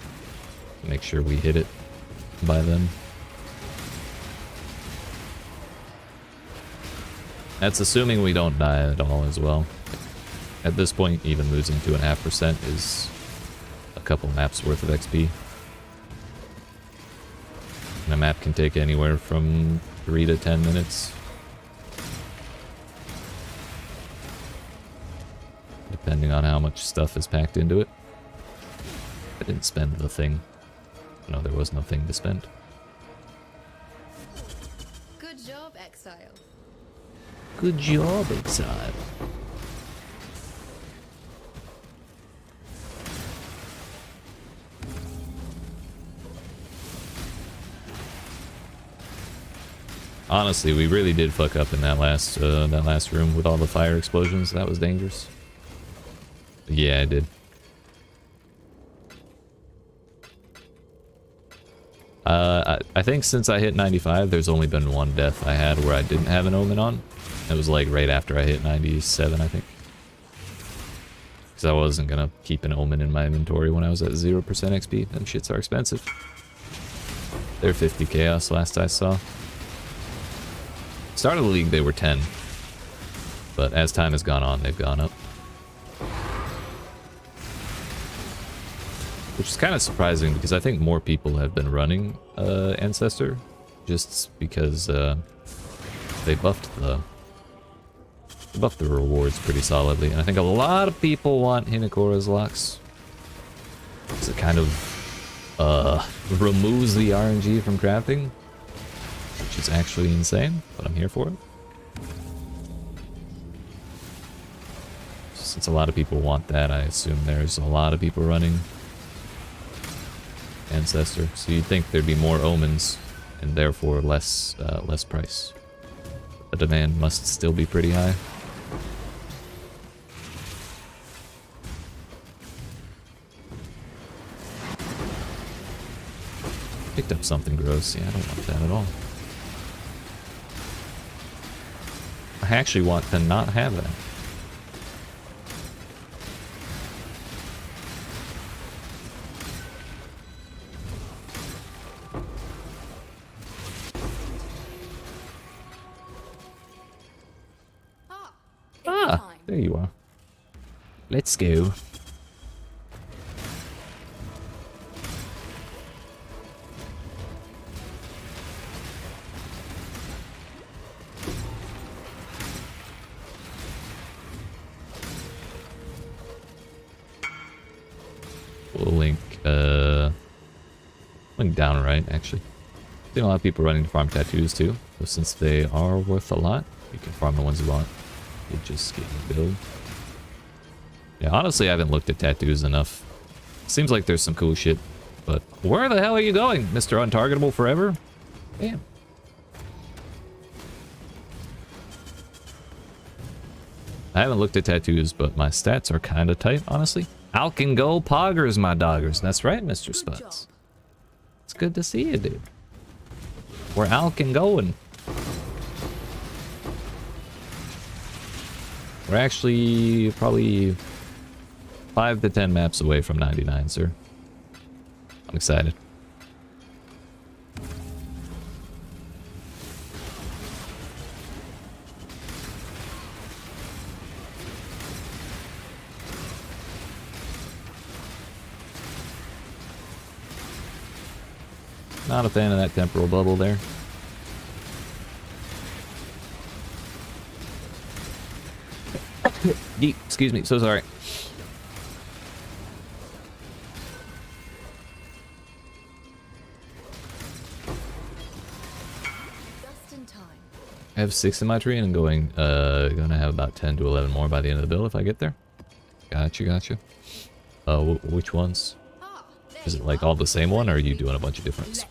make sure we hit it by then. That's assuming we don't die at all as well. At this point, even losing 2.5% is a couple maps worth of XP. And a map can take anywhere from 3 to 10 minutes. Depending on how much stuff is packed into it. I didn't spend the thing. No, there was no thing to spend. Good Good job, Exile. Good job, Exile. Honestly, we really did fuck up in that last room with all the fire explosions. That was dangerous. Yeah, I did. I think since I hit 95, there's only been one death I had where I didn't have an omen on. It was like right after I hit 97, I think. Because I wasn't gonna keep an omen in my inventory when I was at 0% XP. Them shits are expensive. They're 50 chaos last I saw. Start of the league, they were 10. But as time has gone on, they've gone up. Which is kind of surprising because I think more people have been running Ancestor. Just because they buffed the rewards pretty solidly. And I think a lot of people want Hinakora's locks. Because it kind of removes the RNG from crafting. Which is actually insane, but I'm here for it. Since a lot of people want that, I assume there's a lot of people running Ancestor. So you'd think there'd be more omens, and therefore less price. The demand must still be pretty high. Picked up something gross. Yeah, I don't want that at all. I actually want to not have that. Ah, there you are. Let's go. We'll link down right, actually. I think a lot of people running to farm tattoos too. So since they are worth a lot, you can farm the ones you want. You just get your build. Yeah, honestly, I haven't looked at tattoos enough. Seems like there's some cool shit, but where the hell are you going, Mr. Untargetable Forever? Damn. I haven't looked at tattoos, but my stats are kind of tight, honestly. Alch and go poggers, my doggers. That's right, Mr. Spuds. It's good to see you, dude. We're Alch and going. We're actually probably 5 to 10 maps away from 99, sir. I'm excited. Not a fan of that temporal bubble there. Yeet, excuse me, so sorry. Just in time. I have 6 in my tree and I'm gonna have about 10 to 11 more by the end of the build if I get there. Gotcha. Which ones? Is it like all the same one, or are you doing a bunch of different ones?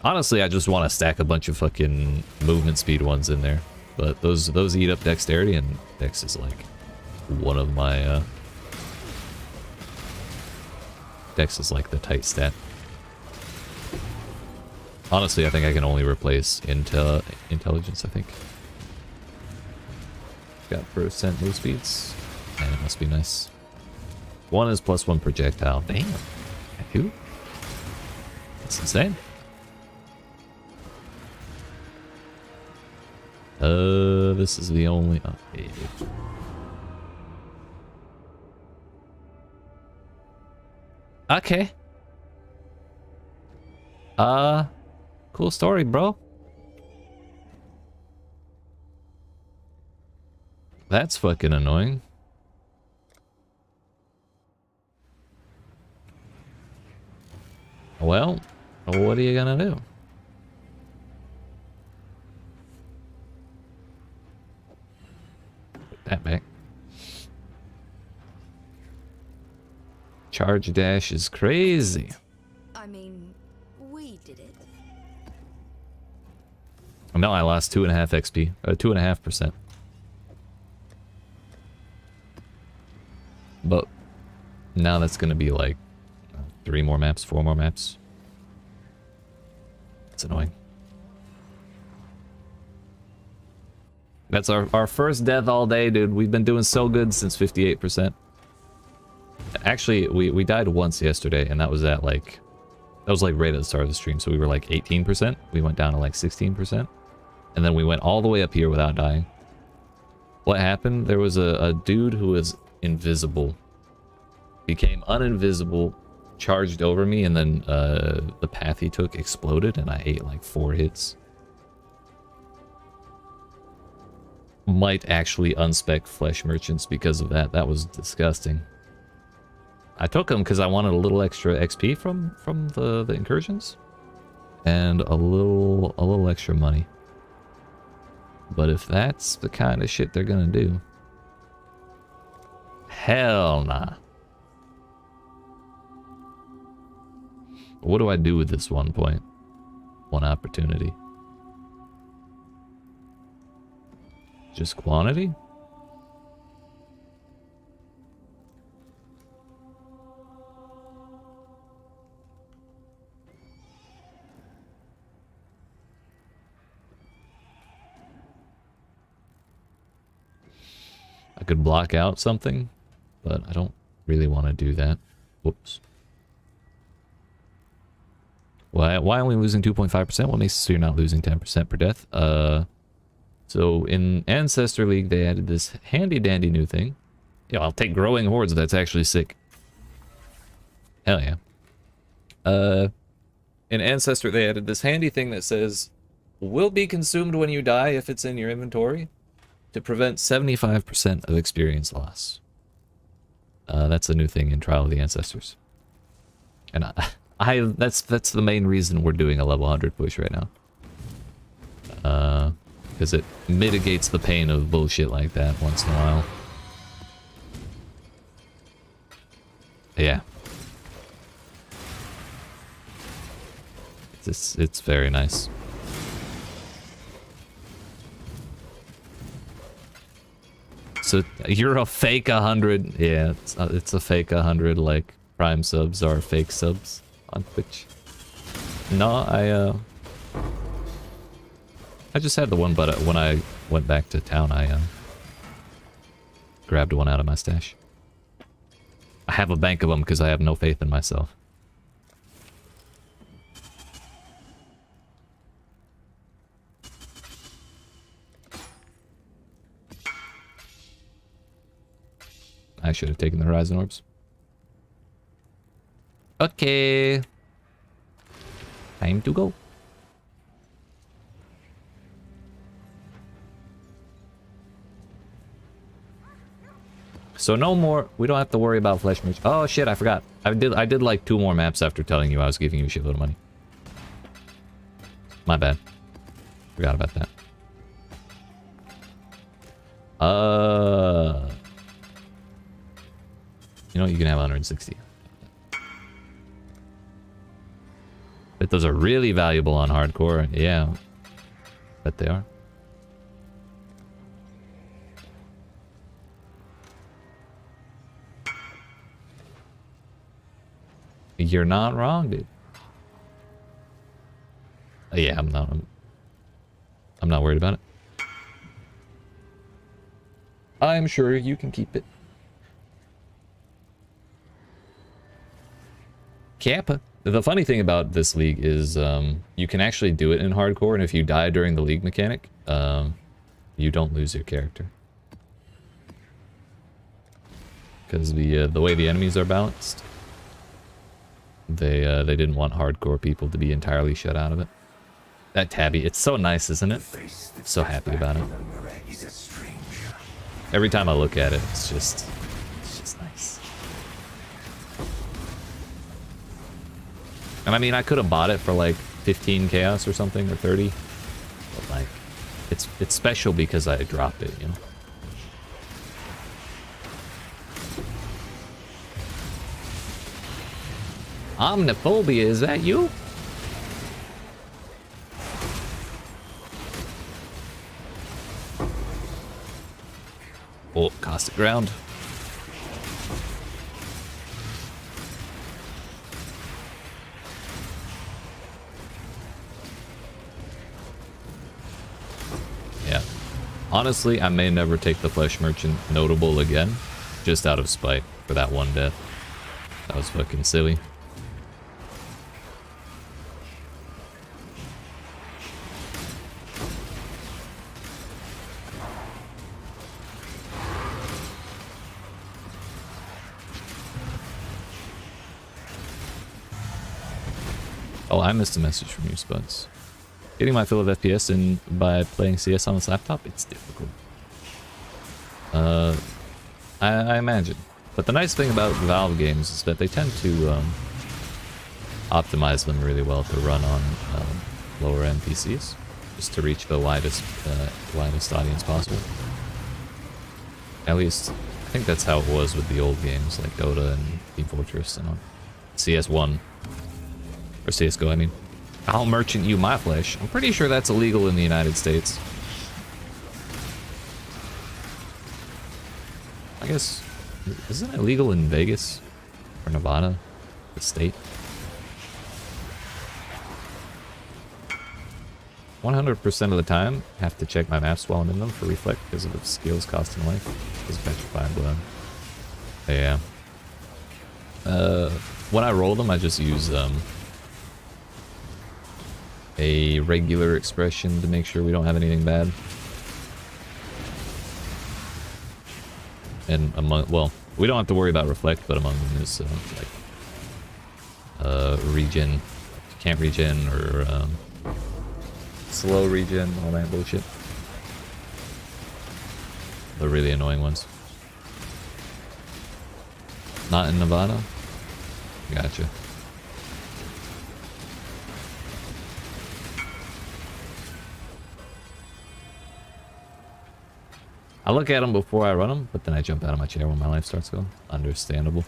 Honestly, I just want to stack a bunch of fucking movement speed ones in there. But those eat up dexterity, and dex is like one of my dex is like the tight stat. Honestly, I think I can only replace intelligence, I think. Got percent move speeds. Man, it must be nice. One is +1 projectile. Damn. Who? That's insane. This is the only... Okay. Cool story, bro. That's fucking annoying. Well, what are you gonna do? that back. Charge dash is crazy. I mean, we did it. No, I lost 2.5 XP. 2.5%. But now that's gonna be like 3 more maps, 4 more maps. It's annoying. That's our first death all day, dude. We've been doing so good since 58%. Actually, we died once yesterday, and that was at like... That was like right at the start of the stream, so we were like 18%. We went down to like 16%. And then we went all the way up here without dying. What happened? There was a dude who was invisible. Became uninvisible, charged over me, and then the path he took exploded, and I ate like 4 hits. Might actually unspec flesh merchants because of that. That was disgusting. I took them because I wanted a little extra XP from the incursions, and a little extra money. But if that's the kind of shit they're gonna do, hell nah. What do I do with this 1 point? 1 opportunity. Just quantity? I could block out something, but I don't really want to do that. Whoops. Why only losing 2.5%? What makes it so you're not losing 10% per death? So in Ancestor League, they added this handy dandy new thing. Yeah, I'll take growing hordes. That's actually sick. Hell yeah. In Ancestor, they added this handy thing that says, will be consumed when you die if it's in your inventory, to prevent 75% of experience loss. That's a new thing in Trial of the Ancestors. And that's the main reason we're doing a level 100 push right now. Because it mitigates the pain of bullshit like that once in a while. Yeah. It's very nice. So you're a fake 100. Yeah, it's a fake 100, like Prime subs are fake subs on Twitch. No, I just had the one, but when I went back to town, I grabbed one out of my stash. I have a bank of them because I have no faith in myself. I should have taken the Horizon Orbs. Okay. Time to go. So no more, we don't have to worry about flesh merch. Oh shit, I forgot. I did like 2 more maps after telling you I was giving you a shitload of money. My bad. Forgot about that. You know, you can have 160. Bet those are really valuable on hardcore. Yeah. Bet they are. You're not wrong, dude. Yeah, I'm not worried about it. I'm sure you can keep it. Kappa. The funny thing about this league is you can actually do it in hardcore, and if you die during the league mechanic, you don't lose your character. Because the way the enemies are balanced, they didn't want hardcore people to be entirely shut out of it. That tabby, it's so nice, isn't it? So happy about it. Every time I look at it, it's just nice. And I mean, I could have bought it for like 15 chaos or something, or 30. But like, it's special because I dropped it, you know? Omniphobia, is that you? Oh, caustic ground. Yeah. Honestly, I may never take the Flesh Merchant notable again, just out of spite for that one death. That was fucking silly. Oh, I missed a message from you, Spuds. Getting my fill of FPS in by playing CS on this laptop, it's difficult. I imagine. But the nice thing about Valve games is that they tend to optimize them really well to run on lower end PCs, just to reach the widest audience possible. At least, I think that's how it was with the old games like Dota and Team Fortress and CS1. Or CSGO, I mean. I'll merchant you my flesh. I'm pretty sure that's illegal in the United States. I guess, isn't it illegal in Vegas? Or Nevada? The state? 100% of the time, I have to check my maps while I'm in them for reflect because of the skills costing life. Because petrified blood. Yeah. When I roll them, I just use a regular expression to make sure we don't have anything bad. And among, well, we don't have to worry about reflect, but among them is like regen, you can't regen, or slow regen, all that bullshit. The really annoying ones. Not in Nevada? Gotcha. I look at them before I run them, but then I jump out of my chair when my life starts going. Understandable.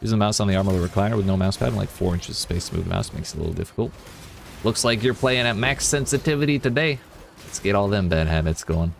Using the mouse on the arm of the recliner with no mouse pad and like 4 inches of space to move the mouse makes it a little difficult. Looks like you're playing at max sensitivity today. Let's get all them bad habits going.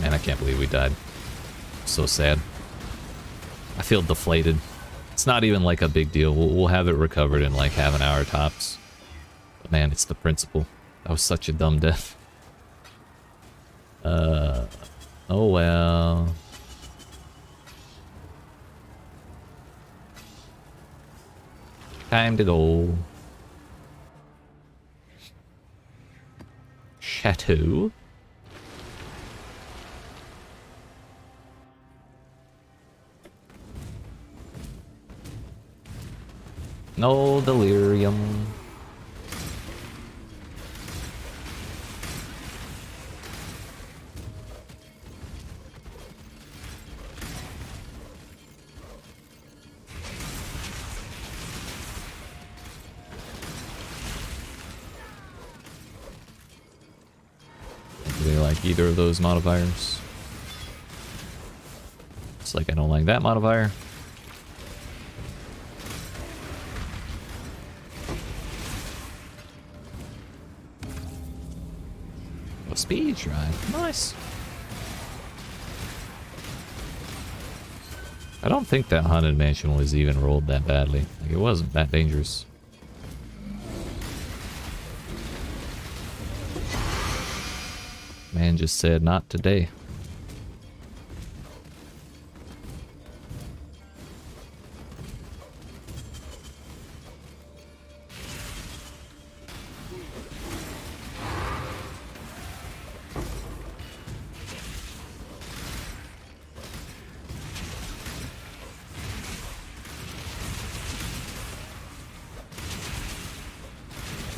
Man, I can't believe we died. So sad. I feel deflated. It's not even like a big deal. We'll have it recovered in like half an hour tops. But man, it's the principle. That was such a dumb death. Oh well. Time to go. Chateau. No delirium. Do they like either of those modifiers? It's like I don't like that modifier. Speed try. Nice. I don't think that haunted mansion was even rolled that badly. Like, it wasn't that dangerous. Man just said not today.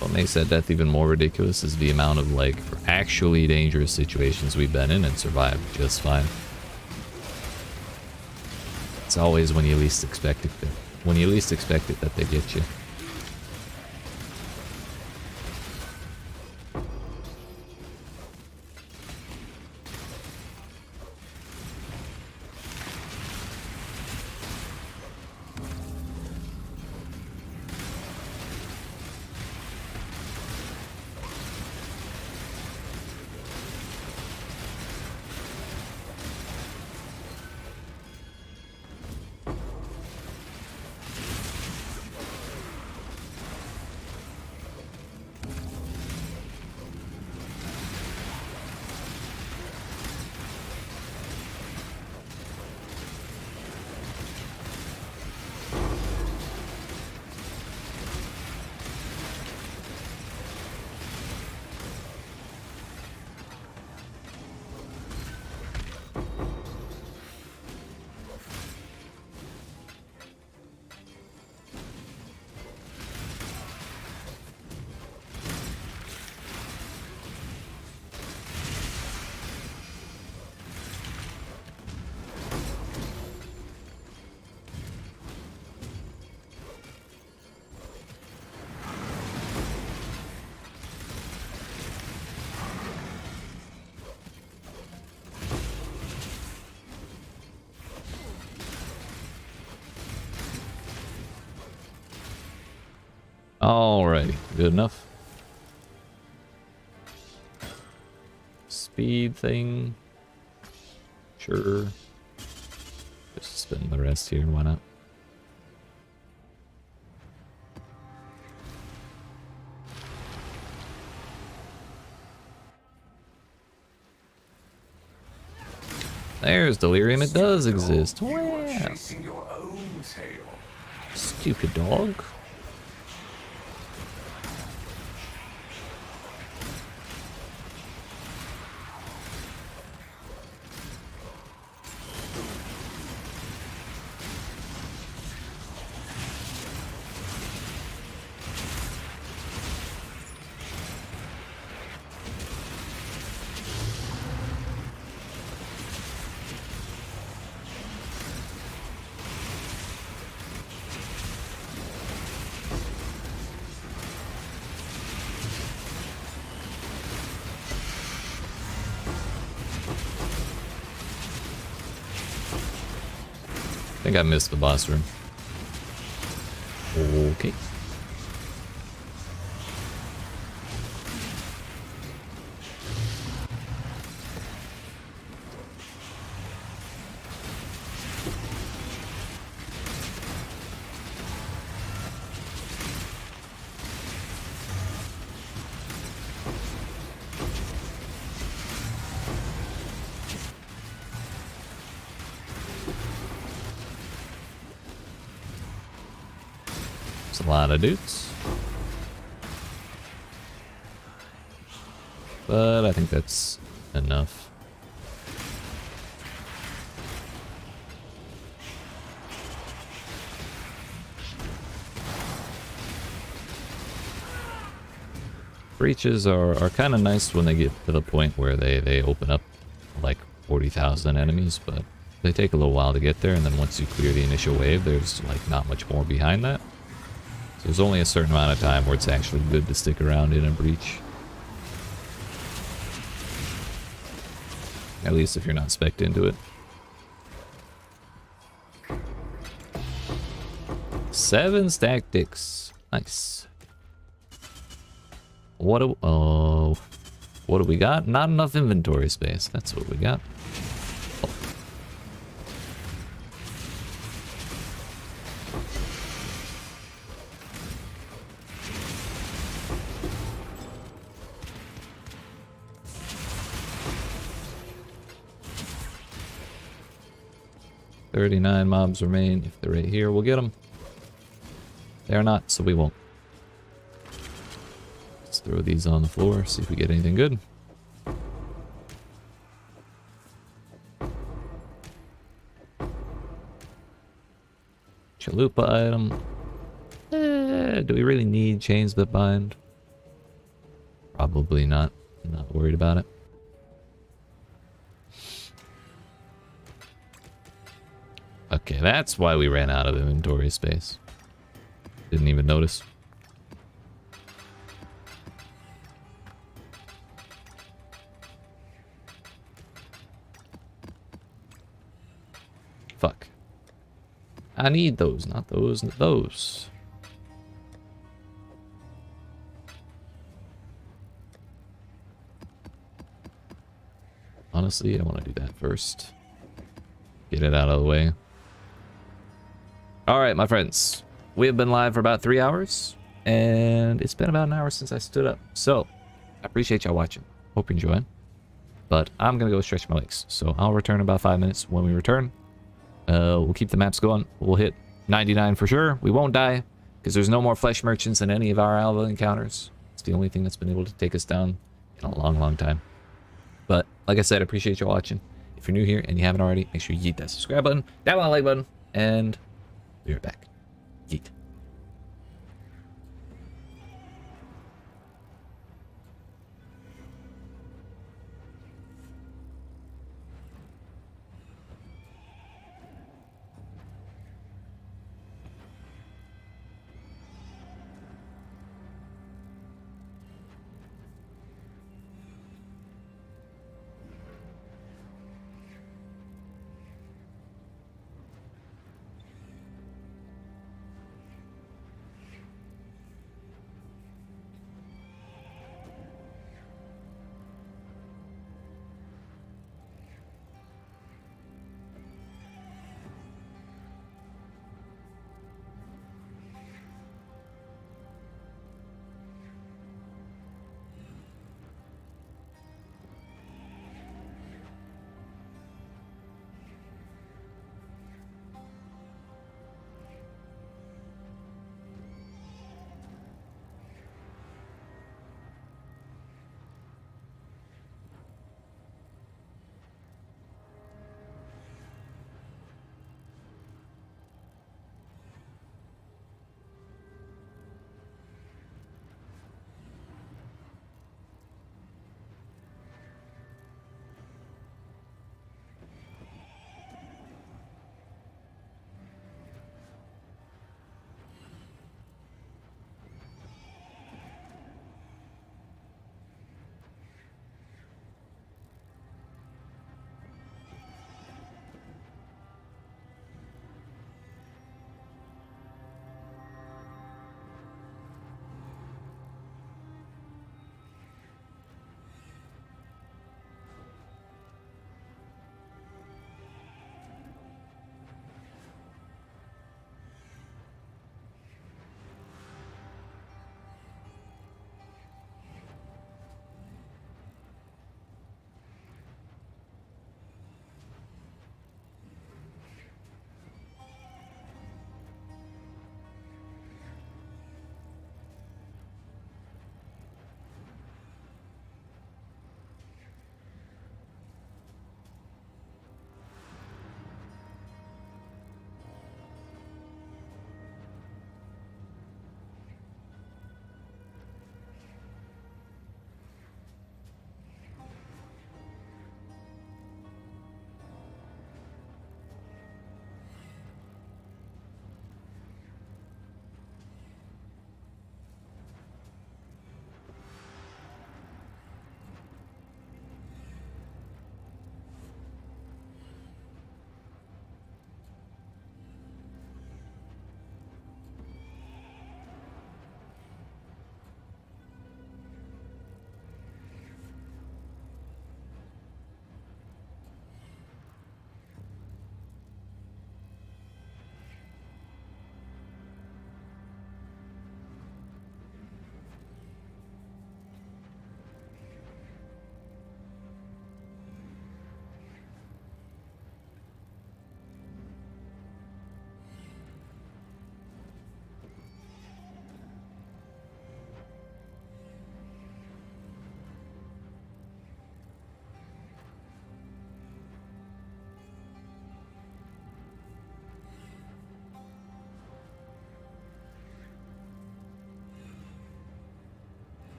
What makes that death even more ridiculous is the amount of, like, actually dangerous situations we've been in and survived just fine. It's always when you least expect it. When you least expect it that they get you. Alrighty, good enough. Speed thing. Sure. Just spin the rest here, why not? There's delirium, it does exist. Wow. Chasing your own tail. Stupid dog. I think I missed the boss room. Okay. A lot of dudes, but I think that's enough. Breaches are kind of nice when they get to the point where they open up like 40,000 enemies, but they take a little while to get there, and then once you clear the initial wave, there's like not much more behind that. So there's only a certain amount of time where it's actually good to stick around in a breach. At least if you're not spec'd into it. 7 stacked dicks. Nice. What do we got? Not enough inventory space. That's what we got. Oh. 39 mobs remain. If they're right here, we'll get them. They're not, so we won't. Let's throw these on the floor, see if we get anything good. Chalupa item. Do we really need chains that bind? Probably not. Not worried about it. Okay, that's why we ran out of inventory space. Didn't even notice. Fuck. I need those, not those, those. Honestly, I want to do that first. Get it out of the way. Alright, my friends. We have been live for about 3 hours. And it's been about an hour since I stood up. So, I appreciate y'all watching. Hope you enjoyed. But I'm going to go stretch my legs. So, I'll return in about 5 minutes. When we return, we'll keep the maps going. We'll hit 99 for sure. We won't die. Because there's no more flesh merchants in any of our Alva encounters. It's the only thing that's been able to take us down in a long, long time. But, like I said, I appreciate you watching. If you're new here and you haven't already, make sure you hit that subscribe button, down on the like button, and be right back. Yeet.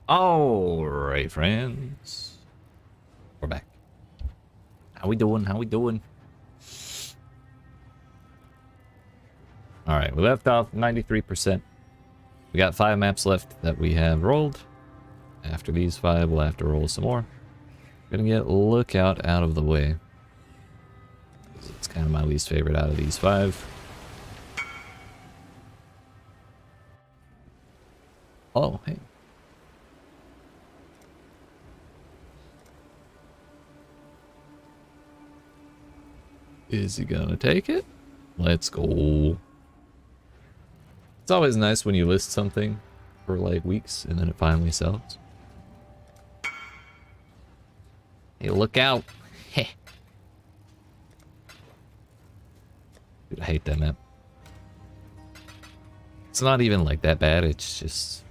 Alright, friends. We're back. How we doing? How we doing? Alright, we left off 93%. We got 5 maps left that we have rolled. After these 5, we'll have to roll some more. Gonna get Lookout out of the way. It's kind of my least favorite out of these 5. Oh, hey. Is he gonna take it? Let's go. It's always nice when you list something for like weeks and then it finally sells. Hey, look out. Heh. Dude, I hate that map. It's not even like that bad, it's just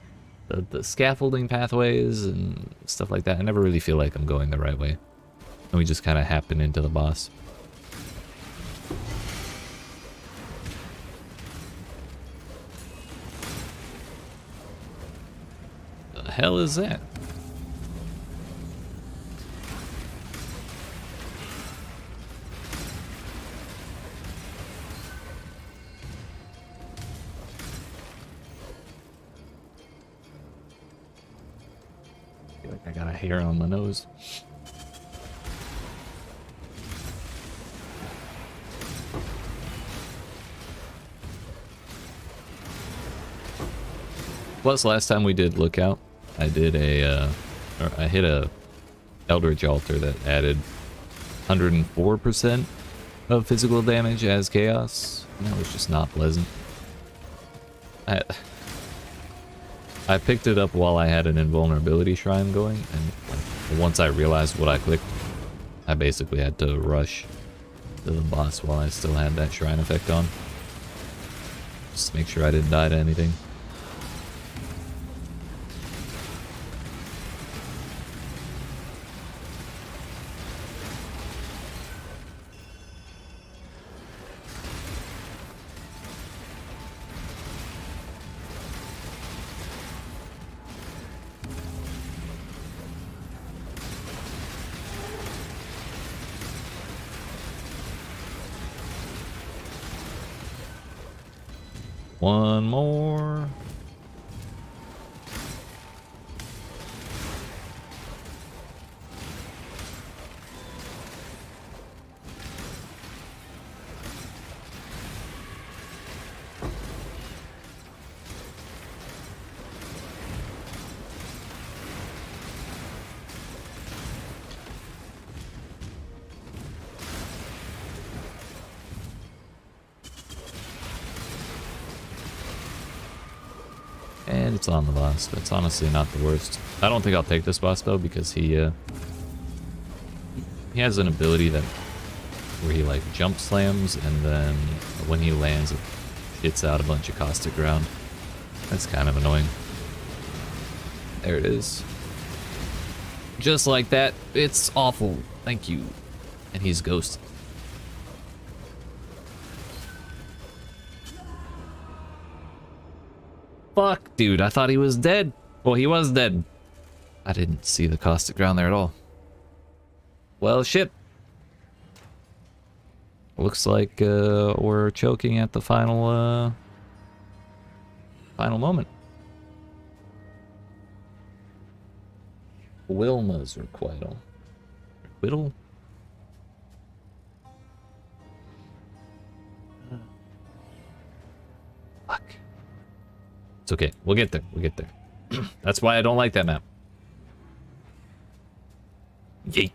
the scaffolding pathways and stuff like that. I never really feel like I'm going the right way. And we just kind of happen into the boss. The hell is that? I feel like I got a hair on my nose. Plus, last time we did Lookout, I did I hit a Eldritch Altar that added 104% of physical damage as Chaos, and that was just not pleasant. I picked it up while I had an invulnerability shrine going, and like, once I realized what I clicked, I basically had to rush to the boss while I still had that shrine effect on. Just to make sure I didn't die to anything. One more. And it's on the boss. That's honestly not the worst. I don't think I'll take this boss though, because he has an ability that where he like jump slams, and then when he lands it hits out a bunch of caustic ground. That's kind of annoying. There it is. Just like that. It's awful. Thank you. And he's ghosted. Fuck, dude, I thought he was dead. Well, he was dead. I didn't see the caustic ground there at all. Well, shit. Looks like we're choking at the final moment. Wilma's requital. Requital? Fuck. It's okay. We'll get there. We'll get there. That's why I don't like that map. Yay.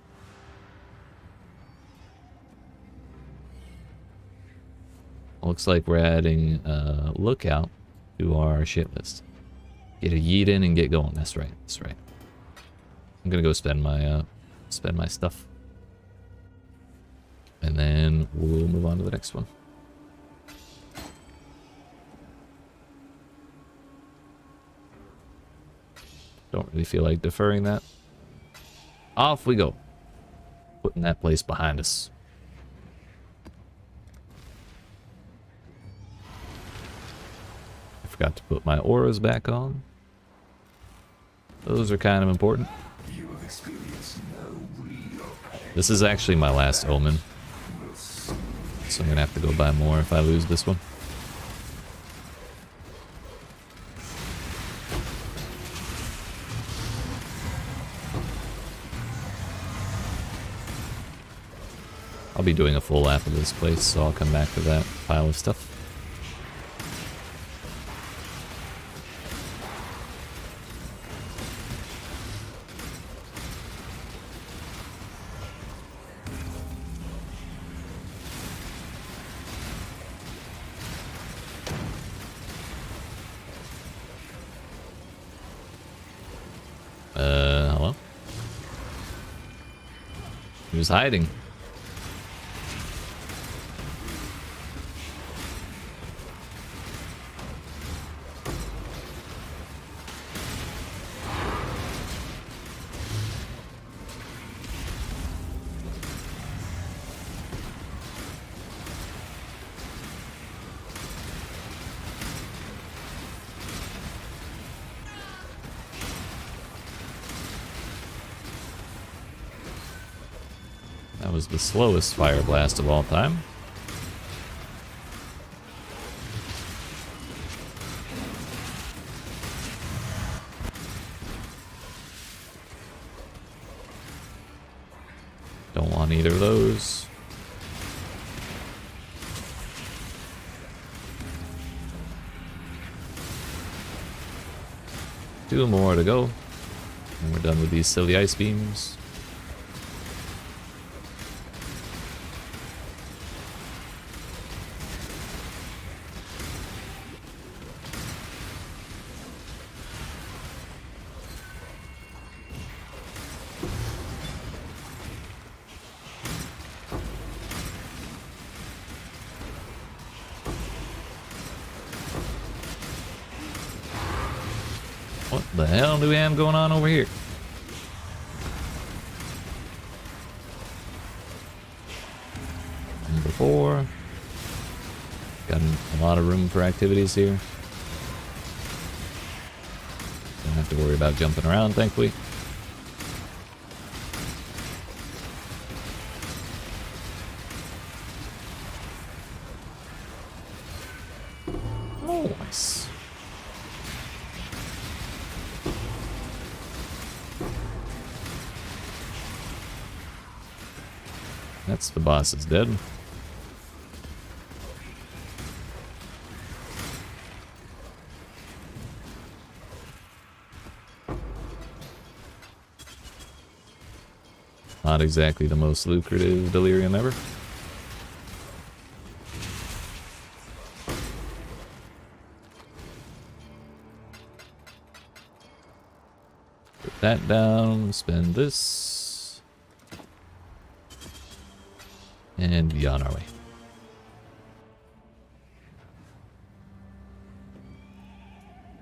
Looks like we're adding Lookout to our shit list. Get a yeet in and get going. That's right. That's right. I'm gonna go spend my stuff. And then we'll move on to the next one. Don't really feel like deferring that. Off we go. Putting that place behind us. I forgot to put my auras back on. Those are kind of important. You have experienced no real pain. This is actually my last omen, Will soon so I'm gonna have to go buy more if I lose this one. I'll be doing a full lap of this place, so I'll come back to that pile of stuff. Hello? He was hiding. That was the slowest fire blast of all time. Don't want either of those. Two more to go. And we're done with these silly ice beams. What the hell do we have going on over here? Number 4. Got a lot of room for activities here. Don't have to worry about jumping around, thankfully. Oh, nice. That's the boss is dead. Not exactly the most lucrative delirium ever. Put that down, spend this. And be on our way.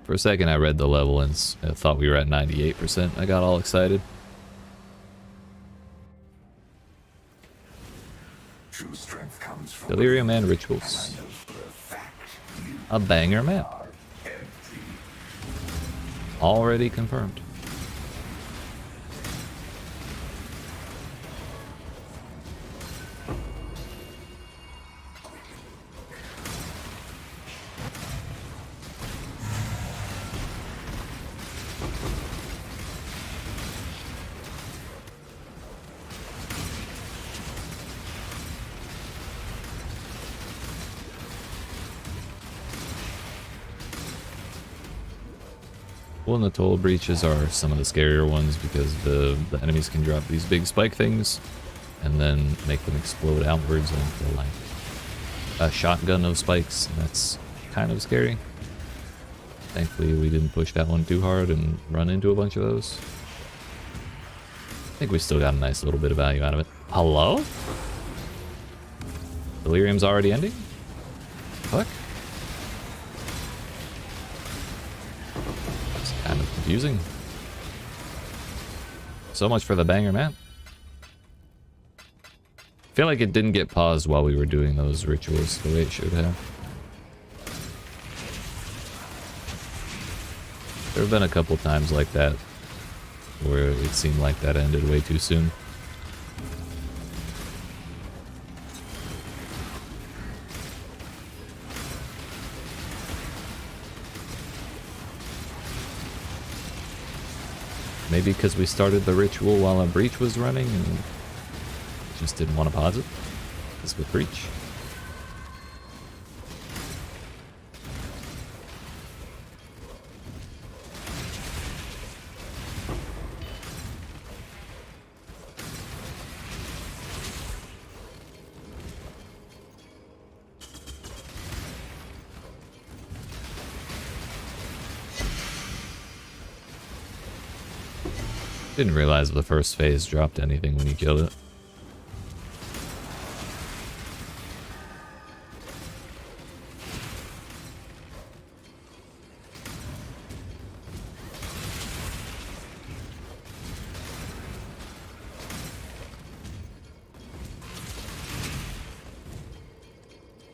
For a second I read the level and I thought we were at 98%. I got all excited. true strength comes from Delirium and rituals. and I know for a fact you A banger map. are empty. Already confirmed. Well, and the toll breaches are some of the scarier ones because the enemies can drop these big spike things and then make them explode outwards into like a shotgun of spikes. And that's kind of scary. Thankfully, we didn't push that one too hard and run into a bunch of those. I think we still got a nice little bit of value out of it. Hello? Delirium's already ending? Fuck. Kind of confusing. So much for the banger map. I feel like it didn't get paused while we were doing those rituals the way it should have. There have been a couple times like that where it seemed like that ended way too soon. Maybe because we started the ritual while a breach was running and just didn't want to pause it. Because with breach. Didn't realize the first phase dropped anything when you killed it.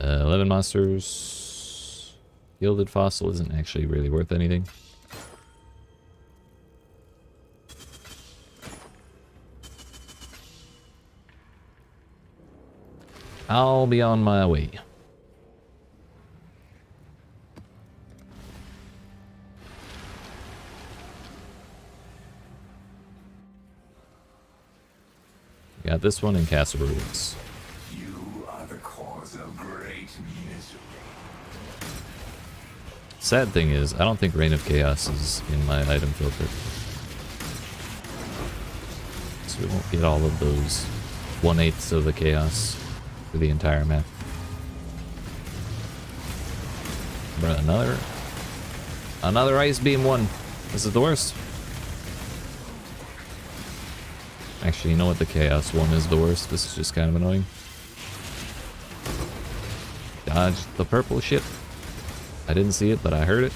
Uh, 11 monsters. Gilded fossil isn't actually really worth anything. I'll be on my way. Got this one in Castle Ruins. You are the cause of great misery. Sad thing is, I don't think Reign of Chaos is in my item filter. So we won't get all of those 1/8 of the chaos for the entire map. Bruh, another ice beam one. This is the worst. Actually, you know what? The chaos one is the worst. This is just kind of annoying. Dodge the purple shit. I didn't see it, but I heard it.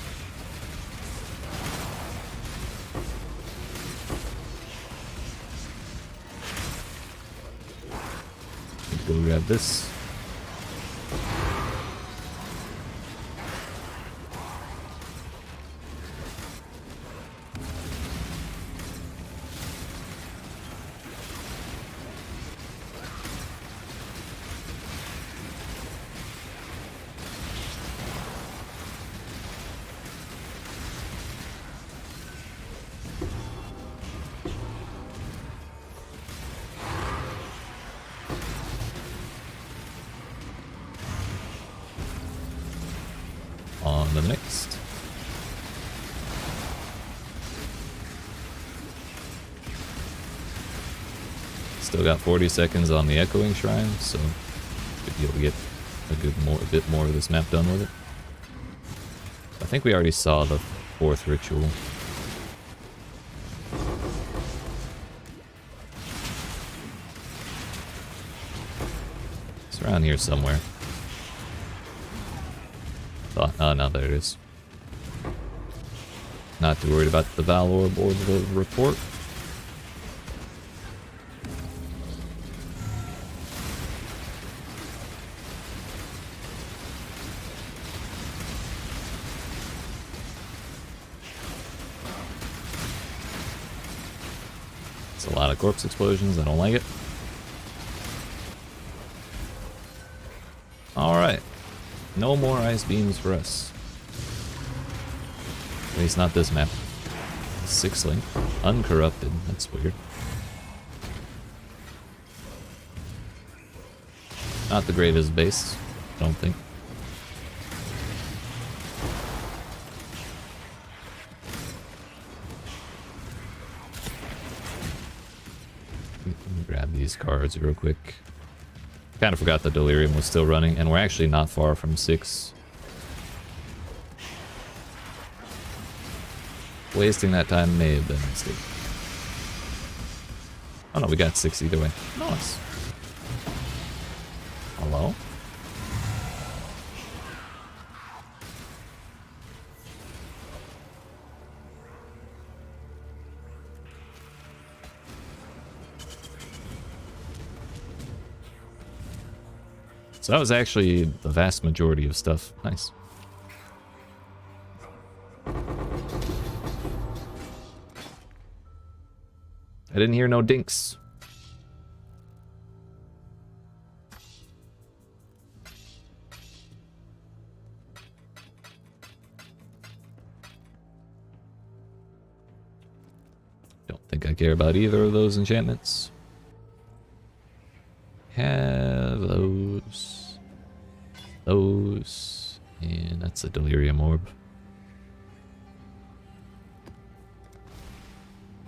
Go grab this. On the next. Still got 40 seconds on the Echoing Shrine, so should be able to get a bit more of this map done with it. I think we already saw the 4th ritual. It's around here somewhere. Oh, no, there it is. Not too worried about the Valor or the report. It's a lot of corpse explosions. I don't like it. Alright. No more ice beams for us. At least not this map. 6 link. Uncorrupted. That's weird. Not the greatest base, I don't think. Grab these cards real quick. Kind of forgot the Delirium was still running, and we're actually not far from 6. Wasting that time may have been a mistake. Oh no, we got 6 either way. Nice. Hello? So that was actually the vast majority of stuff. Nice. I didn't hear no dinks. Don't think I care about either of those enchantments. Have those. Those. And that's a delirium orb.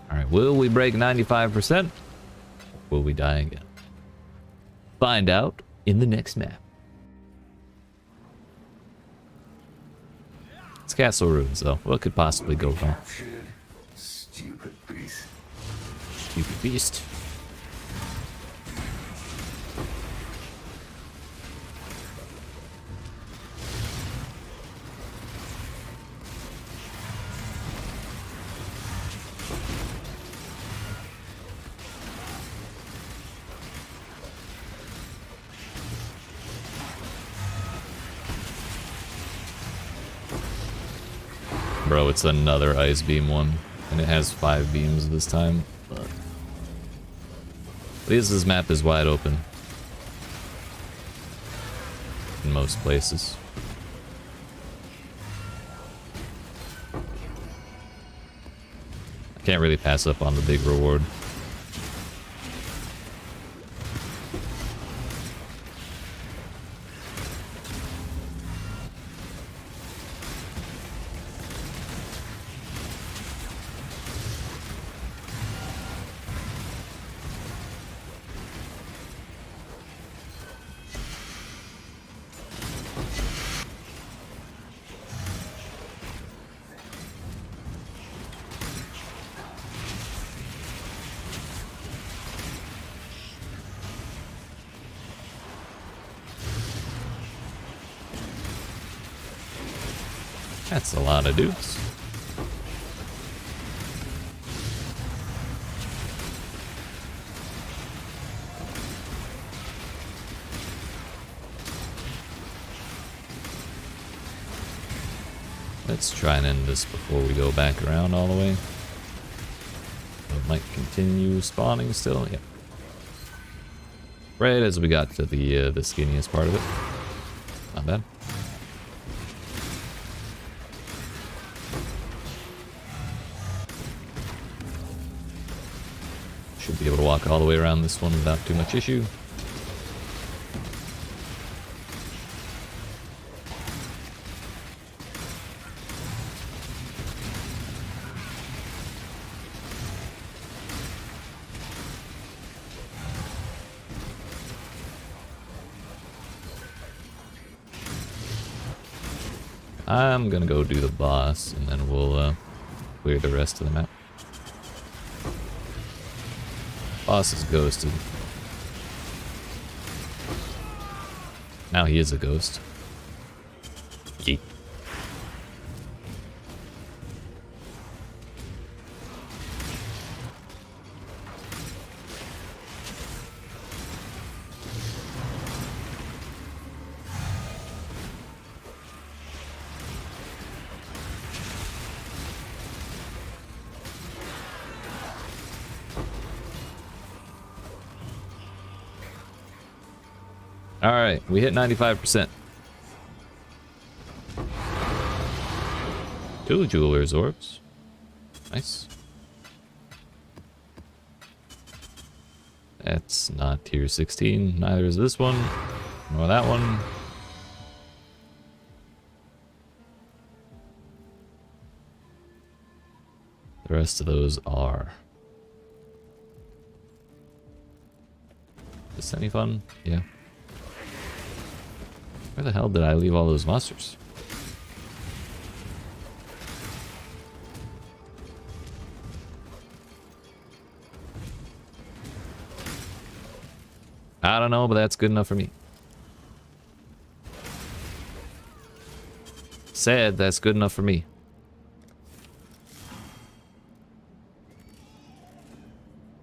Alright, will we break 95%? Will we die again? Find out in the next map. It's Castle Ruins, though. What could possibly go wrong? Captured. Stupid beast. Stupid beast. Bro, it's another ice beam one, and it has 5 beams this time. But at least this map is wide open in most places. I can't really pass up on the big reward. That's a lot of dudes. Let's try and end this before we go back around all the way. It might continue spawning still, yeah. Right as we got to the skinniest part of it. Not bad. Should be able to walk all the way around this one without too much issue. I'm gonna go do the boss, and then we'll clear the rest of the map. Boss is ghosted. Now he is a ghost. Yeet. Alright, we hit 95%. 2 Jeweler's Orbs. Nice. That's not tier 16. Neither is this one, nor that one. The rest of those are. Is this any fun? Yeah. Where the hell did I leave all those monsters? I don't know, but that's good enough for me. Said that's good enough for me.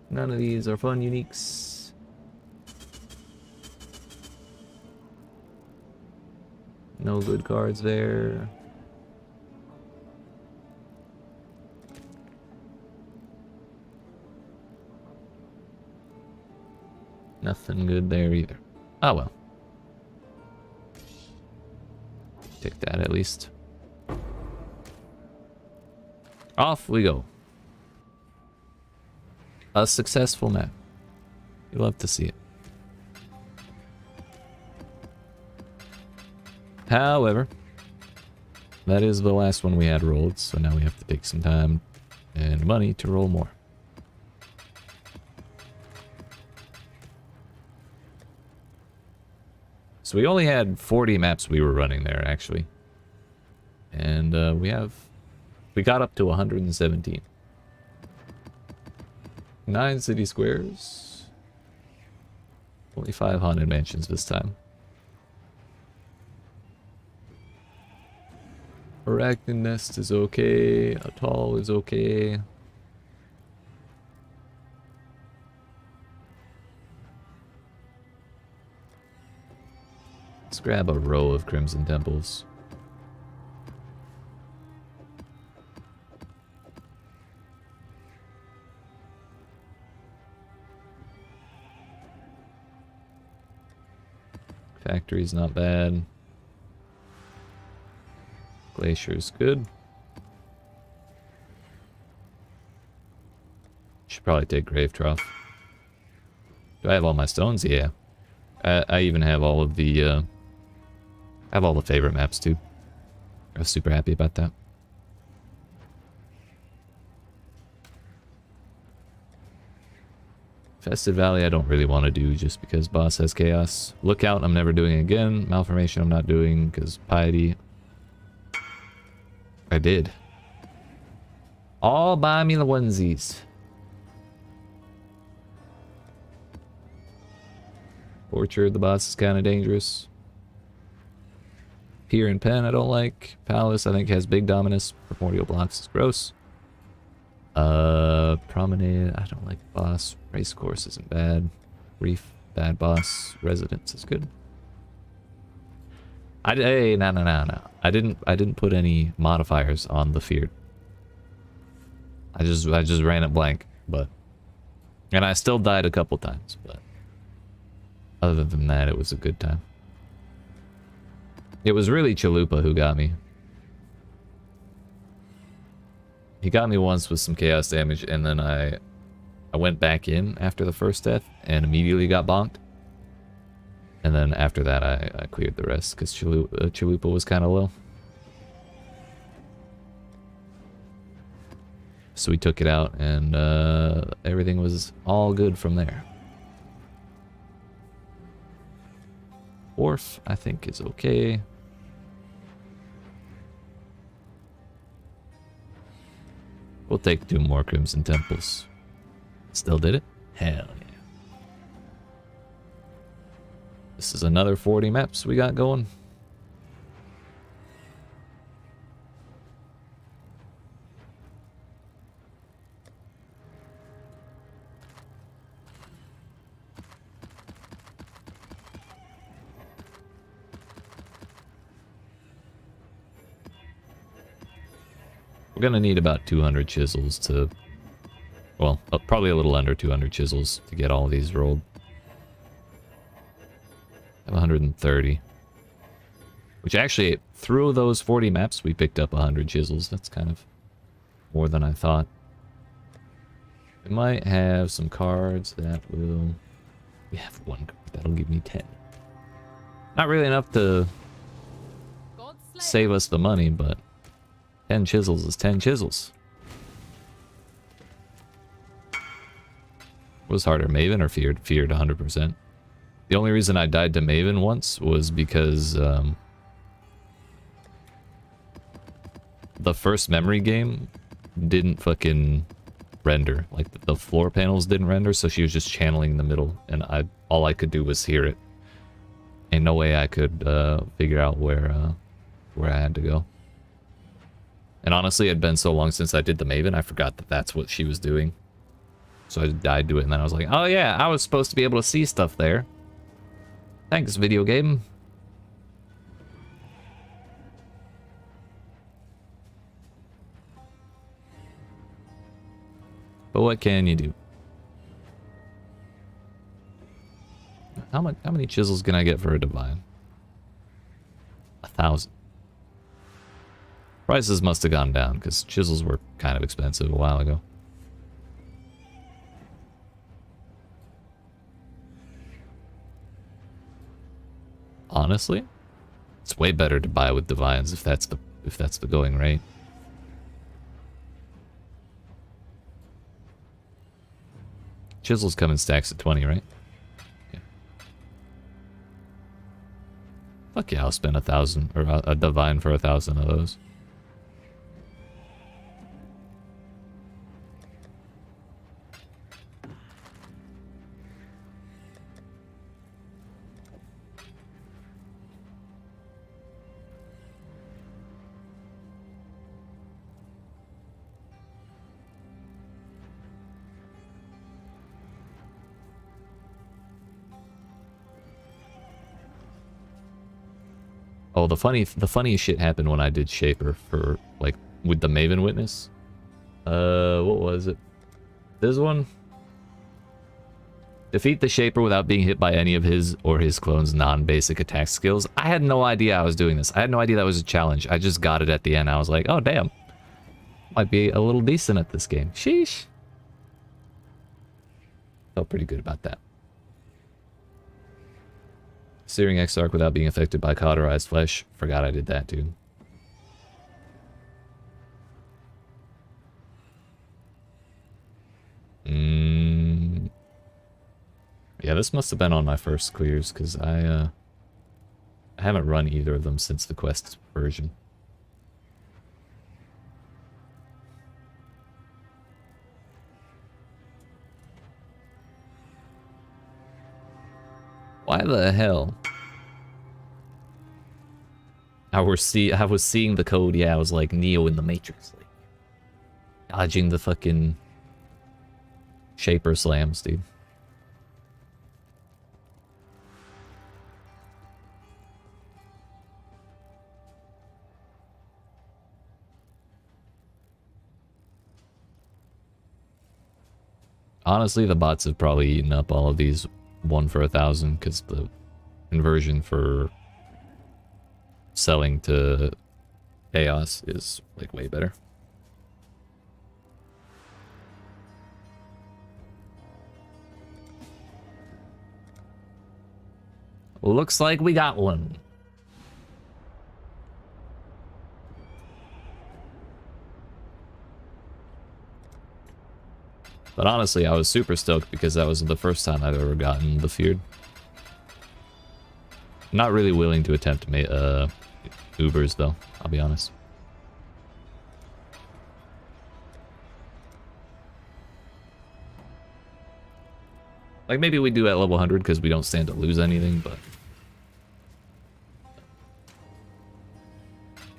None of these are fun uniques. No good cards there. Nothing good there either. Oh well. Take that at least. Off we go. A successful map. You love to see it. However, that is the last one we had rolled, so now we have to take some time and money to roll more. So we only had 40 maps we were running there, actually. And we got up to 117. 9 city squares. Only 5 haunted mansions this time. Arachnid Nest is okay. Atoll is okay. Let's grab a row of Crimson Temples. Factory's not bad. Glacier's good. Should probably take Grave Trough. Do I have all my stones? Yeah. I even have all of the I have all the favorite maps too. I was super happy about that. Festive Valley I don't really want to do just because boss has chaos. Lookout I'm never doing again. Malformation I'm not doing because Piety. I did. All buy me the onesies. Orchard, the boss is kind of dangerous. Pier and Pen I don't like. Palace I think has big dominance. Primordial Blocks is gross. Promenade I don't like boss. Racecourse isn't bad. Reef bad boss. Residence is good. Hey, no. I didn't put any modifiers on the feared. I just ran it blank, and I still died a couple times, but other than that, it was a good time. It was really Chalupa who got me. He got me once with some chaos damage, and then I went back in after the first death and immediately got bonked. And then after that, I cleared the rest because Chalupa was kind of low. So we took it out, and everything was all good from there. Wharf, I think, is okay. We'll take 2 more Crimson Temples. Still did it? Hell yeah. This is another 40 maps we got going. We're gonna need about 200 chisels to, well, probably a little under 200 chisels to get all of these rolled. 130. Which actually, through those 40 maps, we picked up 100 chisels. That's kind of more than I thought. We might have some cards that will... We have 1 card. That'll give me 10. Not really enough to save us the money, but 10 chisels is 10 chisels. What was harder, Maven or Feared? Feared 100%. The only reason I died to Maven once was because the first memory game didn't fucking render. Like the floor panels didn't render, so she was just channeling the middle, and all I could do was hear it. Ain't no way I could figure out where I had to go. And honestly, it had been so long since I did the Maven, I forgot that that's what she was doing. So I died to it, and then I was like, oh yeah, I was supposed to be able to see stuff there. Thanks, video game. But what can you do? How many chisels can I get for a divine? 1,000. Prices must have gone down because chisels were kind of expensive a while ago. Honestly, it's way better to buy with divines if that's the going rate. Chisels come in stacks of 20, right? Yeah. Fuck yeah, I'll spend 1,000 or a divine for 1,000 of those. Oh, the funniest shit happened when I did Shaper for, like, with the Maven Witness. What was it? This one? Defeat the Shaper without being hit by any of his or his clone's non-basic attack skills. I had no idea I was doing this. I had no idea that was a challenge. I just got it at the end. I was like, oh, damn. Might be a little decent at this game. Sheesh. Felt pretty good about that. Searing Exarch without being affected by cauterized flesh. Forgot I did that, dude. Yeah, this must have been on my first clears, because I haven't run either of them since the quest version. Why the hell? I was seeing the code, yeah, I was like Neo in the Matrix, like dodging the fucking Shaper slams, dude. Honestly, the bots have probably eaten up all of these 1 for 1,000 because the conversion for selling to chaos is like way better. Looks like we got one. But honestly, I was super stoked because that was the first time I've ever gotten the Feared. Not really willing to attempt Ubers though, I'll be honest. Like maybe we do at level 100 because we don't stand to lose anything, but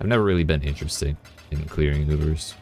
I've never really been interested in clearing Ubers.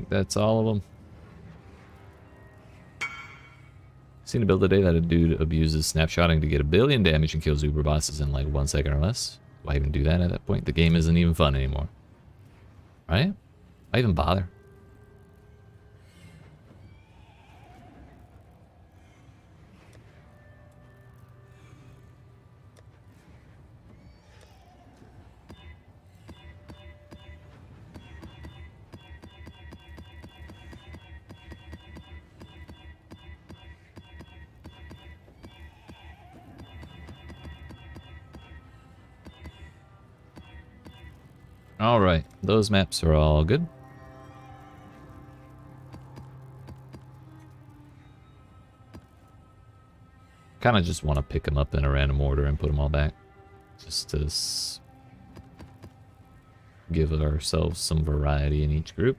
That's all of them. Seen a build today that a dude abuses snapshotting to get 1 billion damage and kills Uber bosses in like 1 second or less. Why even do that at that point? The game isn't even fun anymore. Right? Why even bother? Alright, those maps are all good. Kind of just want to pick them up in a random order and put them all back. Just to give ourselves some variety in each group.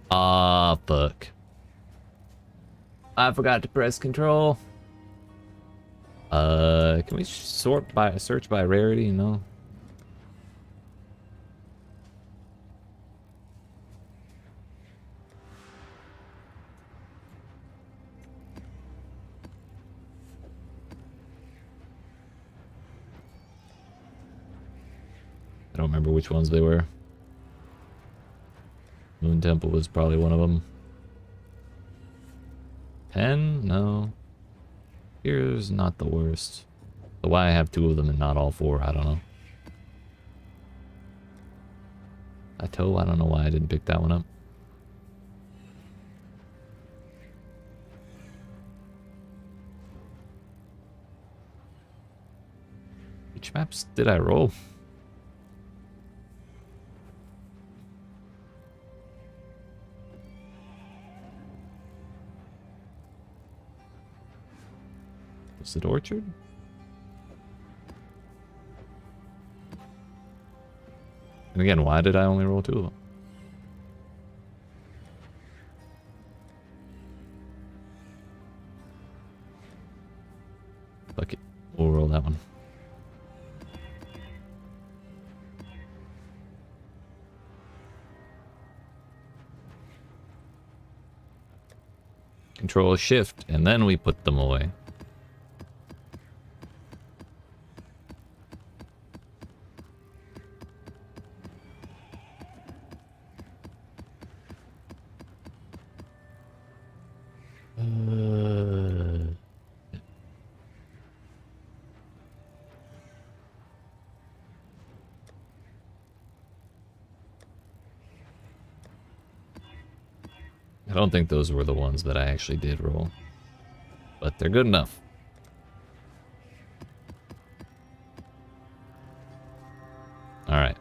Ah, fuck. I forgot to press control. Can we search by rarity? No. I don't remember which ones they were. Moon Temple was probably one of them. 10? No. Here's not the worst. So why I have 2 of them and not all 4, I don't know. Plateau, I don't know why I didn't pick that one up. Which maps did I roll? Was it Orchard? And again, why did I only roll 2 of them? Fuck it. We'll roll that one. Control Shift, and then we put them away. I don't think those were the ones that I actually did roll, but they're good enough. Alright.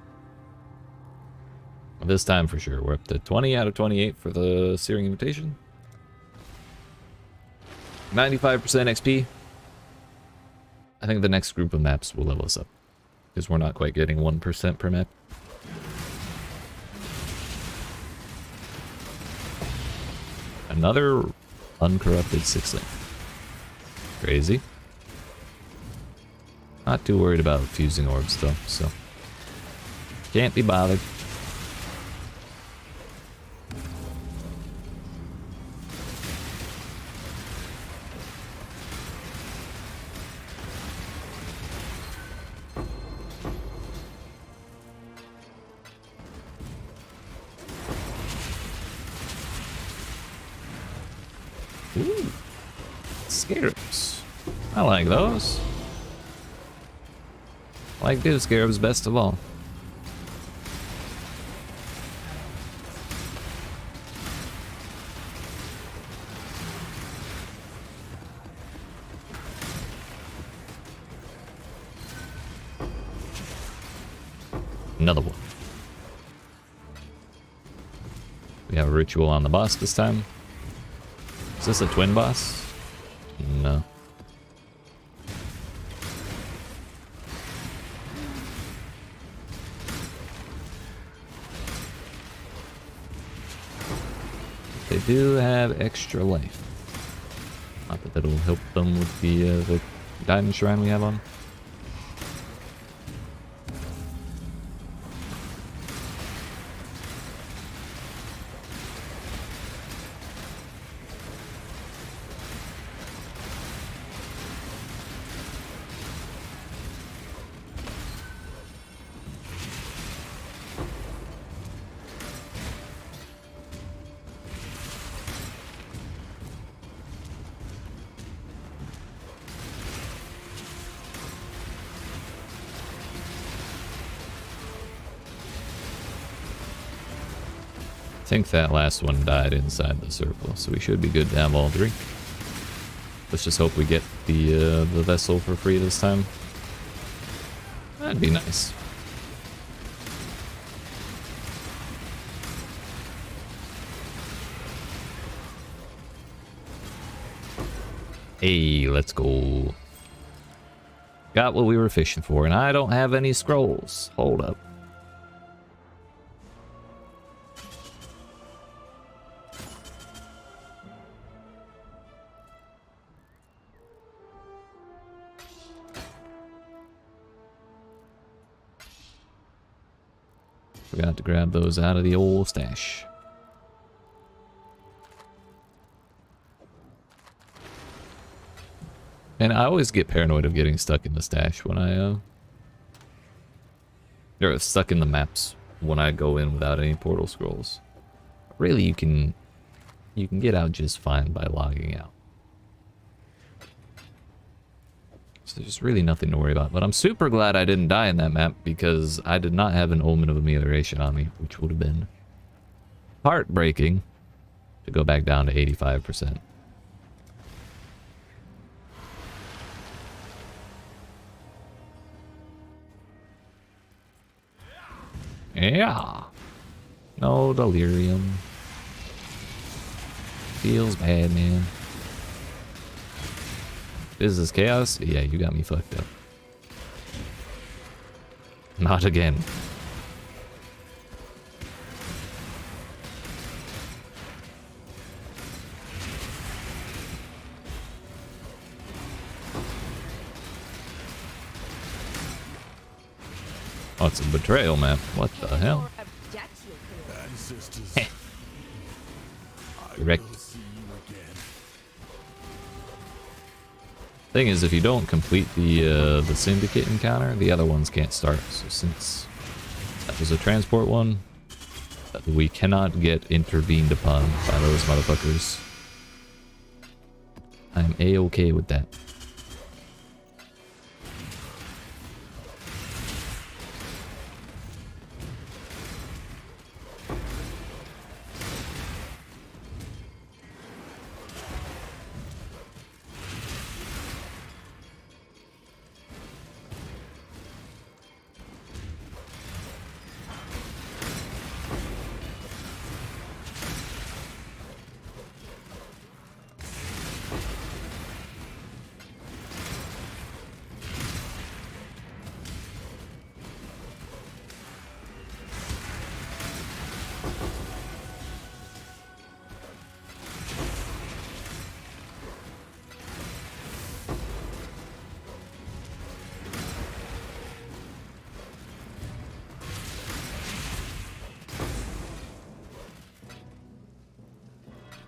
This time for sure. We're up to 20 out of 28 for the Searing Invitation. 95% XP. I think the next group of maps will level us up, because we're not quite getting 1% per map. Another uncorrupted 6-link. Crazy. Not too worried about fusing orbs though, so can't be bothered. Ooh, scarabs. I like those. I like div scarabs best of all. Another one. We have a ritual on the boss this time. Is this a twin boss? No. They do have extra life. Not that that'll help them with the diamond shrine we have on. think that last one died inside the circle, so we should be good to have all three. Let's just hope we get the vessel for free this time. That'd be nice. Hey, let's go. Got what we were fishing for, and I don't have any scrolls. Hold up. Forgot to grab those out of the old stash. And I always get paranoid of getting stuck in the stash when I, or stuck in the maps when I go in without any portal scrolls. Really, you can get out just fine by logging out. So there's really nothing to worry about. But I'm super glad I didn't die in that map because I did not have an Omen of Amelioration on me, which would have been heartbreaking to go back down to 85%. Yeah. No delirium. Feels bad, man. Is this chaos? Yeah, you got me fucked up. Not again. Oh, it's a betrayal map. What the hell? Direct. Thing is, if you don't complete the syndicate encounter, the other ones can't start. So since that was a transport one, we cannot get intervened upon by those motherfuckers. I'm A-okay with that.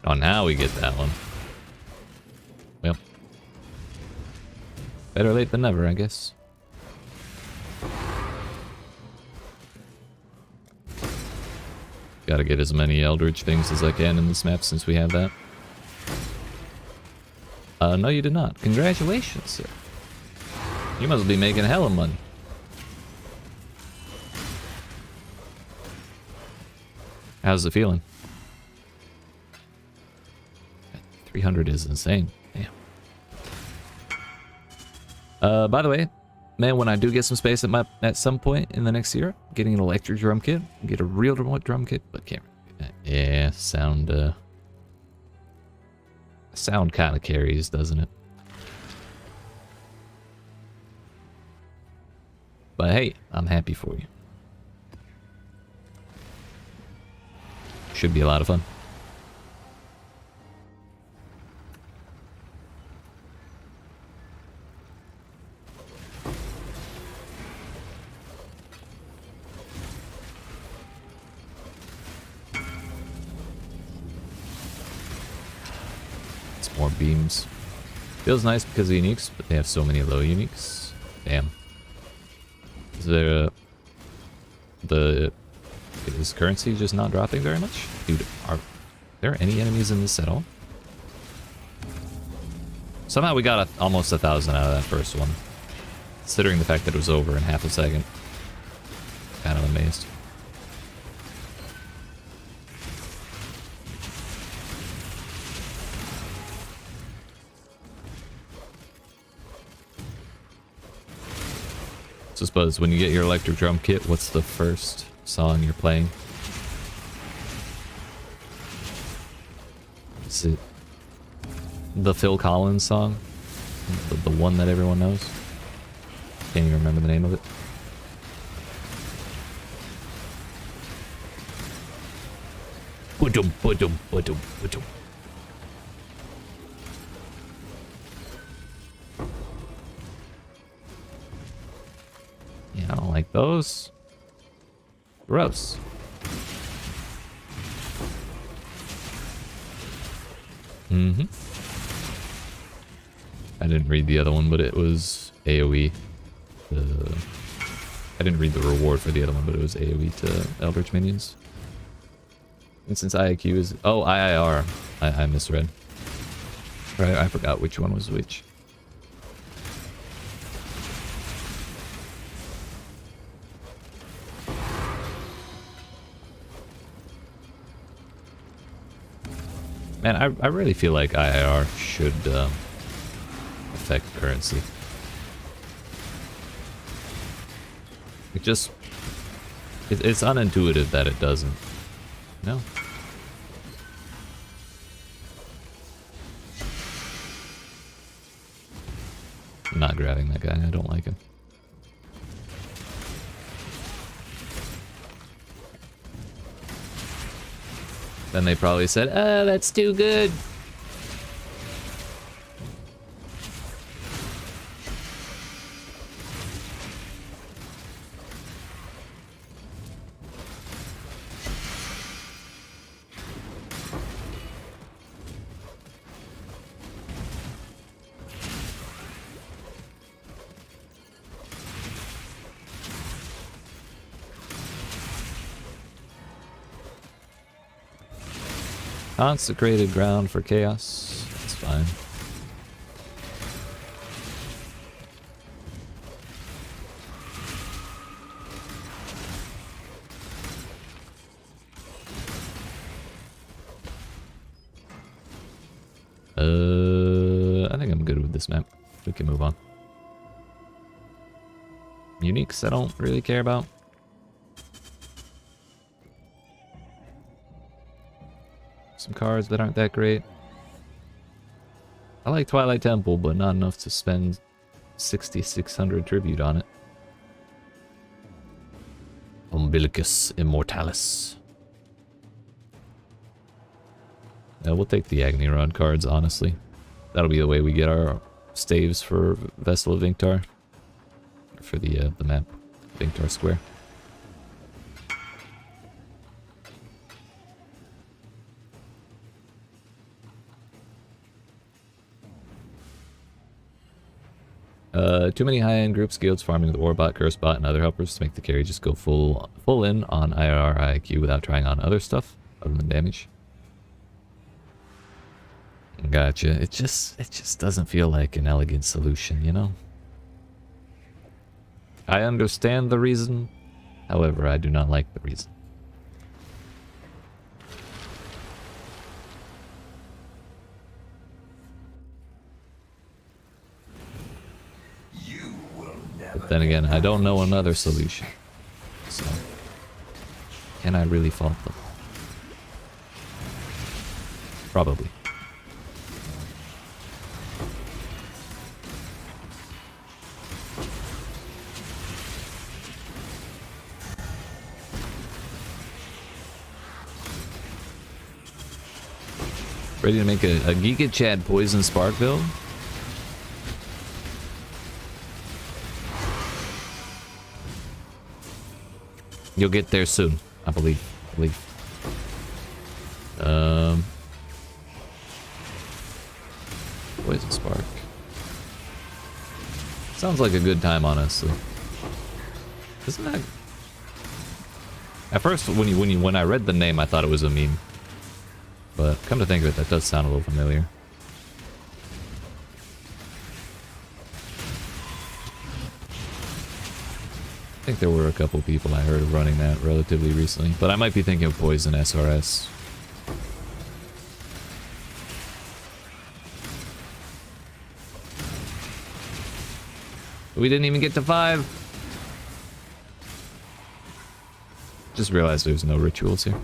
Oh, now we get that one. Well, better late than never, I guess. Gotta get as many Eldritch things as I can in this map since we have that. No, you did not. Congratulations, sir. You must be making hella money. How's it feeling? 300 is insane. Damn. By the way, man, when I do get some space at some point in the next year, getting an electric drum kit, get a real drum kit, but can't really do that. Yeah, sound kind of carries, doesn't it? But hey, I'm happy for you. Should be a lot of fun. More beams. Feels nice because of uniques, but they have so many low uniques. Damn. Is there is currency just not dropping very much? Dude, are there any enemies in this at all? Somehow we got almost 1,000 out of that first one. Considering the fact that it was over in half a second. Kind of amazed. So suppose when you get your electric drum kit, what's the first song you're playing? Is it the Phil Collins song? The one that everyone knows? Can't even remember the name of it. Ba-dum, ba-dum, ba-dum, ba-dum. Yeah, I don't like those. Gross. Mm-hmm. I didn't read the other one, but it was AoE. I didn't read the reward for the other one, but it was AoE to Eldritch minions. And since IIQ is... Oh, IIR. I misread. Right, I forgot which one was which. Man, I really feel like IIR should affect currency. It just... It's unintuitive that it doesn't. No. I'm not grabbing that guy. I don't like him. Then they probably said, "Oh, that's too good." Consecrated ground for chaos. That's fine. I think I'm good with this map. We can move on. Uniques I don't really care about. Some cards that aren't that great. I like Twilight Temple, but not enough to spend 6,600 tribute on it. Umbilicus Immortalis. Yeah, we'll take the Agni Rod cards, honestly. That'll be the way we get our staves for Vessel of Vinctar. For the map, Vinctar Square. Too many high-end groups, guilds farming with Warbot, Cursebot, and other helpers to make the carry just go full in on IR, IQ without trying on other stuff other than damage. Gotcha. It just doesn't feel like an elegant solution, you know? I understand the reason, however, I do not like the reason. But then again, I don't know another solution. So, can I really fault them? Probably. Ready to make a Giga Chad Poison Spark build? You'll get there soon, I believe. Poison Spark. Sounds like a good time, honestly. Isn't that... At first, when I read the name, I thought it was a meme. But come to think of it, that does sound a little familiar. I think there were a couple people I heard of running that relatively recently, but I might be thinking of Poison SRS. We didn't even get to 5. Just realized there's no rituals here.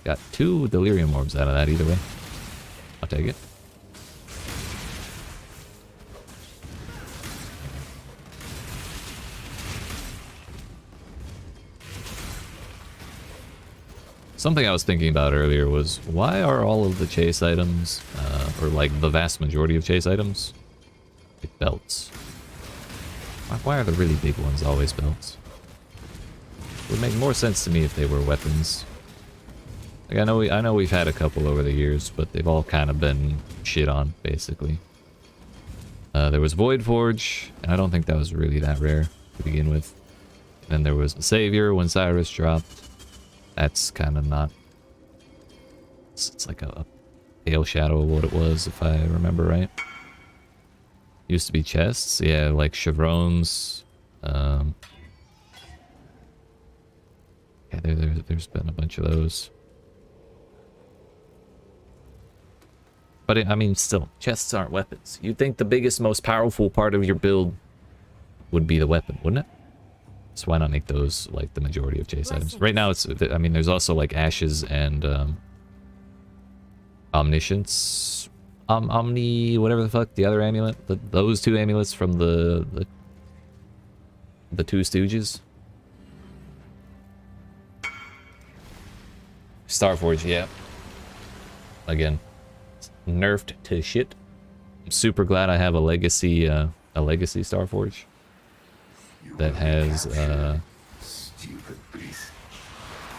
Got 2 delirium orbs out of that either way. I'll take it. Something I was thinking about earlier was, why are all of the chase items, or like the vast majority of chase items, like belts? Why are the really big ones always belts? It would make more sense to me if they were weapons. Like I know we've had a couple over the years, but they've all kind of been shit on, basically. There was Void Forge, and I don't think that was really that rare to begin with. Then there was the Savior when Cyrus dropped. That's kind of not... It's like a pale shadow of what it was, if I remember right. Used to be chests, yeah, like chevrons. Yeah, there's been a bunch of those. But I mean, still, chests aren't weapons. You'd think the biggest, most powerful part of your build would be the weapon, wouldn't it? So why not make those like the majority of chase items? Right now, it's, I mean, there's also like ashes and omniscience, whatever the fuck, the other amulet, those 2 amulets from the 2 Stooges. Starforge, yeah. Again, nerfed to shit. I'm super glad I have a legacy Starforge that has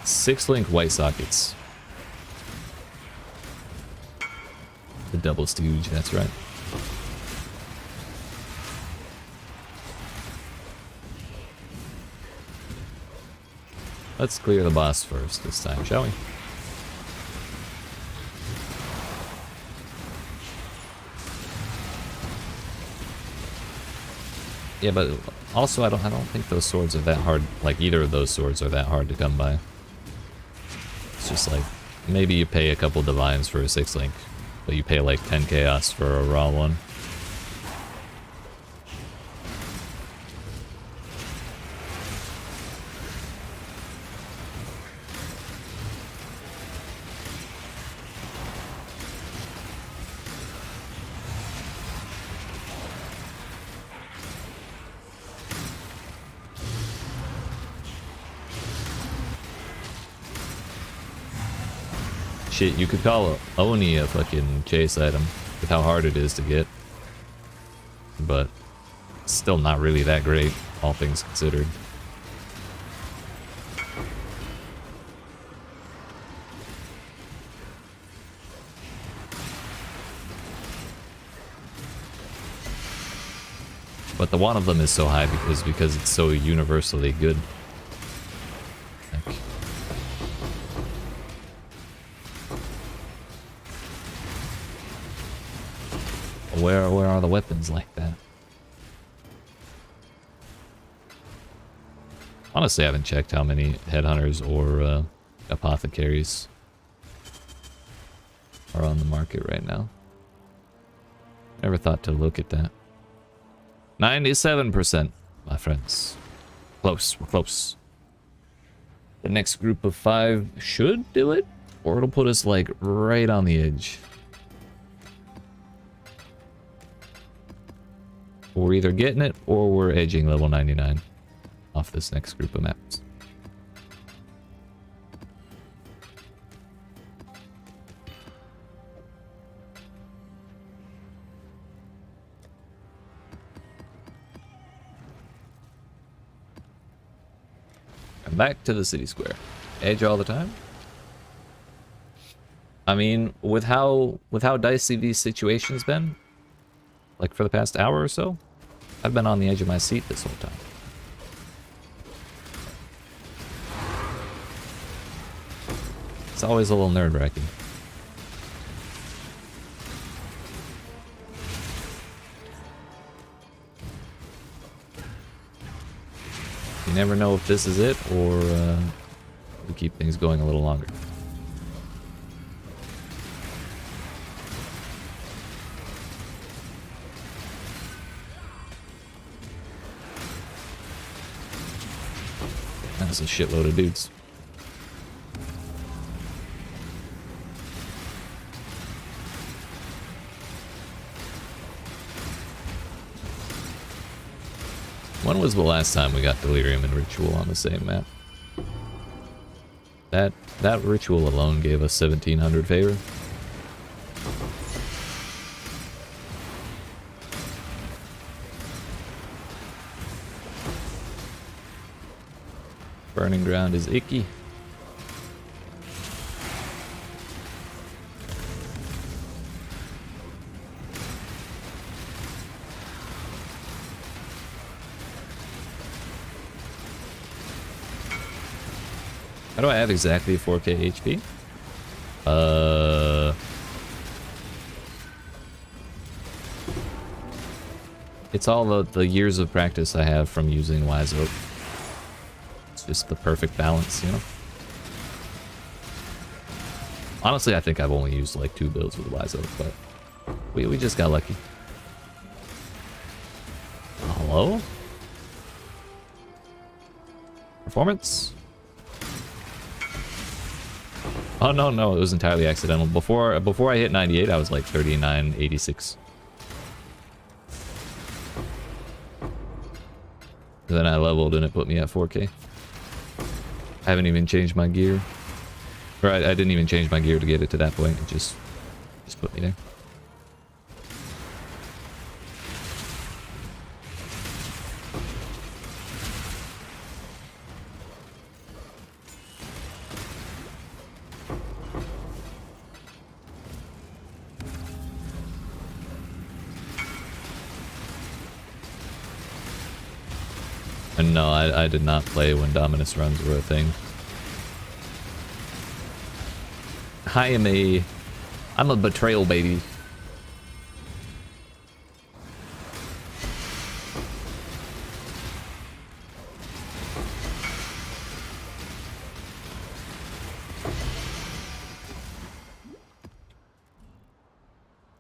6-link white sockets. The double stooge, that's right. Let's clear the boss first this time, shall we? Yeah, but also I don't think those swords are that hard. Like either of those swords are that hard to come by. It's just like maybe you pay a couple divines for a 6-link, but you pay like 10 chaos for a raw one. Shit, you could call Oni a fucking chase item with how hard it is to get. But it's still not really that great, all things considered. But the one of them is so high because it's so universally good. Like, where are the weapons like that? Honestly, I haven't checked how many headhunters or apothecaries are on the market right now. Never thought to look at that. 97%, my friends. Close, we're close. The next group of 5 should do it, or it'll put us like right on the edge. We're either getting it or we're edging level 99 off this next group of maps. And back to the city square. Edge all the time. I mean, with how dicey these situations been, like for the past hour or so, I've been on the edge of my seat this whole time. It's always a little nerve-wracking. You never know if this is it or we keep things going a little longer. That's a shitload of dudes. When was the last time we got Delirium and Ritual on the same map? That Ritual alone gave us 1700 favor. Burning Ground is icky. How do I have exactly 4k HP? It's all the years of practice I have from using Wise Oak. It's just the perfect balance, you know? Honestly, I think I've only used like 2 builds with Wise Oak, but we just got lucky. Hello? Performance? Oh no, it was entirely accidental. Before I hit 98, I was like 39.86. Then I leveled and it put me at 4k. I haven't even changed my gear. Or I didn't even change my gear to get it to that point. It just put me there. And no, I did not play when Dominus runs were a thing. I'm a betrayal baby.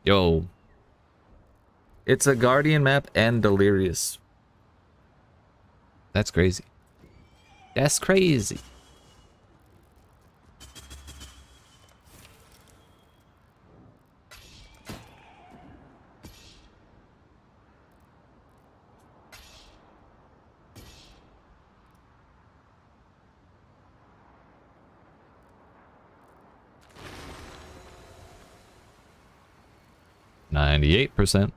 Yo. It's a Guardian map and Delirious. That's crazy. That's crazy. %.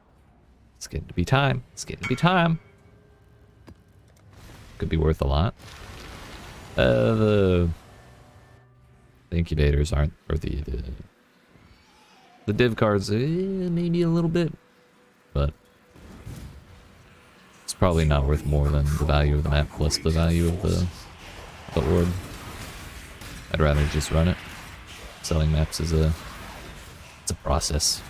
It's getting to be time. It's getting to be time. Could be worth a lot. The incubators aren't, or the div cards, maybe a little bit, but it's probably not worth more than the value of the map plus the value of the orb. I'd rather just run it. Selling maps is it's a process.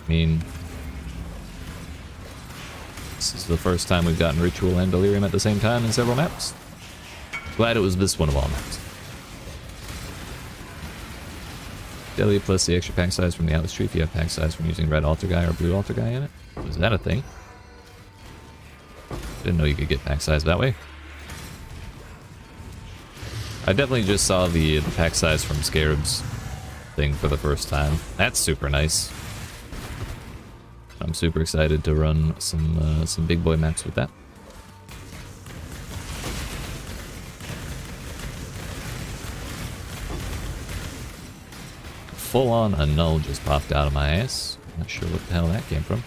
I mean, this is the first time we've gotten Ritual and Delirium at the same time in several maps. Glad it was this one of all maps. Daily plus the extra pack size from the Atlas tree if you have pack size from using red altar guy or blue altar guy in it. Is that a thing? Didn't know you could get pack size that way. I definitely just saw the pack size from Scarab's thing for the first time. That's super nice. I'm super excited to run some big boy maps with that. Full on a null just popped out of my ass. Not sure what the hell that came from.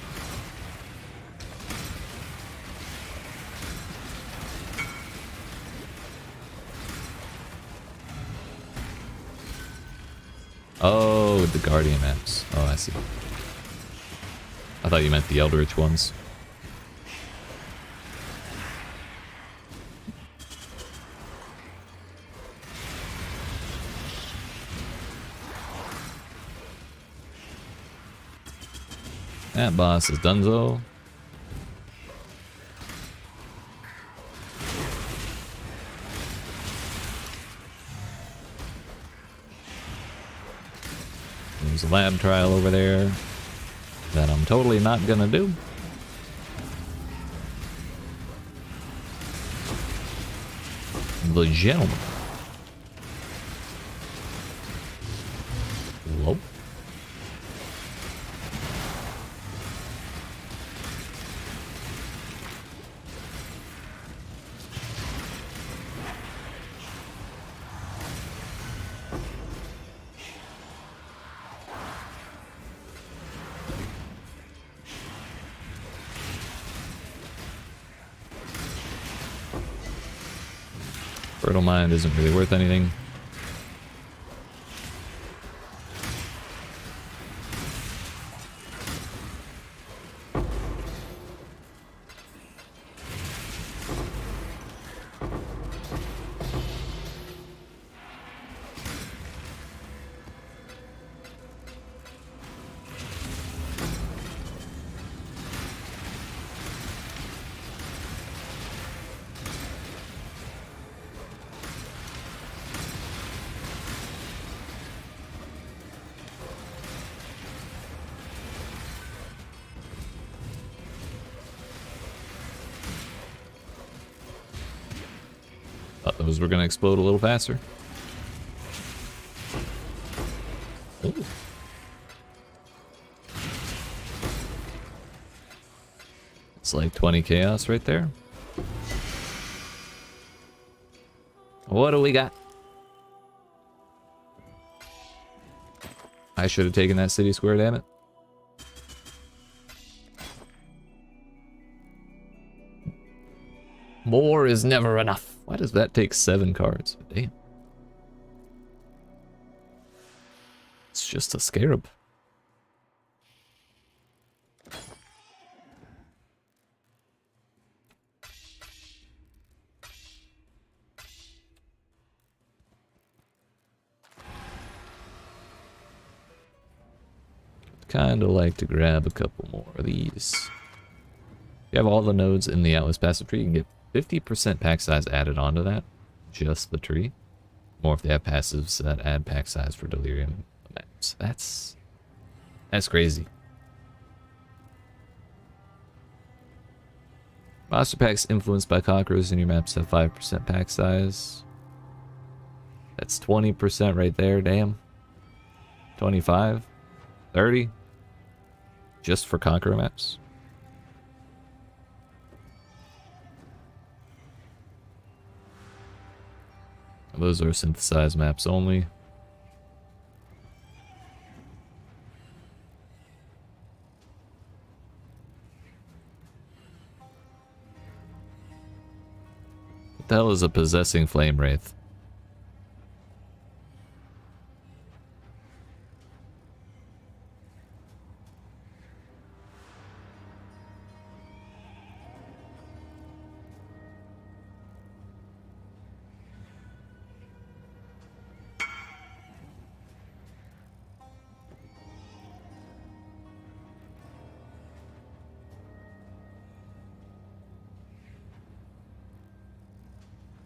Oh, the Guardian maps. Oh, I see. I thought you meant the Eldritch ones. That boss is donezo. There's a lab trial over there that I'm totally not gonna do. The gentleman. Whoa. Fertile Mind isn't really worth anything. Thought those were gonna explode a little faster. Ooh. It's like 20 chaos right there. What do we got? I should have taken that city square, damn it. More is never enough. Why does that take 7 cards? Damn. It's just a scarab. Kinda like to grab a couple more of these. You have all the nodes in the Atlas passive tree, you can get 50% pack size added onto that. Just the tree. More if they have passives that add pack size for Delirium maps. That's crazy. Monster packs influenced by conquerors in your maps have 5% pack size. That's 20% right there, damn. 25, 30. Just for conqueror maps. Those are synthesized maps only. What the hell is a possessing flame wraith?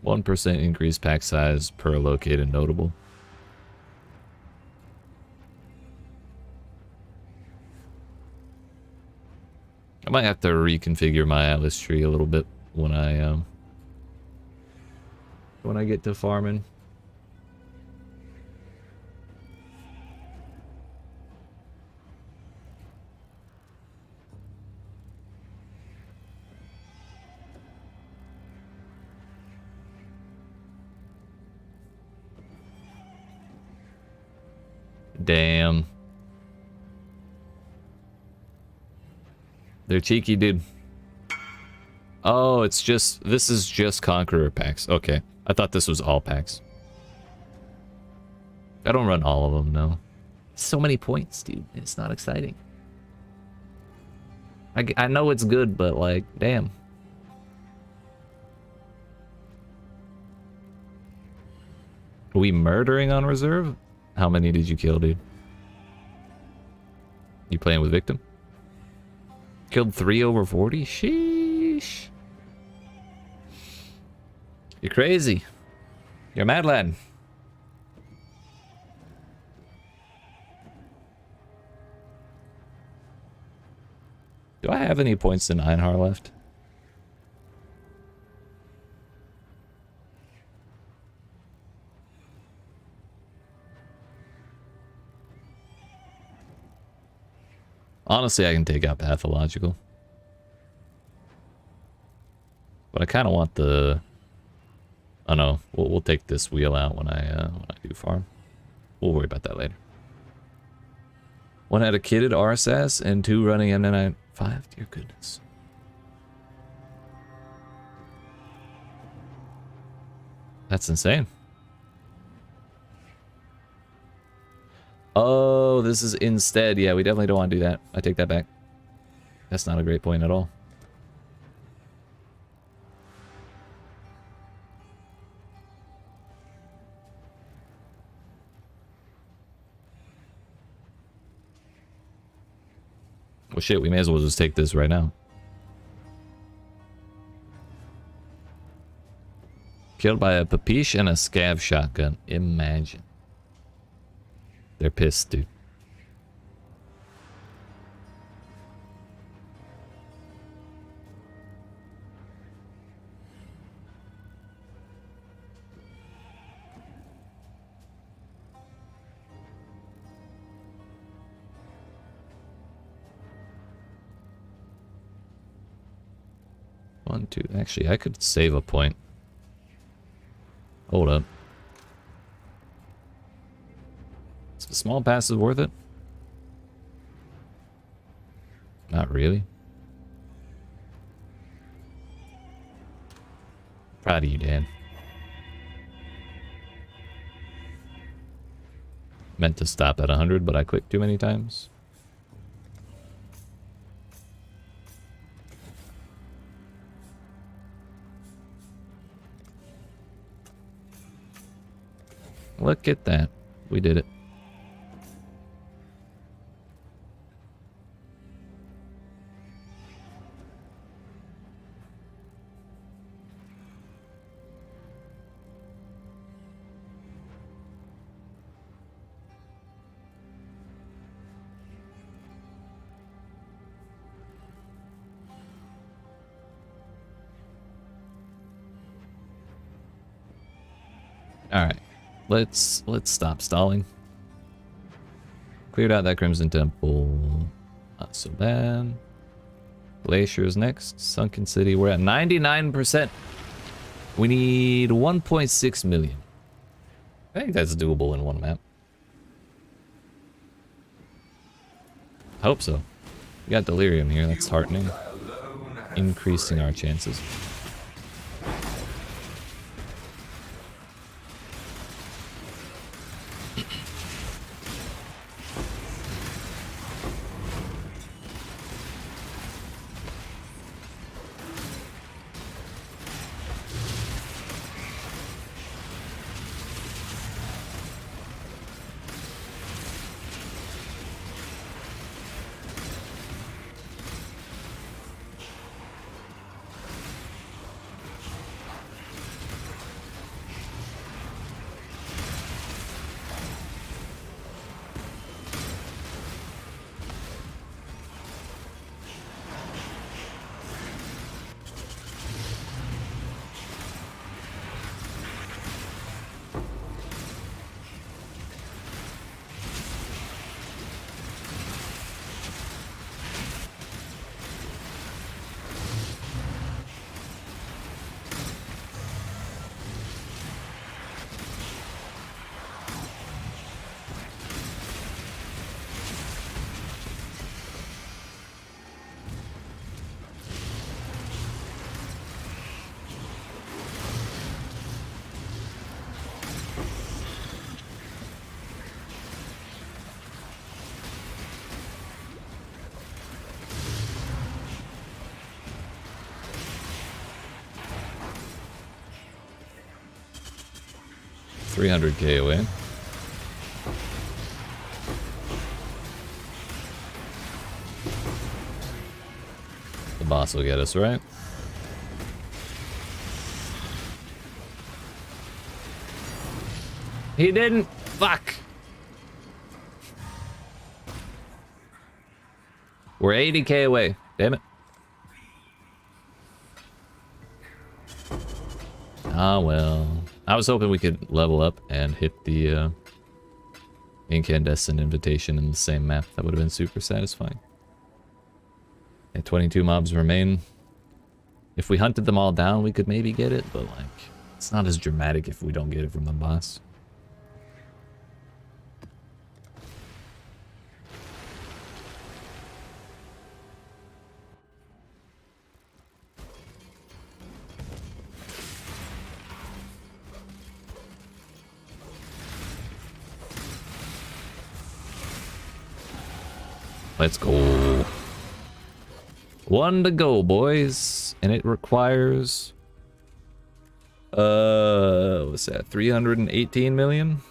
%1 increased pack size per located notable. I might have to reconfigure my Atlas tree a little bit when I get to farming. Damn. They're cheeky, dude. Oh, it's just... This is just Conqueror packs. Okay. I thought this was all packs. I don't run all of them, no. So many points, dude. It's not exciting. I know it's good, but like, damn. Are we murdering on reserve? How many did you kill, dude? You playing with victim? Killed 3 over 40? Sheesh. You're crazy. You're a mad lad. Do I have any points in Einhar left? Honestly, I can take out Pathological. But I kind of want the... Oh no, we'll take this wheel out when I do farm. We'll worry about that later. One had a kitted RSS and 2 running M95. Dear goodness. That's insane. Oh, this is instead. Yeah, we definitely don't want to do that. I take that back. That's not a great point at all. Well, shit, we may as well just take this right now. Killed by a Papiche and a Scav shotgun. Imagine. They're pissed, dude. One, two. Actually, I could save a point. Hold up. Is the small pass worth it? Not really. Proud of you, Dan. Meant to stop at 100, but I clicked too many times. Look at that. We did it. All right. Let's stop stalling. Cleared out that Crimson Temple. Not so bad. Glacier's next. Sunken City. We're at 99%. We need 1.6 million. I think that's doable in one map. I hope so. We got Delirium here. That's heartening. Increasing our chances. $300K away. boss will get us, right? He didn't. Fuck. We're 80k away. Damn it. Ah, well. I was hoping we could level up and hit the incandescent invitation in the same map. That would have been super satisfying. And 22 mobs remain. If we hunted them all down, we could maybe get it, but like, it's not as dramatic if we don't get it from the boss. Let's go. One to go, boys. And it requires... what's that? 318 million?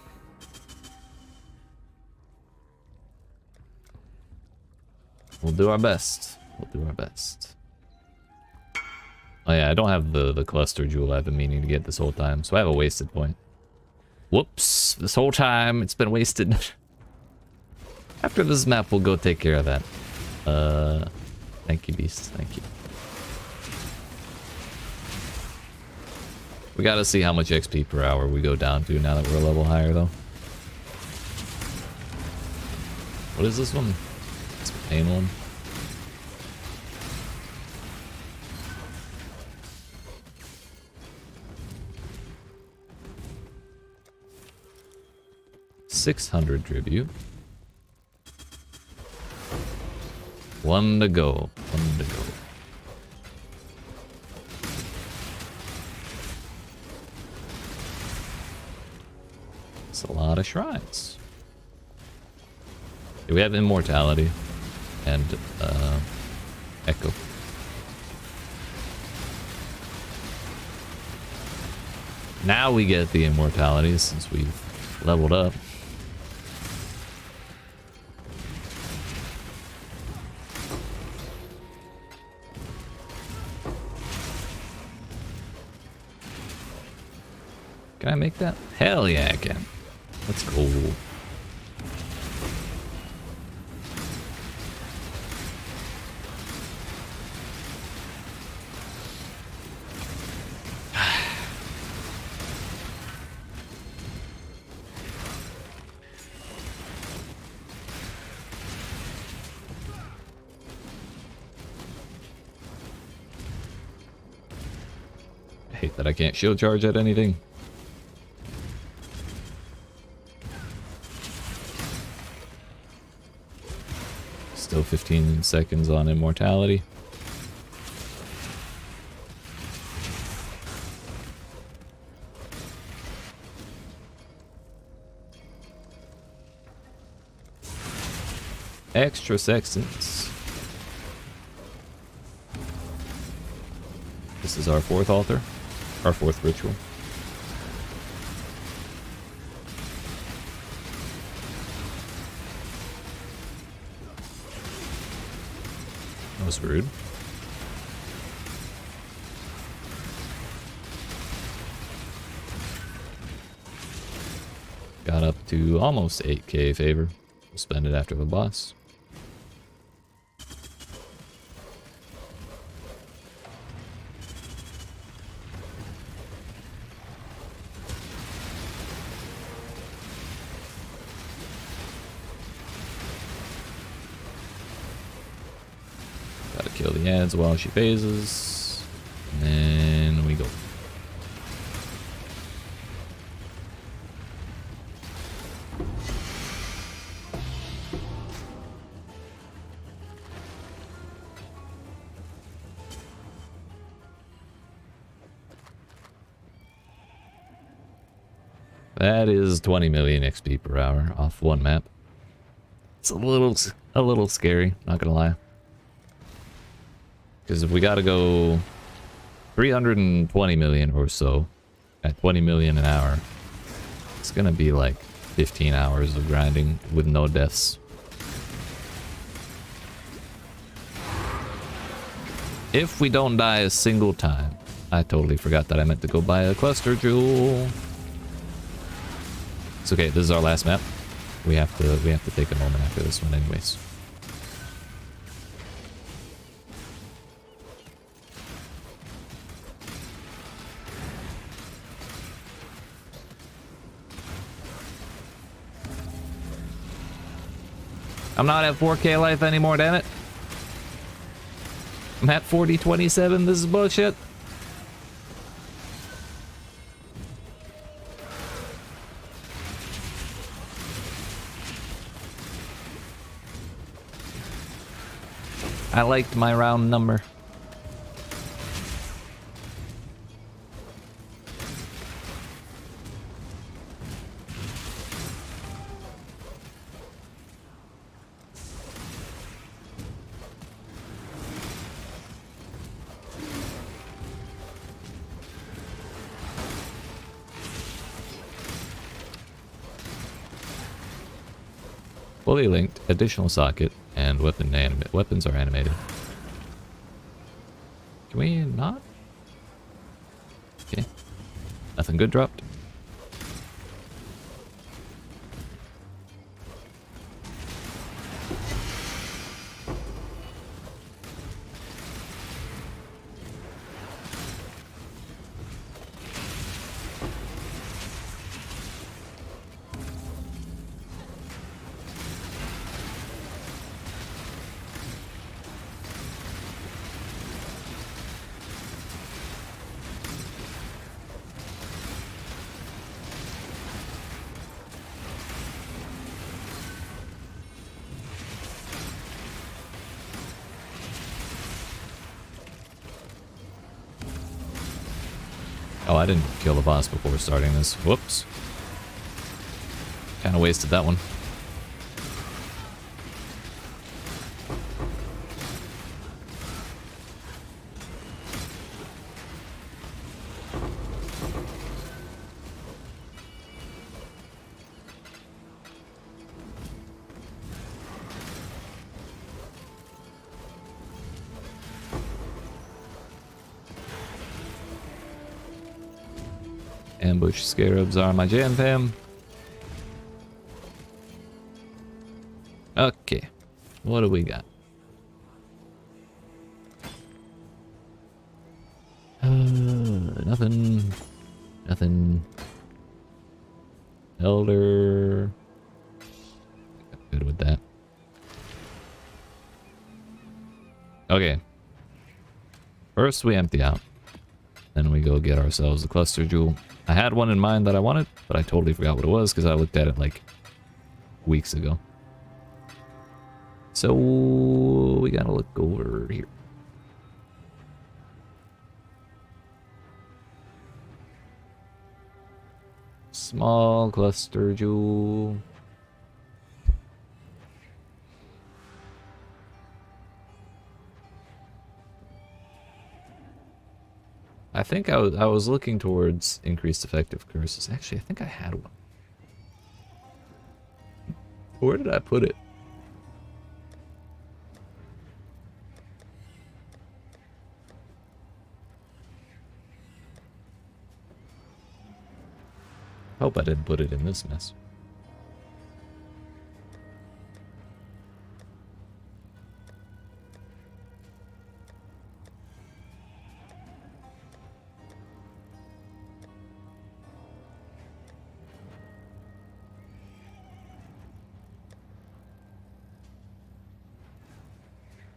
We'll do our best. We'll do our best. Oh yeah, I don't have the cluster jewel I've been meaning to get this whole time, so I have a wasted point. Whoops. This whole time it's been wasted. After this map, we'll go take care of that. Thank you, Beast. Thank you. We gotta see how much XP per hour we go down to now that we're a level higher, though. What is this one? It's the pain one. $600 tribute. One to go. One to go. It's a lot of shrines. We have immortality and echo. Now we get the immortality since we've leveled up. Can I make that? Hell yeah, I can. Let's go. I hate that I can't shield charge at anything. Still 15 seconds on immortality. Extra seconds. This is our fourth altar, our fourth ritual. That was rude. Got up to almost 8k favor. We'll spend it after the boss. Gotta kill the ads while she phases. And then we go. That is 20 million XP per hour off one map. It's a little scary, not gonna lie. Because if we gotta go 320 million or so at 20 million an hour, it's gonna be like 15 hours of grinding with no deaths. If we don't die a single time. I totally forgot that I meant to go buy a cluster jewel. It's okay, this is our last map. We have to take a moment after this one anyways. I'm not at 4K life anymore, damn it. I'm at 4027, this is bullshit. I liked my round number. Fully linked, additional socket, and weapons are animated. Can we not? Okay. Nothing good dropped. Oh, I didn't kill the boss before starting this. Whoops. Kind of wasted that one. Ambush scarabs are my jam fam. Okay, what do we got? Nothing. Nothing. Elder. I'm good with that. Okay. First we empty out. Then we go get ourselves a cluster jewel. I had one in mind that I wanted, but I totally forgot what it was because I looked at it like weeks ago. So we gotta look over here. Small cluster jewel. I think I was looking towards increased effective curses. Actually, I think I had one. Where did I put it? Hope I didn't put it in this mess.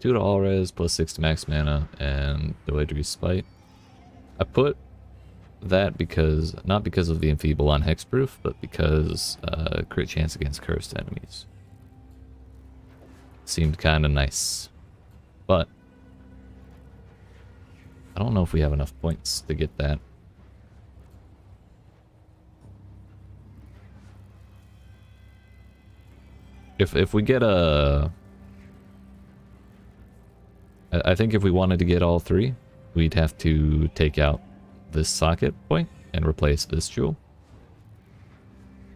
Two to all res plus 6 to max mana and the Witchery Spite. I put that because, not because of the enfeeble on hexproof, but because crit chance against cursed enemies. Seemed kind of nice. But I don't know if we have enough points to get that. If we get a... I think if we wanted to get all three, we'd have to take out this socket point and replace this jewel.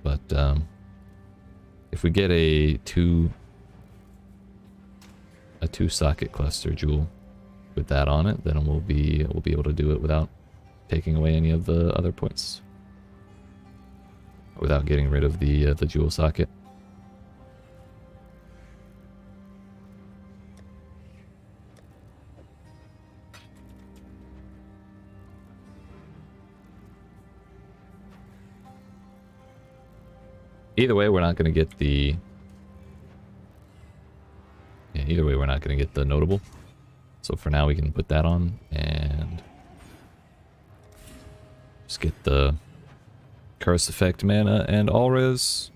But if we get a two socket cluster jewel, with that on it, then we'll be able to do it without taking away any of the other points, without getting rid of the jewel socket. Either way, we're not going to get the... Yeah, either way, we're not going to get the notable. So for now, we can put that on and just get the curse effect mana and all res.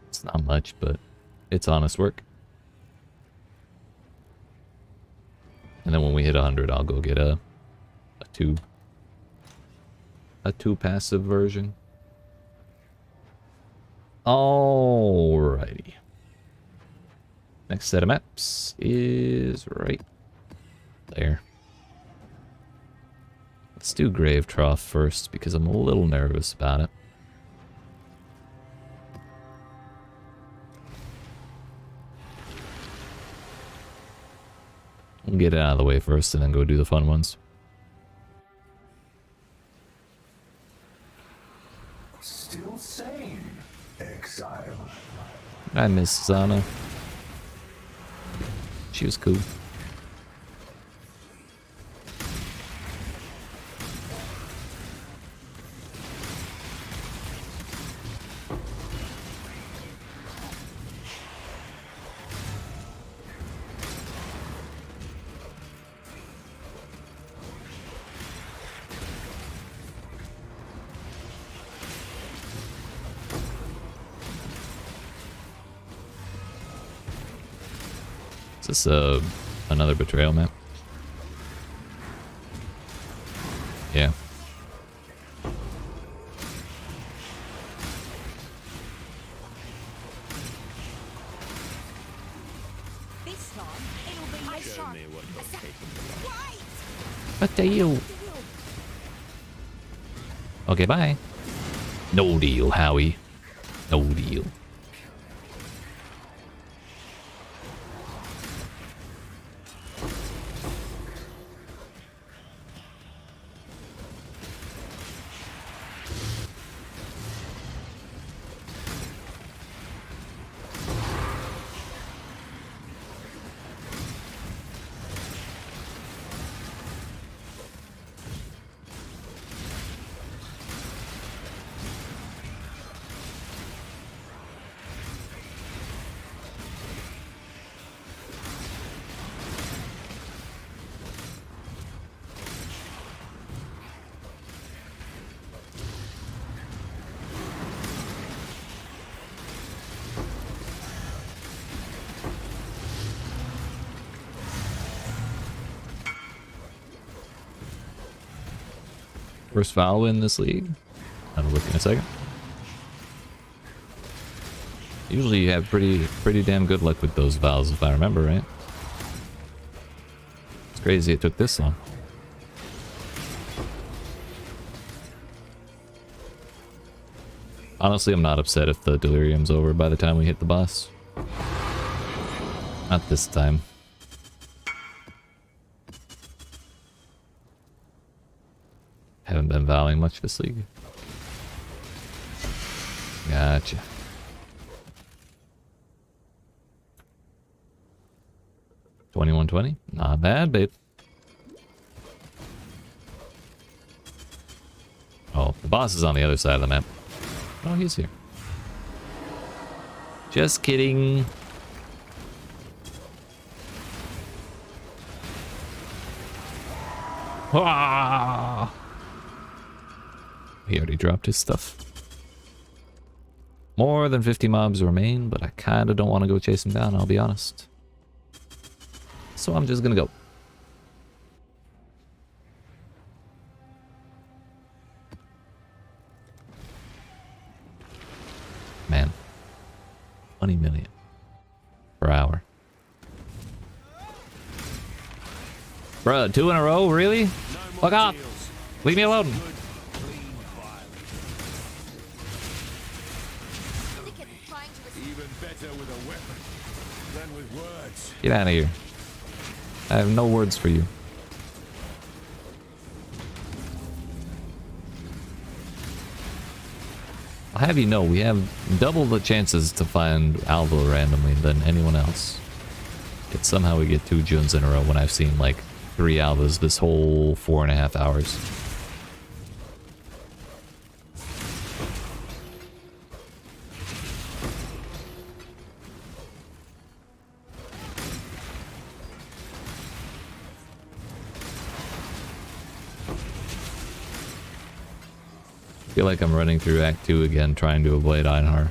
It's not much, but it's honest work. And then when we hit 100, I'll go get a two passive version. Alrighty. Next set of maps is right there. Let's do Grave Trough first because I'm a little nervous about it. We'll get it out of the way first and then go do the fun ones. Still sane, exile. I miss Zana. She was cool. Is this another betrayal map? Yeah. This time, it'll be my Show me what you're capable of. Wait! What the you? Okay, bye. No deal, Howie. No deal. First foul win this league. I'll look in a second. Usually you have pretty damn good luck with those vows if I remember right. It's crazy it took this long. Honestly, I'm not upset if the delirium's over by the time we hit the boss. Not this time. Haven't been vowing much this league. Gotcha. $21.20. Not bad, babe. Oh, the boss is on the other side of the map. Oh, he's here. Just kidding. Ah! He already dropped his stuff. More than 50 mobs remain, but I kinda don't want to go chase him down, I'll be honest. So I'm just gonna go. Man. 20 million per hour. Bruh, 2 in a row? Really? Fuck off! Leave me alone! Even better with a weapon than with words. Get out of here. I have no words for you. I'll have you know, we have double the chances to find Alva randomly than anyone else. Yet somehow we get 2 Junes in a row when I've seen like 3 Alvas this whole 4.5 hours. I feel like I'm running through Act 2 again trying to avoid Einhar.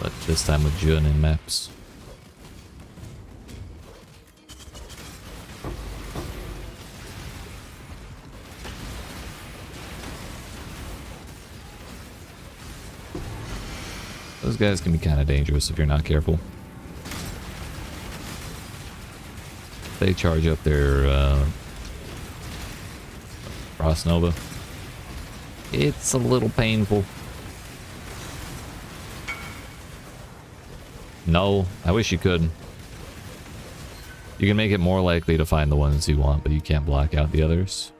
But this time with Jun in maps. Those guys can be kind of dangerous if you're not careful. They charge up their Frost Nova. It's a little painful. No, I wish you could. You can make it more likely to find the ones you want, but you can't block out the others.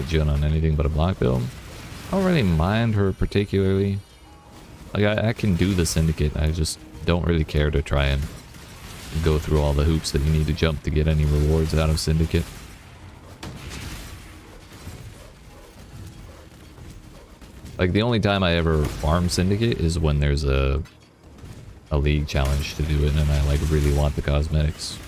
Jun on anything but a block build. I don't really mind her particularly. Like I can do the Syndicate. I just don't really care to try and go through all the hoops that you need to jump to get any rewards out of Syndicate. Like the only time I ever farm Syndicate is when there's a league challenge to do it and I like really want the cosmetics.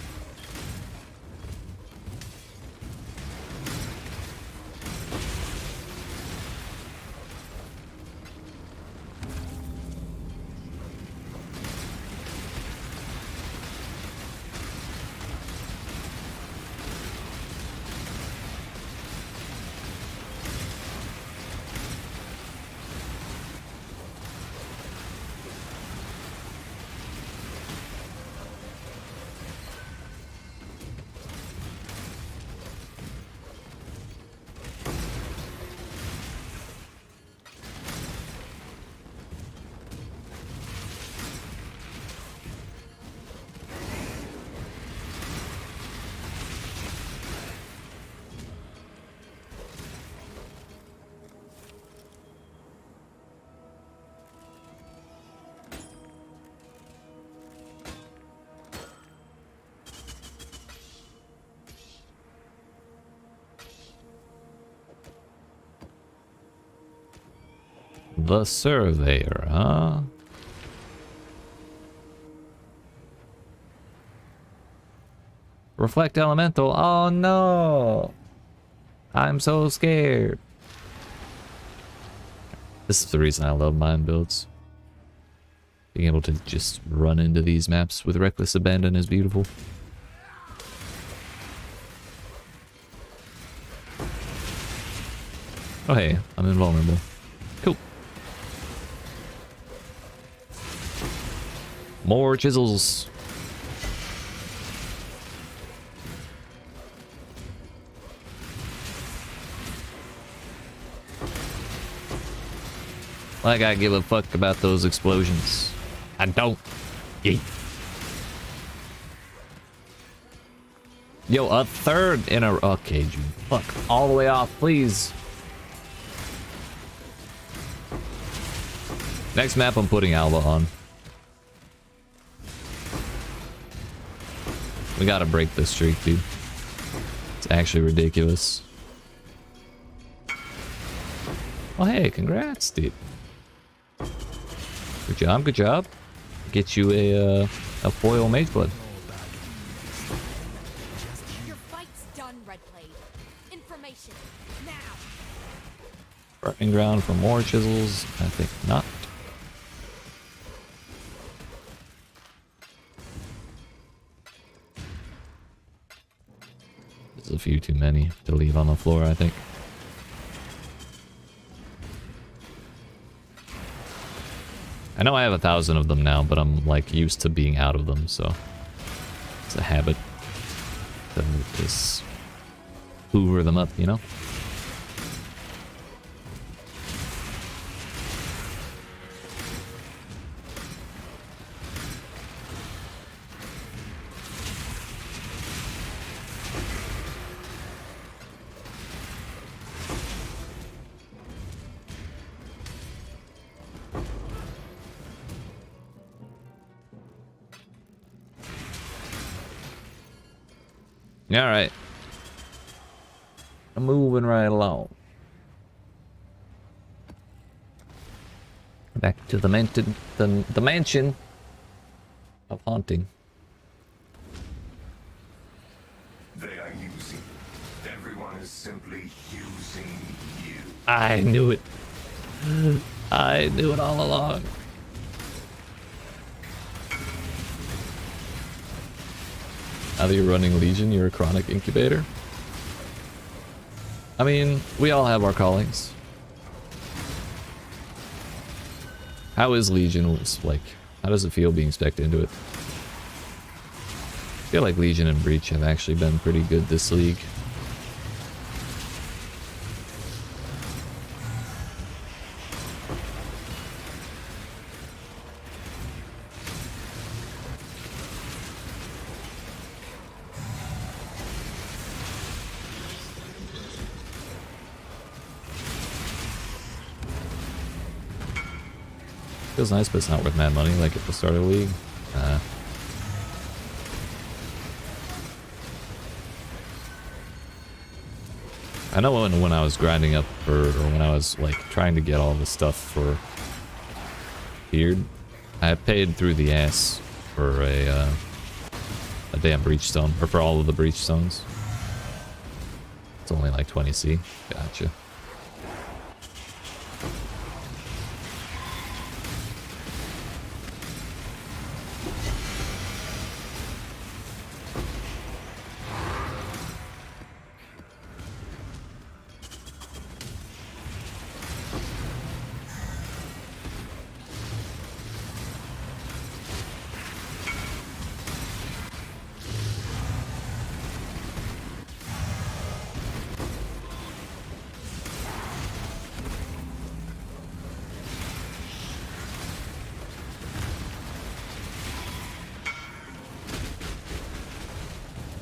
The Surveyor, huh? Reflect Elemental. Oh no! I'm so scared. This is the reason I love mine builds. Being able to just run into these maps with reckless abandon is beautiful. Oh hey, I'm invulnerable. Cool. More chisels. Like I give a fuck about those explosions. I don't. Yeet. Yo, a third in a... Okay, June. Fuck. All the way off, please. Next map I'm putting Alva on. We gotta break this streak, dude. It's actually ridiculous. Oh, hey, congrats, dude. Good job, good job. Get you a foil mage blood. Your fight's done, Redblade. Information now. Burning ground for more chisels. I think not. a few too many to leave on the floor, I think. I know I have 1,000 of them now, but I'm like used to being out of them, so it's a habit to just hoover them up, you know? All right. I'm moving right along. Back to the mansion of haunting. They are using. Everyone is simply using you. I knew it. I knew it all along. Now that you're running Legion, you're a chronic incubator. I mean, we all have our callings. How is Legion, like, how does it feel being spec'd into it? I feel like Legion and Breach have actually been pretty good this league. Feels nice, but it's not worth mad money like at the start of the league. I know when I was grinding up or when I was like trying to get all the stuff for Beard, I paid through the ass for a damn breach stone, or for all of the breach stones. It's only like 20C. Gotcha.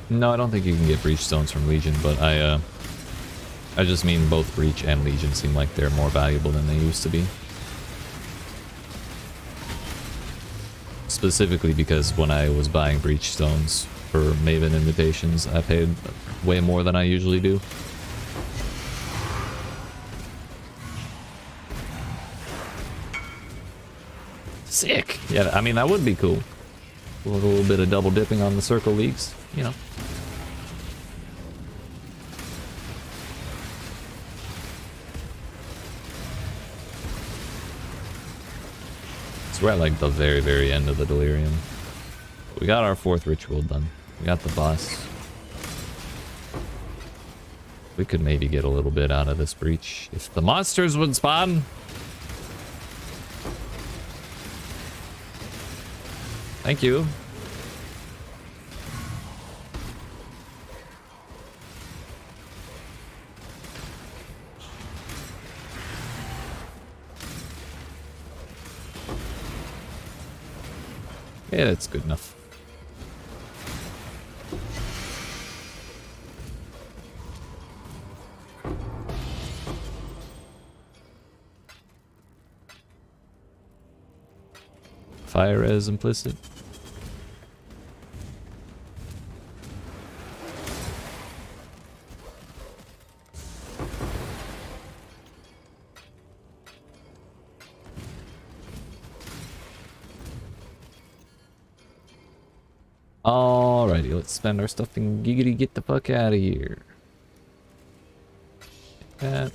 No, I don't think you can get breach stones from Legion, but I just mean both breach and Legion seem like they're more valuable than they used to be. Specifically because when I was buying breach stones for Maven invitations, I paid way more than I usually do. Sick! Yeah, I mean, that would be cool. A little bit of double dipping on the circle leagues, you know. So we're at like the very, very end of the Delirium. We got our 4th ritual done. We got the boss. We could maybe get a little bit out of this breach if the monsters would spawn. Thank you. Yeah, that's good enough. Fire res implicit. Alrighty, let's spend our stuff and giggity get the fuck out of here. That.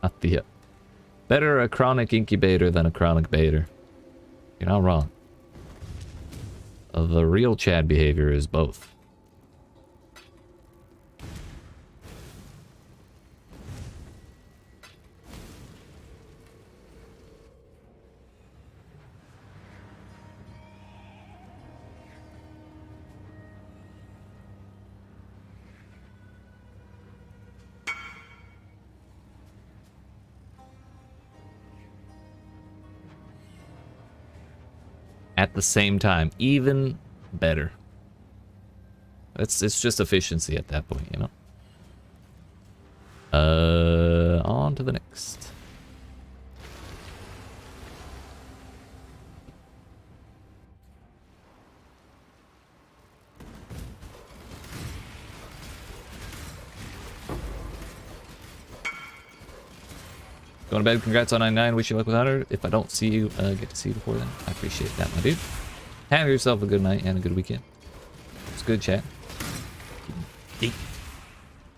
Not the... better a chronic incubator than a chronic baiter. You're not wrong. The real Chad behavior is both. At the same time, even better. It's just efficiency at that point, you know. On to the next. Going to bed. Congrats on 99. Wish you luck without her. If I don't see you, get to see you before then. I appreciate that, my dude. Have yourself a good night and a good weekend. It's good chat.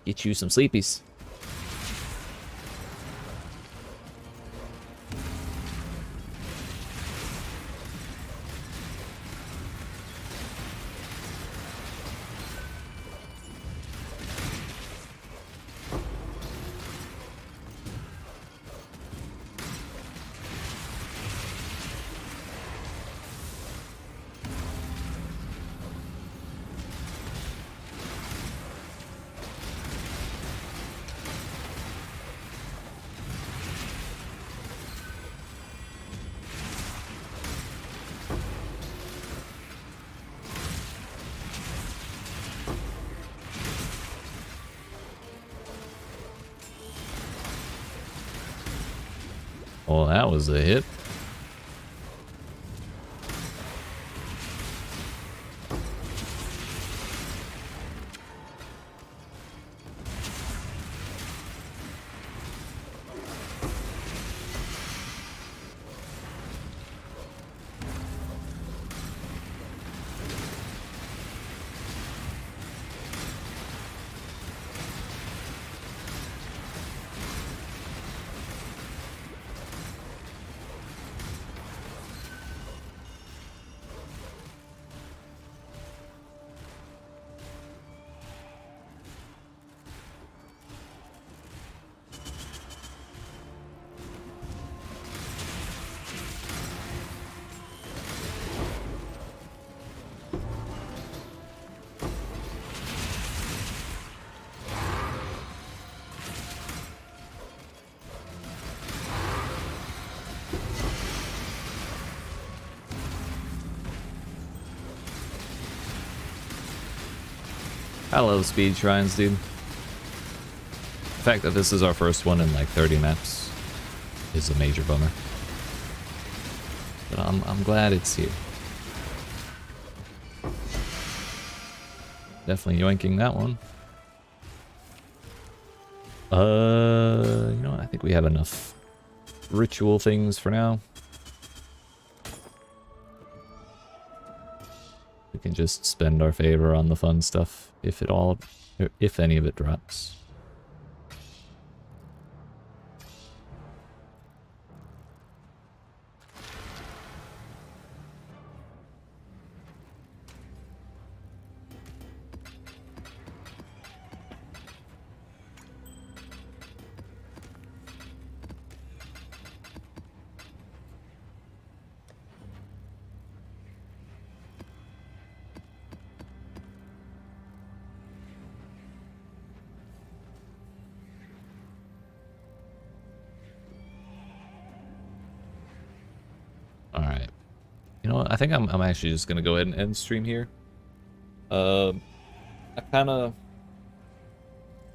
Get you some sleepies. Well, that was a hit. I love speed shrines, dude. The fact that this is our first one in like 30 maps is a major bummer. But I'm glad it's here. Definitely yoinking that one. You know what? I think we have enough ritual things for now. We can just spend our favor on the fun stuff if any of it drops. Alright. You know what? I think I'm actually just gonna go ahead and end stream here. I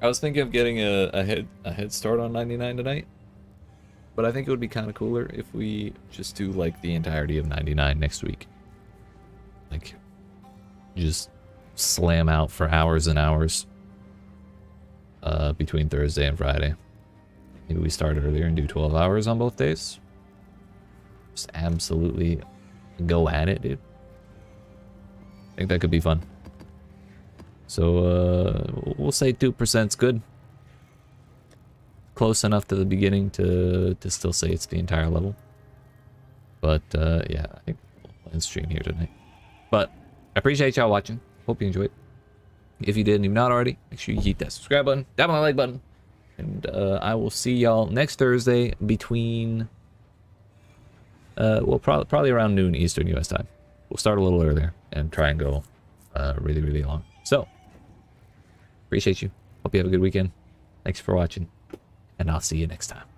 was thinking of getting a head start on 99 tonight. But I think it would be kind of cooler if we just do like the entirety of 99 next week. Like, just slam out for hours and hours between Thursday and Friday. Maybe we start earlier and do 12 hours on both days. Just absolutely go at it, dude. I think that could be fun. So, we'll say 2%'s good. close enough to the beginning to still say it's the entire level. But yeah, I think we'll end stream here tonight. But I appreciate y'all watching. Hope you enjoyed. If you did and you've not already, make sure you hit that subscribe button, tap on the like button, and I will see y'all next Thursday between well, probably around noon Eastern US time. We'll start a little earlier and try and go really, really long. So, appreciate you. Hope you have a good weekend. Thanks for watching, and I'll see you next time.